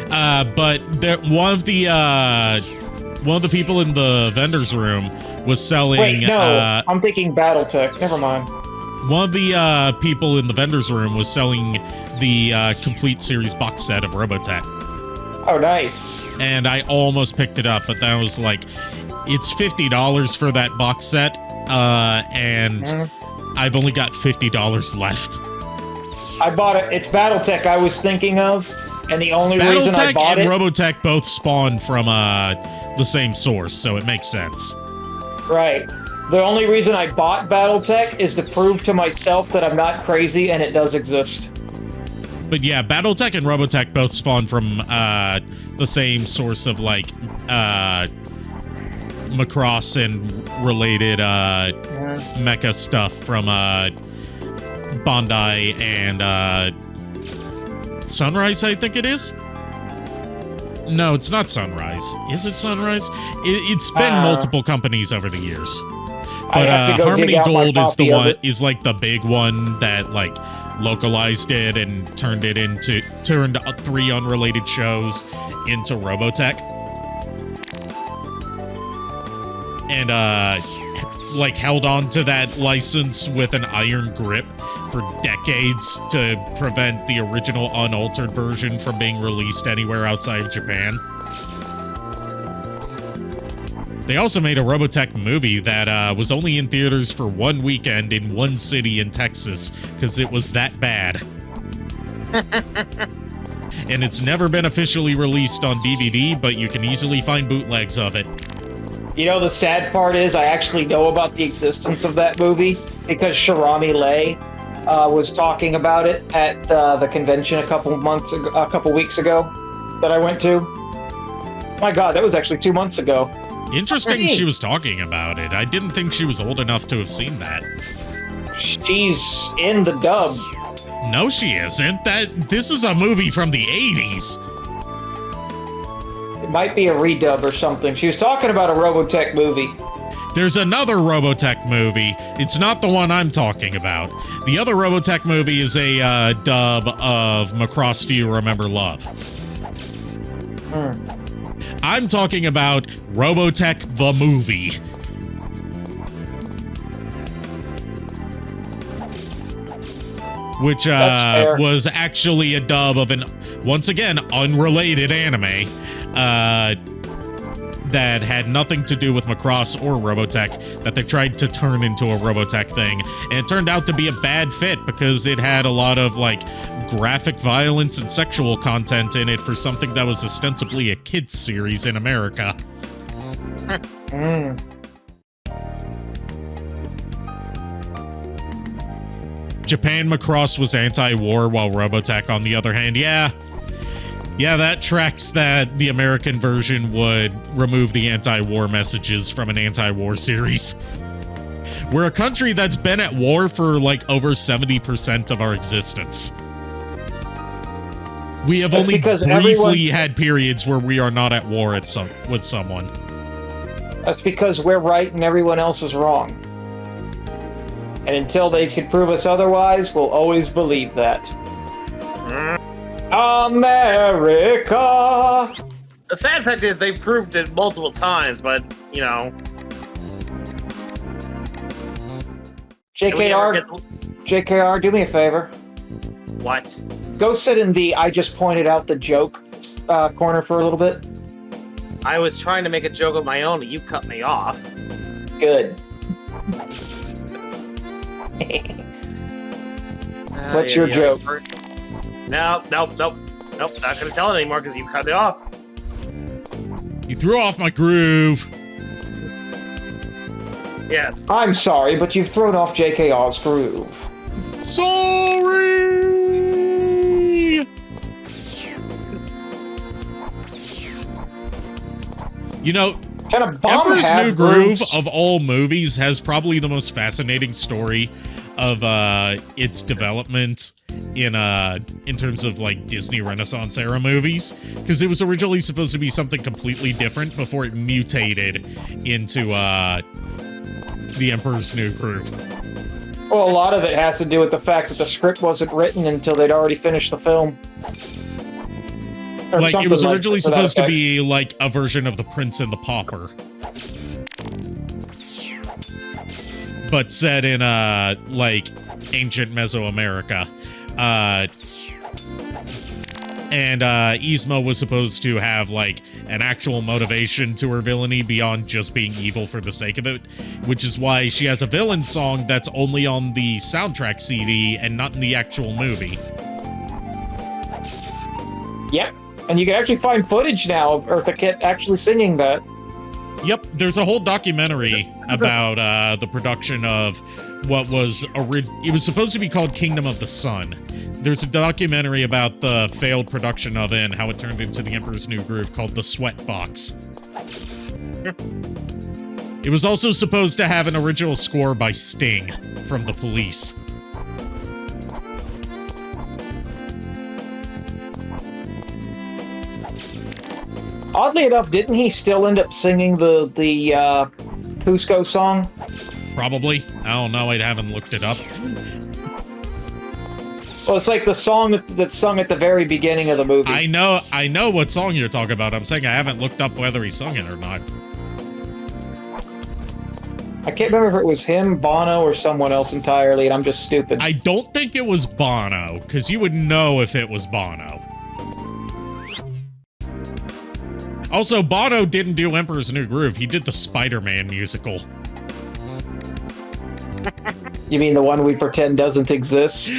But one of the people in the vendor's room was selling... Wait, no, I'm thinking BattleTech. Never mind. One of the people in the vendor's room was selling the complete series box set of Robotech. Oh, nice. And I almost picked it up, but that was like, it's $50 for that box set, and I've only got $50 left. I bought it. It's BattleTech I was thinking of, and the only reason I bought it... BattleTech and Robotech both spawned from the same source, so it makes sense. Right. The only reason I bought BattleTech is to prove to myself that I'm not crazy and it does exist. But yeah, BattleTech and Robotech both spawned from the same source of, like, Macross and related mecha stuff from Bandai and Sunrise, I think it is? No, it's not Sunrise. Is it Sunrise? It's been multiple companies over the years. But Harmony Gold is the one, is like the big one that like localized it and turned 3 unrelated shows into Robotech. And like held on to that license with an iron grip for decades to prevent the original unaltered version from being released anywhere outside of Japan. They also made a Robotech movie that was only in theaters for 1 weekend in one city in Texas because it was that bad. And it's never been officially released on DVD, but you can easily find bootlegs of it. You know, the sad part is I actually know about the existence of that movie because Shirami Lay was talking about it at the convention a couple weeks ago that I went to. My God, that was actually 2 months ago. Interesting she was talking about it. I didn't think she was old enough to have seen that. She's in the dub. No, she isn't. This is a movie from the 80s. It might be a redub or something. She was talking about a Robotech movie. There's another Robotech movie. It's not the one I'm talking about. The other Robotech movie is a dub of Macross Do You Remember Love? I'm talking about Robotech the movie. Which was actually a dub of an, once again, unrelated anime that had nothing to do with Macross or Robotech that they tried to turn into a Robotech thing. And it turned out to be a bad fit because it had a lot of, like, graphic violence and sexual content in it for something that was ostensibly a kids series in America. Japan Macross was anti-war, while Robotech, on the other hand, yeah, that tracks that the American version would remove the anti-war messages from an anti-war series. We're a country that's been at war for, like, over 70% of our existence. We have only briefly had periods where we are not at war with someone. That's because we're right and everyone else is wrong. And until they can prove us otherwise, we'll always believe that. America! The sad fact is they've proved it multiple times, but, you know... JKR, do me a favor. What? Go sit in the I just pointed out the joke corner for a little bit. I was trying to make a joke of my own, and you cut me off. Good. What's your joke? Nope. Not gonna tell it anymore because you cut it off. You threw off my groove. Yes. I'm sorry, but you've thrown off JKR's groove. Sorry! You know, Emperor's New Groove of all movies has probably the most fascinating story of its development in terms of like Disney Renaissance era movies, because it was originally supposed to be something completely different before it mutated into The Emperor's New Groove. Well, a lot of it has to do with the fact that the script wasn't written until they'd already finished the film. Or Like, it was something originally to that supposed to effect. be like a version of The Prince and the Pauper, but set in like ancient Mesoamerica. And Yzma was supposed to have like an actual motivation to her villainy beyond just being evil for the sake of it, which is why she has a villain song that's only on the soundtrack CD and not in the actual movie. Yep, and you can actually find footage now of Eartha Kitt actually singing that. Yep, there's a whole documentary about the production of what was it was supposed to be called Kingdom of the Sun. There's a documentary about the failed production of it and how it turned into The Emperor's New Groove called The Sweat Box. It was also supposed to have an original score by Sting from The Police. Oddly enough, didn't he still end up singing the Cusco song? Probably. I don't know. I haven't looked it up. Well, it's like the song that's sung at the very beginning of the movie. I know what song you're talking about. I'm saying I haven't looked up whether he sung it or not. I can't remember if it was him, Bono, or someone else entirely, and I'm just stupid. I don't think it was Bono, because you would know if it was Bono. Also, Bono didn't do Emperor's New Groove. He did the Spider-Man musical. You mean the one we pretend doesn't exist?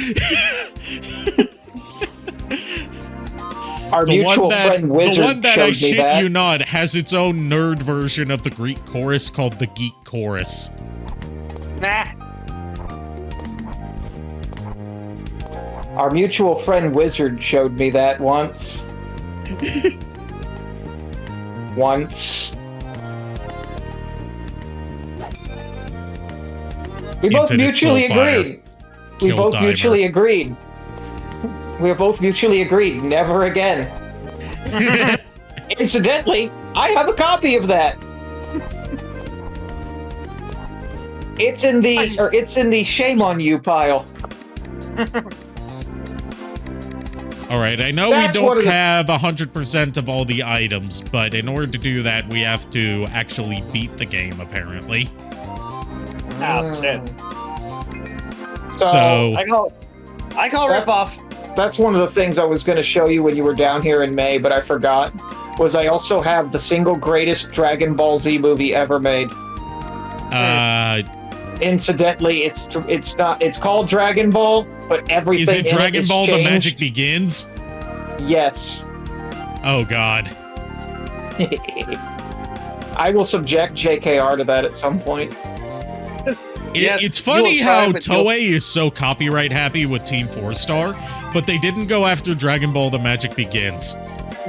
Our mutual friend Wizard the one that I showed me shit that. you not has its own nerd version of the Greek chorus called the Geek Chorus. Nah. Our mutual friend Wizard showed me that once. Once. We both Infinite mutually Soulfire. agreed. We Kill both Daimur. mutually agreed. We both mutually agreed. Never again. Incidentally, I have a copy of that. It's in the shame on you pile. All right, I know That's we one don't of the- have 100% of all the items, but in order to do that, we have to actually beat the game, apparently. Oh, shit. So I call ripoff. That's one of the things I was going to show you when you were down here in May, but I forgot. Was I also have the single greatest Dragon Ball Z movie ever made. Incidentally, it's called Dragon Ball, but everything is it Dragon is Ball: changed. The Magic Begins? Yes. Oh God. I will subject JKR to that at some point. Yes, It's funny you'll try, how but you'll- Toei is so copyright happy with Team 4-Star, but they didn't go after Dragon Ball: The Magic Begins.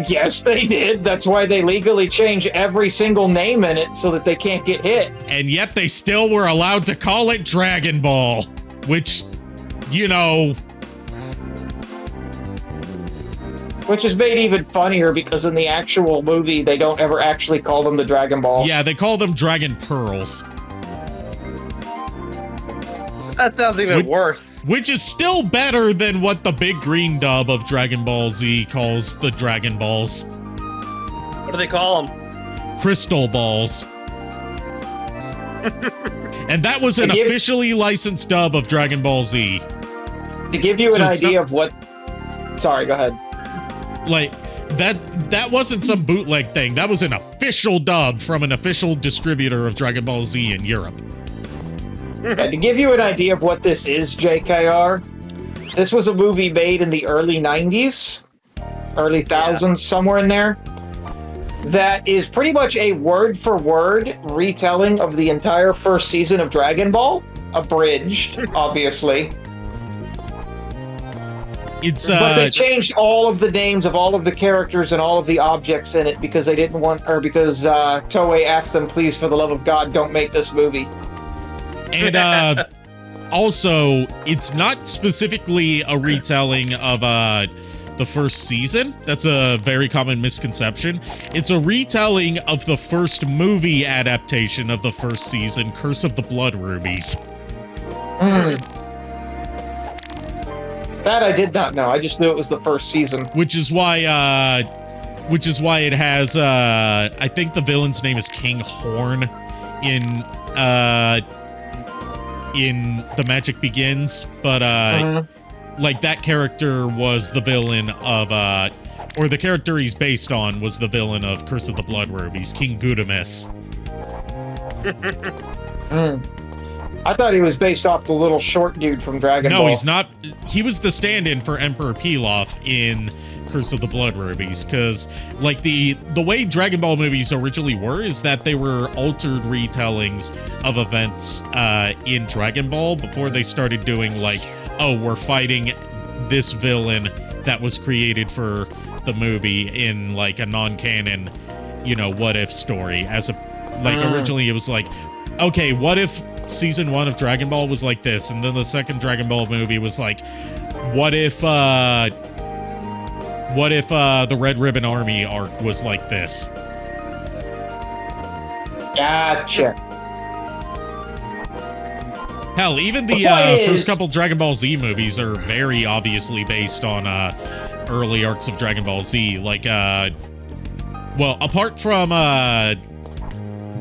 Yes, they did. That's why they legally change every single name in it so that they can't get hit. And yet they still were allowed to call it Dragon Ball, which, you know... Which is made even funnier because in the actual movie, they don't ever actually call them the Dragon Balls. Yeah, they call them Dragon Pearls. That sounds even worse. Which is still better than what the big green dub of Dragon Ball Z calls the Dragon Balls. What do they call them? Crystal Balls. And that was an officially licensed dub of Dragon Ball Z. To give you an idea of what... Sorry, go ahead. Like, that wasn't some bootleg thing. That was an official dub from an official distributor of Dragon Ball Z in Europe. To give you an idea of what this is, JKR, this was a movie made in the early 90s, early thousands, somewhere in there, that is pretty much a word-for-word retelling of the entire first season of Dragon Ball, abridged, obviously. But they changed all of the names of all of the characters and all of the objects in it because they didn't want, or because Toei asked them, please, for the love of God, don't make this movie. And also, it's not specifically a retelling of the first season. That's a very common misconception. It's a retelling of the first movie adaptation of the first season, Curse of the Blood Rubies. That I did not know. I just knew it was the first season. Which is why it has, I think the villain's name is King Horn in The Magic Begins, but, like, that character was the villain of, or the character he's based on was the villain of Curse of the Blood Rubies, King Gudamus. I thought he was based off the little short dude from Dragon Ball. No, he's not. He was the stand-in for Emperor Pilaf in Curse of the Blood Rubies, because, like, the way Dragon Ball movies originally were is that they were altered retellings of events in Dragon Ball before they started doing, like, oh, we're fighting this villain that was created for the movie in, like, a non-canon, you know, what-if story. As a, like, originally it was like, okay, what if season 1 of Dragon Ball was like this, and then the second Dragon Ball movie was like, what if the Red Ribbon Army arc was like this? Gotcha. Hell, even the first couple Dragon Ball Z movies are very obviously based on early arcs of Dragon Ball Z. Like, well, apart from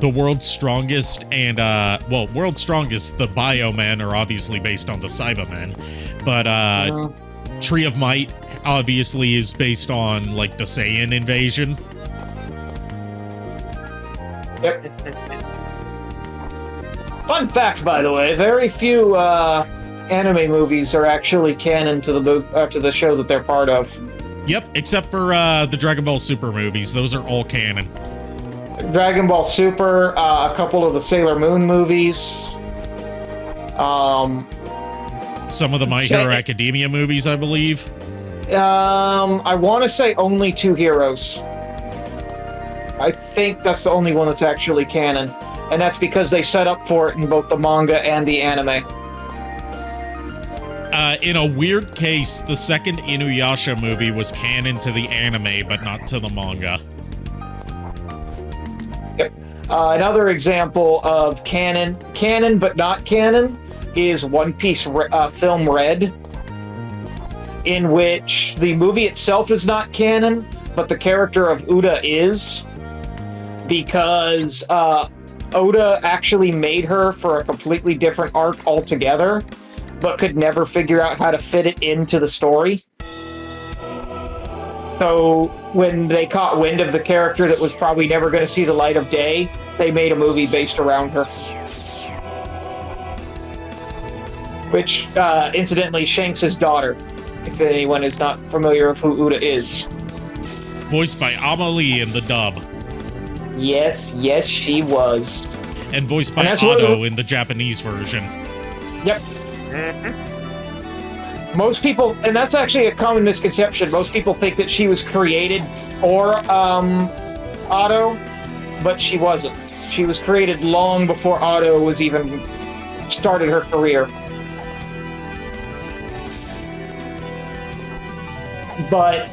the World's Strongest and, well, World's Strongest, the Biomen are obviously based on the Cybermen, but Tree of Might obviously is based on, like, the Saiyan invasion. Yep. Fun fact, by the way, very few anime movies are actually canon to the show that they're part of. Yep, except for the Dragon Ball Super movies. Those are all canon. Dragon Ball Super, a couple of the Sailor Moon movies. Some of the My Hero Academia movies, I believe. I want to say only 2 Heroes. I think that's the only one that's actually canon. And that's because they set up for it in both the manga and the anime. In a weird case, the second Inuyasha movie was canon to the anime, but not to the manga. Yep. Another example of canon but not canon is One Piece film Red, in which the movie itself is not canon, but the character of Uda is, because Oda actually made her for a completely different arc altogether, but could never figure out how to fit it into the story. So when they caught wind of the character that was probably never going to see the light of day, they made a movie based around her. Which, incidentally, Shanks' daughter, if anyone is not familiar with who Uda is. Voiced by Amelie in the dub. Yes, she was. And voiced by Otto in the Japanese version. Yep. Most people, and that's actually a common misconception, most people think that she was created for Otto, but she wasn't. She was created long before Otto was even started her career. But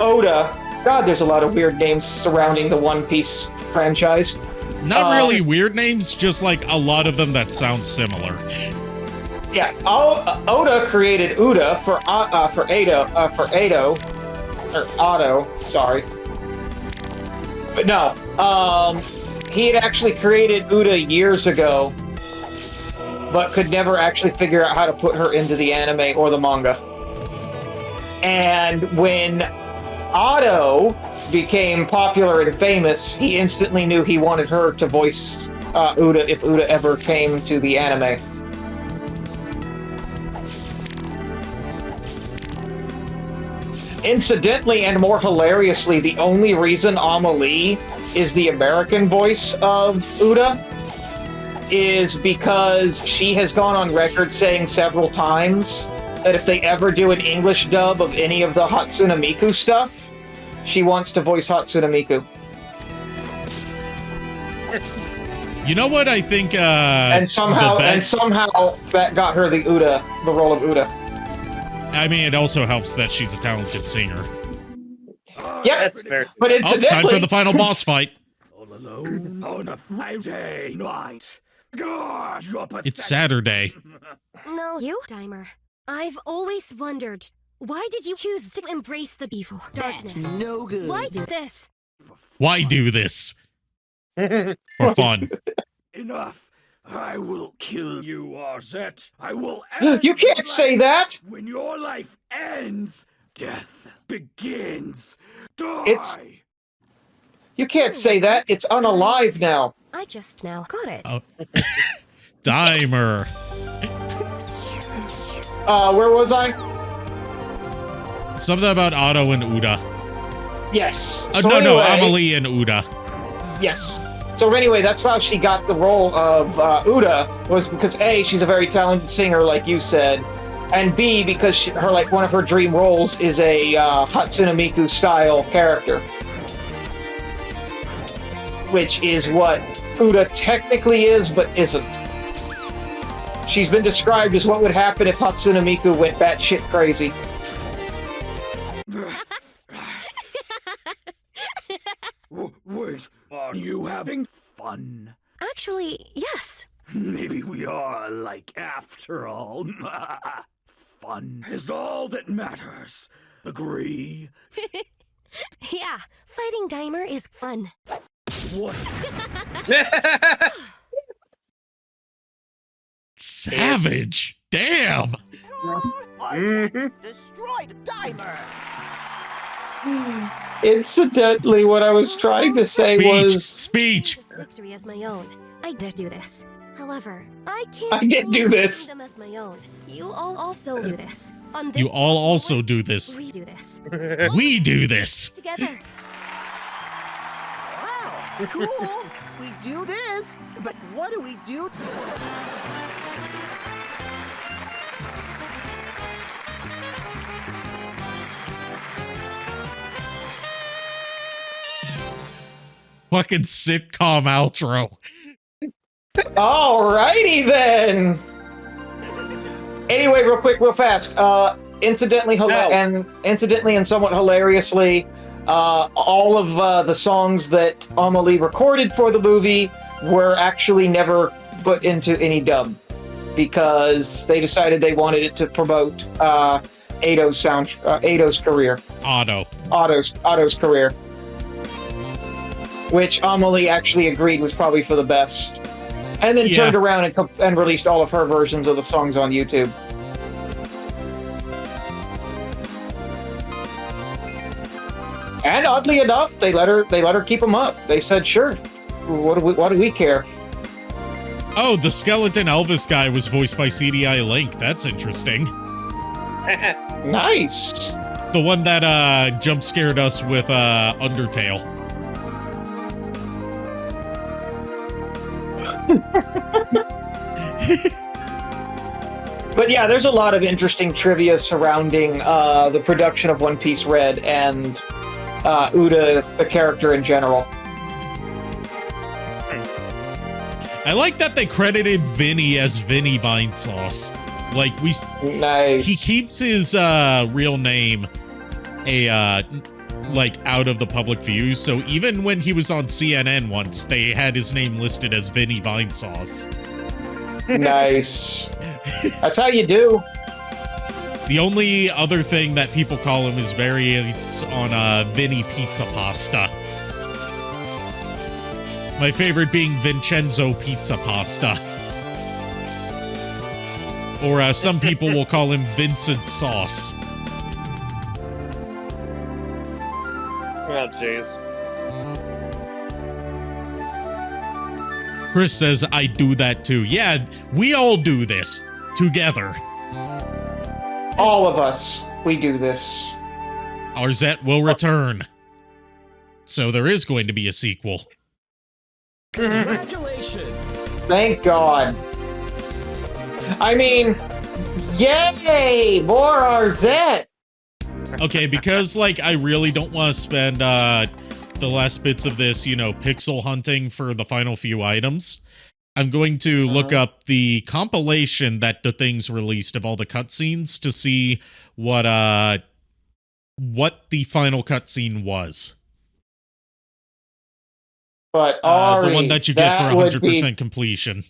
Oda, God, there's a lot of weird names surrounding the One Piece franchise. Not really weird names, just like a lot of them that sound similar. Yeah, Oda created Uda for Otto, sorry. But no, he had actually created Uda years ago, but could never actually figure out how to put her into the anime or the manga. And when Otto became popular and famous, he instantly knew he wanted her to voice Uda if Uda ever came to the anime. Incidentally, and more hilariously, the only reason Amelie is the American voice of Uda is because she has gone on record saying several times that if they ever do an English dub of any of the Hatsune Miku stuff, she wants to voice Hatsune Miku. You know what I think? And somehow that got her the role of Uda. I mean, it also helps that she's a talented singer. Yeah, that's fair. But incidentally, time for the final boss fight. All alone on a Friday night. God, you're pathetic. It's Saturday. No, you, Daimur. I've always wondered, why did you choose to embrace the evil darkness? That's no good. Why do this? Why do this? For fun. Enough. I will kill you, Arzette. I will end You can't your say life. that! When your life ends, death begins. Die! You can't say that. It's unalive now. I just now got it. Oh. Daimur. Where was I? Something about Otto and Uda. Yes. No, Amelie and Uda. Yes. So anyway, that's how she got the role of Uda, was because A, she's a very talented singer, like you said, and B, because one of her dream roles is a Hatsune Miku style character, which is what Uda technically is, but isn't. She's been described as what would happen if Hatsune Miku went batshit crazy. Wait, are you having fun? Actually, yes. Maybe we are alike after all. Fun is all that matters. Agree? Yeah, fighting Daimur is fun. What? Savage. Damn. Destroyed Daimur. Incidentally, what I was trying to say was... Speech! This victory as my own. I did do this. However, I can't I did do this. them as my own. You all also do this. On this You all also do this. we do this. We do this. Together. Wow, cool. We do this, but what do we do? Fucking sitcom outro. Alrighty then. Anyway, real fast. Incidentally and somewhat hilariously, all of the songs that Amelie recorded for the movie were actually never put into any dub because they decided they wanted it to promote Ado's career. Otto's career. Which Amelie actually agreed was probably for the best. And then turned around and released all of her versions of the songs on YouTube. And oddly enough, they let her keep them up. They said, "Sure, what do we care?" Oh, the skeleton Elvis guy was voiced by CDI Link. That's interesting. Nice. The one that jump scared us with Undertale. But yeah, there's a lot of interesting trivia surrounding the production of One Piece Red and Uda, the character in general. I like that they credited Vinny as Vinny Vinesauce. Like nice. He keeps his real name out of the public view. So even when he was on CNN once, they had his name listed as Vinny Vinesauce. Nice. That's how you do. The only other thing that people call him is variants on Vinny Pizza Pasta. My favorite being Vincenzo Pizza Pasta. Or some people will call him Vincent Sauce. Oh, jeez. Chris says, I do that too. Yeah, we all do this. Together. All of us. We do this. Arzette will return. So there is going to be a sequel. Congratulations! Thank God. I mean, yay! More Arzette! Okay, because, I really don't want to spend, the last bits of this, pixel hunting for the final few items. I'm going to look up the compilation that the things released of all the cutscenes to see what the final cutscene was. But Ari, the one that you get for 100% completion.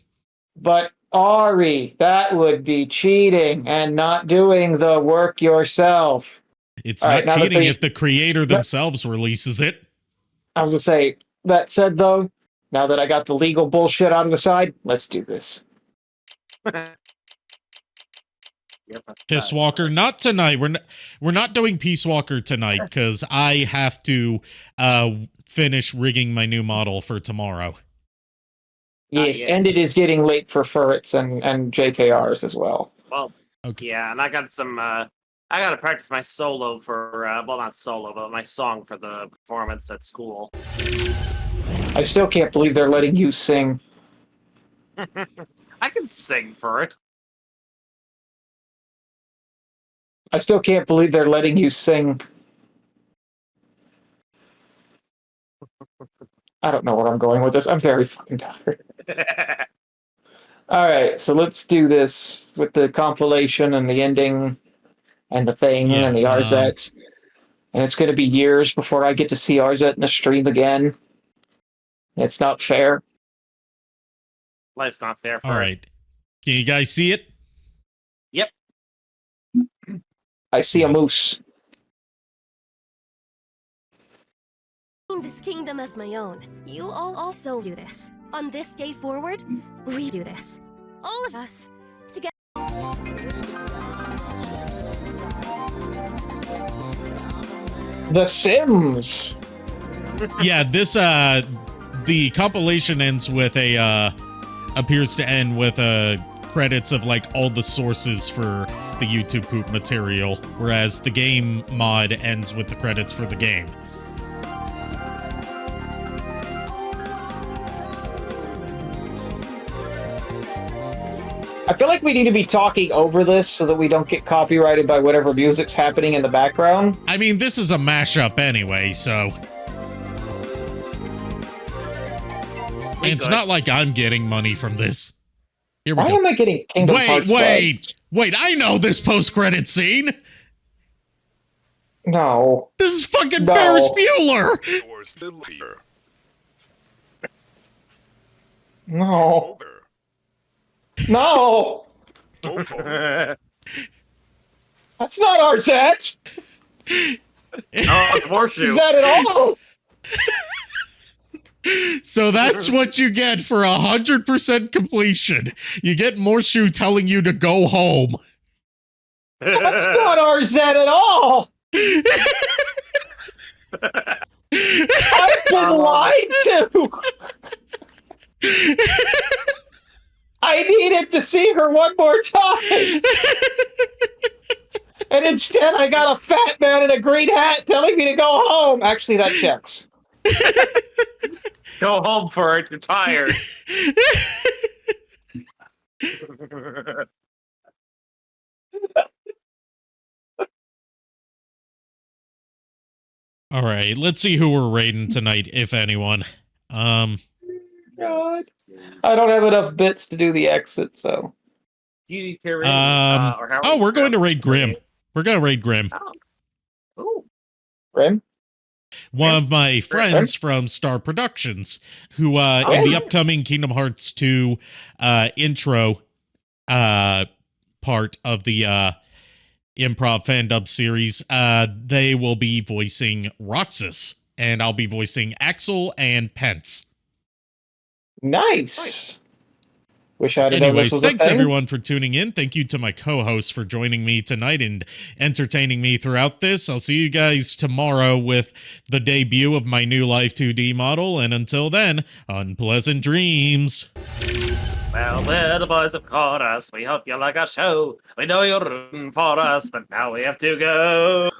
But Ari, that would be cheating and not doing the work yourself. It's not cheating if the creator themselves releases it. I was going to say, that said, though, now that I got the legal bullshit out of the side, let's do this. Peace Walker, not tonight. We're not doing Peace Walker tonight because I have to finish rigging my new model for tomorrow. Yes, and it is getting late for Furrets and JKRs as well. Well, okay. Yeah, and I got some. I got to practice my solo for well, not solo, but my song for the performance at school. I still can't believe they're letting you sing. I can sing for it. I still can't believe they're letting you sing. I don't know where I'm going with this. I'm very fucking tired. All right, so let's do this with the compilation and the ending and the thing and the Arzette. And it's going to be years before I get to see Arzette in a stream again. It's not fair. Life's not fair for All right. Can you guys see it? Yep. I see a moose. This kingdom as my own. You all also do this. On this day forward, we do this. All of us together. The Sims. Yeah, this the compilation ends with appears to end with credits of like all the sources for the YouTube poop material, whereas the game mod ends with the credits for the game. I feel like we need to be talking over this so that we don't get copyrighted by whatever music's happening in the background. I mean, this is a mashup anyway, so... And it's not like I'm getting money from this. Here we go. Why am I getting Kingdom Hearts? Wait, I know this post-credit scene! No. This is fucking Ferris Bueller! You're still here. No. No! Oh. That's not Arzette! Oh, it's Horseshoe. Is that at all? So that's what you get for 100% completion. You get Morshoe telling you to go home. That's not Arzette at all! I've been lied to! I needed to see her one more time! And instead I got a fat man in a green hat telling me to go home! Actually, that checks. Go home for it, you're tired. All right, let's see who we're raiding tonight, if anyone. God. I don't have enough bits to do the exit, so. Do you need to raid? We're going to raid Grim. We're going to raid Grim. Oh. Grim? One of my friends from Star Productions, who in the upcoming Kingdom Hearts 2 intro part of the improv fan-dub series, they will be voicing Roxas, and I'll be voicing Axel and Pence. Nice. Wish I had known Anyways, this was thanks a thing. everyone for tuning in. Thank you to my co-hosts for joining me tonight and entertaining me throughout this. I'll see you guys tomorrow with the debut of my new Live 2D model, and until then, unpleasant dreams. Well, the boys have caught us. We hope you like our show. We know you're rooting for us, but now we have to go.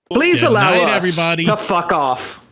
Please Good allow night, us everybody. to fuck off.